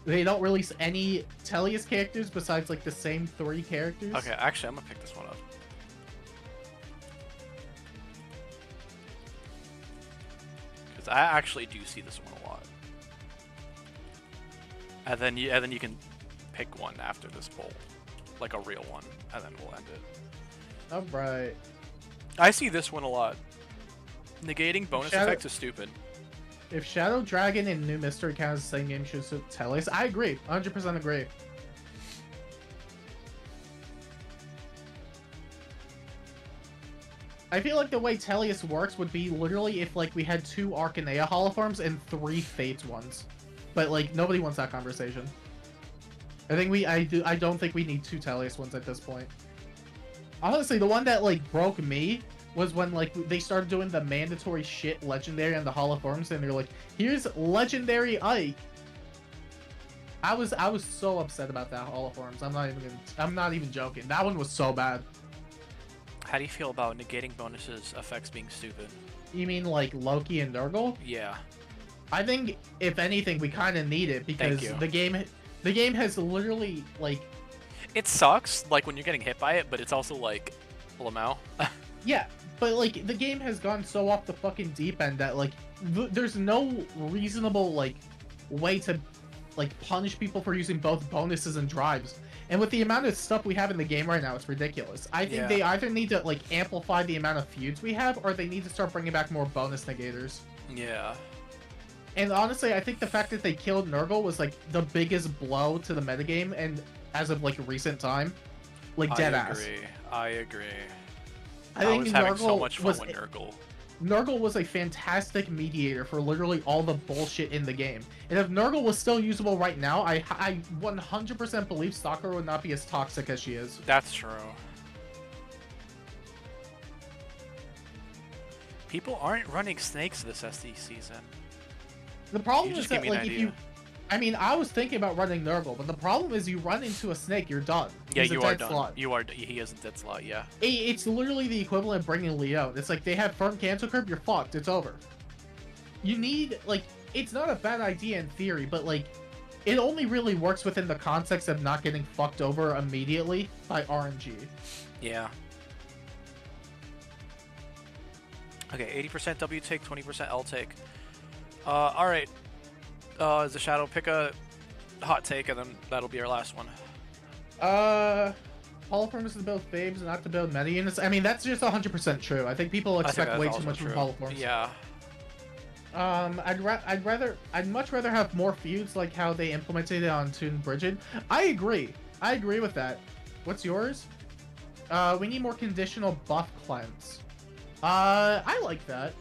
they don't release any 𝔐𝔏 characters besides like the same 3 characters. Okay, actually, I'm gonna pick this one up. Because I actually do see this one a lot. And then you can pick one after this poll, like a real one, and then we'll end it. Alright. I see this one a lot. Negating bonus effects is stupid. If Shadow Dragon and New Mystery count as the same game, should 𝔐𝔏. I agree. 100% agree. I feel like the way 𝔐𝔏 works would be literally if like we had 2 Arcanea holoforms and 3 Fates ones. But like nobody wants that conversation. I don't think we need 2 𝔐𝔏 ones at this point. Honestly, the one that like broke me was when like they started doing the mandatory shit legendary on the holoforms, and they're like, here's legendary Ike. I was so upset about that holoforms. I'm not even joking. That one was so bad. How do you feel about negating bonuses effects being stupid? You mean like Loki and Nurgle? Yeah. I think if anything we kind of need it, because the game has literally like, it sucks like when you're getting hit by it, but it's also like Lamau. Yeah, but like the game has gone so off the fucking deep end that like there's no reasonable like way to like punish people for using both bonuses and drives. And with the amount of stuff we have in the game right now, it's ridiculous. I think they either need to like amplify the amount of feuds we have, or they need to start bringing back more bonus negators. Yeah. And honestly, I think the fact that they killed Nurgle was like the biggest blow to the metagame, and as of like recent time, like dead ass. I agree. I think was having so much fun with Nurgle. Nurgle was a fantastic mediator for literally all the bullshit in the game. And if Nurgle was still usable right now, I 100% believe Sakura would not be as toxic as she is. That's true. People aren't running snakes this SD season. The problem is that like I mean, I was thinking about running Nurgle, but the problem is you run into a snake, you're done. Yeah, you are done. Slot. He is a dead slot, yeah. It's literally the equivalent of bringing Leo. It's like they have firm cancel curve, you're fucked, it's over. You need, like, it's not a bad idea in theory, but like, it only really works within the context of not getting fucked over immediately by RNG. Yeah. Okay, 80% W take, 20% L take. Alright. As a Shadow, pick a hot take, and then that'll be our last one. Polyforms is to build Fabes, not to build meta units. I mean, that's just 100% true. I think people expect way too much from Polyforms. Yeah. I'd much rather have more feuds like how they implemented it on Toon Brigid. I agree with that. What's yours? We need more conditional buff cleanse. I like that.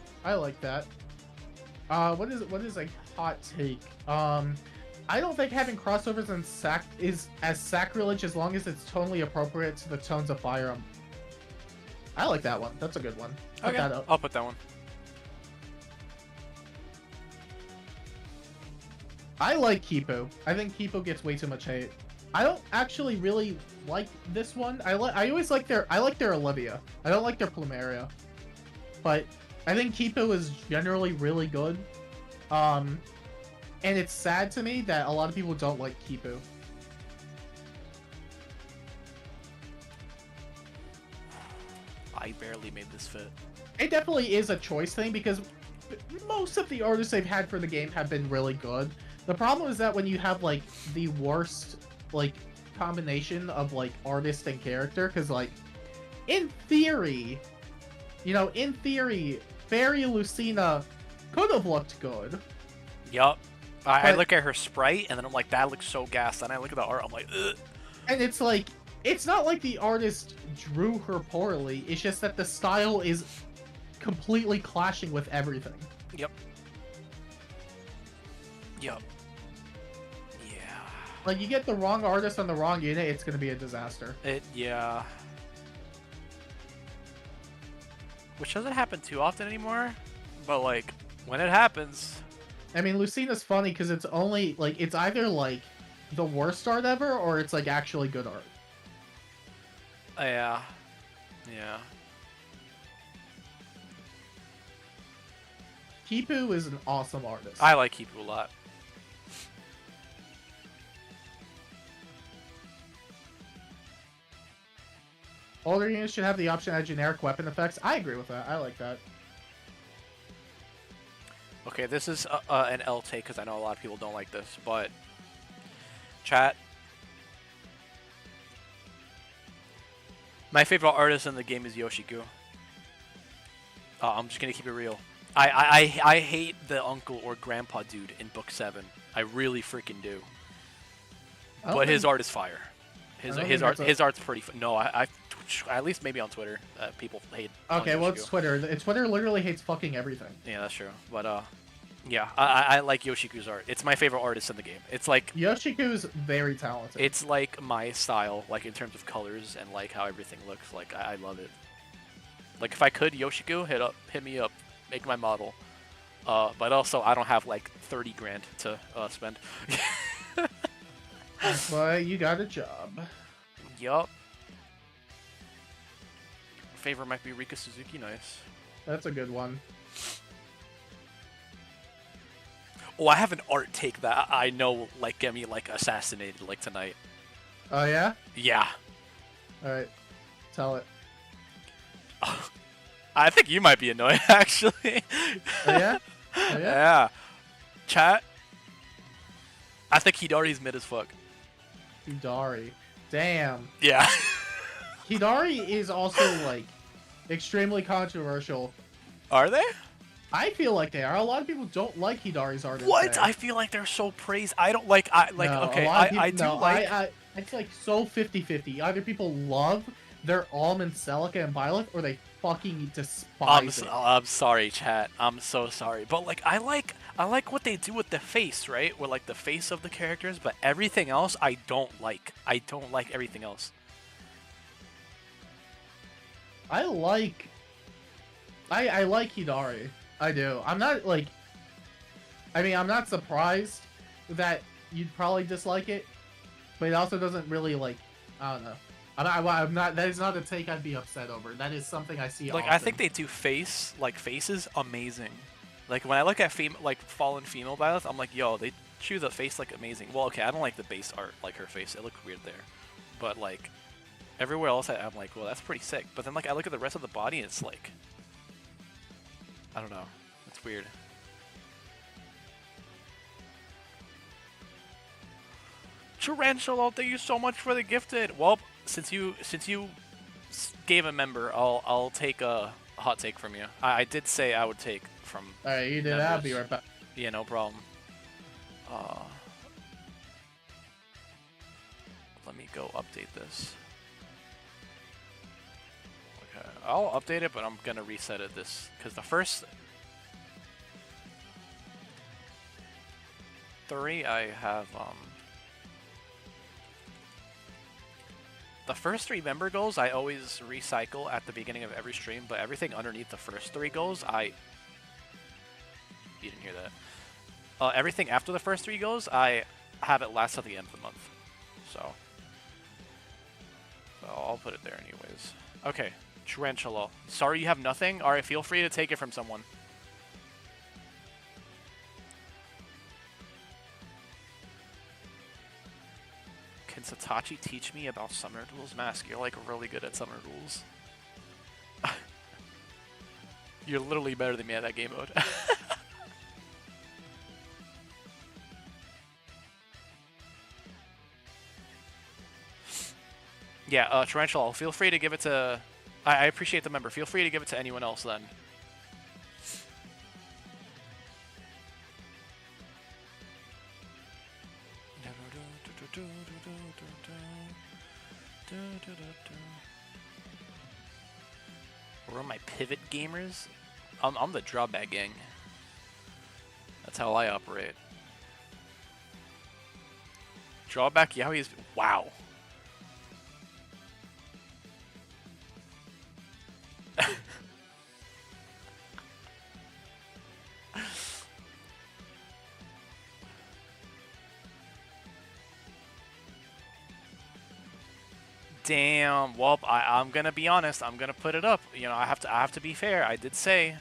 What is a hot take? I don't think having crossovers and is as sacrilege as long as it's tonally appropriate to the tones of Fire Emblem. I like that one. That's a good one. Put Okay, that up. I'll put that one. I like Kipu. I think Kipu gets way too much hate. I don't actually really like this one. I always like their Olivia. I don't like their Plumeria. But I think Kipu is generally really good. And it's sad to me that a lot of people don't like Kipu. I barely made this fit. It definitely is a choice thing because most of the artists they've had for the game have been really good. The problem is that when you have like the worst like combination of like artist and character, because like in theory, Fairy Lucina could have looked good. Yup. I look at her sprite and then I'm like, that looks so gassed. And I look at the art, I'm like, ugh. And it's like, it's not like the artist drew her poorly. It's just that the style is completely clashing with everything. Yep. Yeah. Like, you get the wrong artist on the wrong unit, it's gonna be a disaster. Yeah. Which doesn't happen too often anymore, but like, when it happens... I mean, Lucina's funny because it's only, like, it's either, like, the worst art ever, or it's, like, actually good art. Yeah. Kipu is an awesome artist. I like Kipu a lot. Older units should have the option to add generic weapon effects. I agree with that. I like that. Okay, this is an L take because I know a lot of people don't like this, but chat. My favorite artist in the game is Yoshi-Gu. I'm just gonna keep it real. I hate the uncle or grandpa dude in Book 7. I really freaking do. But his art is fire. His art's pretty. No, I at least maybe on Twitter, people hate. Okay, well, it's Twitter. Twitter literally hates fucking everything. Yeah, that's true. But yeah, I like Yoshi-Gu's art. It's my favorite artist in the game. It's like Yoshi-Gu's very talented. It's like my style, like in terms of colors and like how everything looks. Like I love it. Like if I could, Yoshi-Gu, hit me up, make my model. But also I don't have like 30 grand to spend. That's why you got a job. Yup. Favorite might be Rika Suzuki. Nice. That's a good one. Oh, I have an art take that I know like get me like assassinated like tonight. Oh yeah? Yeah. All right. Tell it. I think you might be annoyed actually. Oh yeah? Oh, yeah? Yeah. Chat. I think Hidari's mid as fuck. Hidari. Damn. Yeah. Hidari is also like extremely controversial. Are they? I feel like they are. A lot of people don't like Hidari's art. What? I feel like they're so praised. I don't like. I like. No, okay, I do no, like. It's like so 50-50. Either people love their Almond, Celica, and Violet, or they fucking despise it. I'm sorry, chat. I'm so sorry. But like, I like what they do with the face, right? With like the face of the characters, but everything else, I don't like. I don't like everything else. I like Hidari. I do. I'm not like. I mean, I'm not surprised that you'd probably dislike it, but it also doesn't really like. I don't know. I'm not. That is not a take I'd be upset over. That is something I see. Like often. I think they do faces amazing. Like when I look at fallen female Violet, I'm like, yo, they chew the face like amazing. Well, okay, I don't like the base art like her face. It looked weird there, but like everywhere else, I'm like, well, that's pretty sick. But then like I look at the rest of the body, and it's like, I don't know. It's weird. Tarantula, thank you so much for the gifted. Well, since you gave a member, I'll take a hot take from you. I did say I would take from. All right, you did that. I'll be right back. Yeah, no problem. Let me go update this. Okay, I'll update it, but I'm gonna reset it because the first 3 I have the first 3 member goals I always recycle at the beginning of every stream, but everything underneath the first 3 goals you didn't hear that. Everything after the first 3 goals I have it last at the end of the month, so I'll put it there anyways. Okay, Tarantula. Sorry you have nothing? Alright, feel free to take it from someone. Can Satachi teach me about Summoner Duels Mask? You're like really good at Summoner Duels. You're literally better than me at that game mode. Yeah, Tarantula, feel free to give it to... I appreciate the member. Feel free to give it to anyone else then. Where are my pivot gamers? I'm the drawback gang. That's how I operate. Drawback Yowie. Wow. Damn. Well, I'm gonna be honest. I'm gonna put it up. You know, I have to be fair. I did say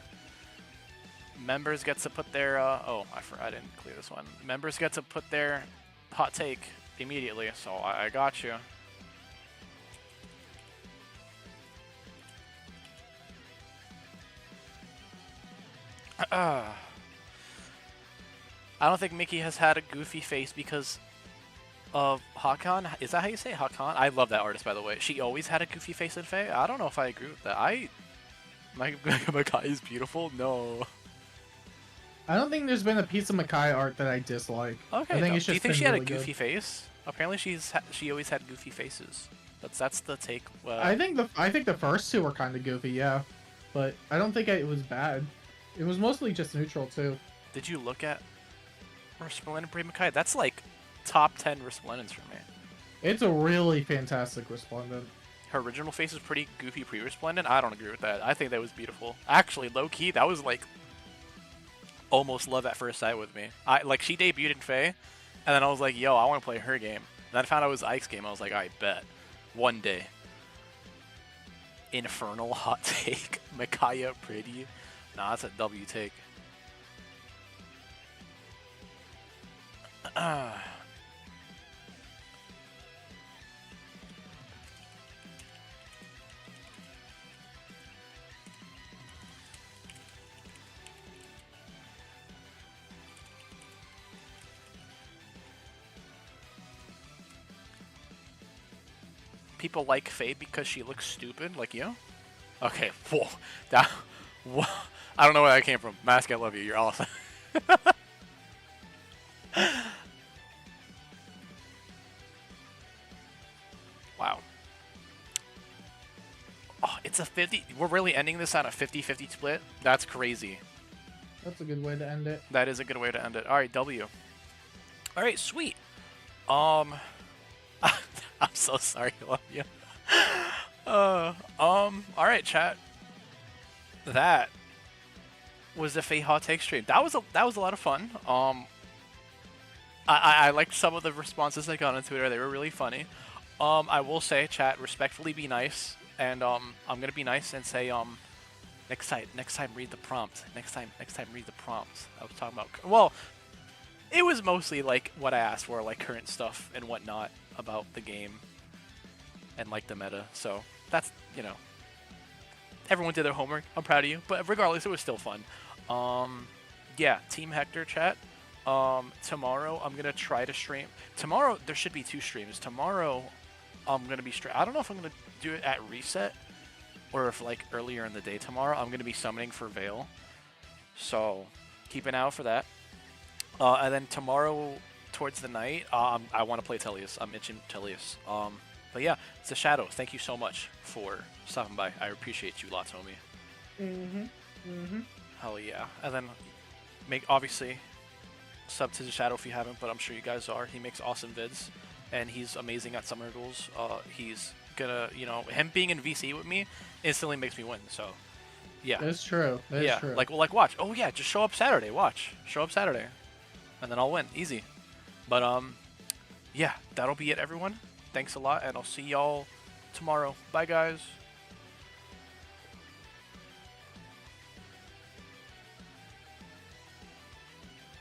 members get to put their. Oh, I didn't clear this one. Members get to put their hot take immediately. So I got you. I don't think Mickey has had a goofy face because of Hakan. Is that how you say it? Hakan? I love that artist, by the way. She always had a goofy face in Faye. I don't know if I agree with that. Makai is beautiful? No. I don't think there's been a piece of Makai art that I dislike. Okay. I think it's just do you think she really had a goofy good. face? Apparently she always had goofy faces. That's the take. I think the first 2 were kind of goofy, yeah, but I don't think it was bad. It was mostly just neutral too. Did you look at Resplendent Brave Makai? That's like top 10 Resplendents for me. It's a really fantastic Resplendent. Her original face is pretty goofy pre-Resplendent. I don't agree with that. I think that was beautiful. Actually, low-key, that was like almost love at first sight with me. She debuted in Faye, and then I was like, yo, I want to play her game. And then I found out it was Ike's game. I was like, I bet. One day. Infernal hot take. Micaiah pretty. Nah, that's a W take. People like Faye because she looks stupid, like you? Okay, whoa. Whoa. I don't know where that came from. Mask, I love you. You're awesome. Wow. Oh, it's a 50. We're really ending this on a 50-50 split? That's crazy. That's a good way to end it. That is a good way to end it. All right, W. All right, sweet. I'm so sorry. I love you. All right, chat. That was the Faye hot take stream. That was a lot of fun. I liked some of the responses I got on Twitter. They were really funny. I will say, chat, respectfully be nice, and I'm gonna be nice and say next time read the prompt. Next time read the prompts. I was talking about, well, it was mostly like what I asked for, like current stuff and whatnot about the game and like the meta. So that's, you know, everyone did their homework. I'm proud of you. But regardless, it was still fun. Yeah, Team Hector chat. Tomorrow I'm gonna try to stream. Tomorrow there should be 2 streams. Tomorrow I'm gonna be straight. I don't know if I'm gonna do it at reset or if like earlier in the day tomorrow. I'm gonna be summoning for Veil, so keep an eye out for that. And then tomorrow towards the night, I want to play Tellius. I'm itching Tellius. But yeah, it's a Shadow. Thank you so much for stopping by. I appreciate you lots, homie. Hell yeah. And then obviously sub to the Shadow if you haven't, but I'm sure you guys are. He makes awesome vids, and he's amazing at Summoner Duels. He's gonna, him being in VC with me instantly makes me win. So yeah, that's true. That's true. Like watch. Oh yeah, just show up Saturday. Watch, show up Saturday, and then I'll win easy. But yeah, that'll be it, everyone. Thanks a lot, and I'll see y'all tomorrow. Bye, guys.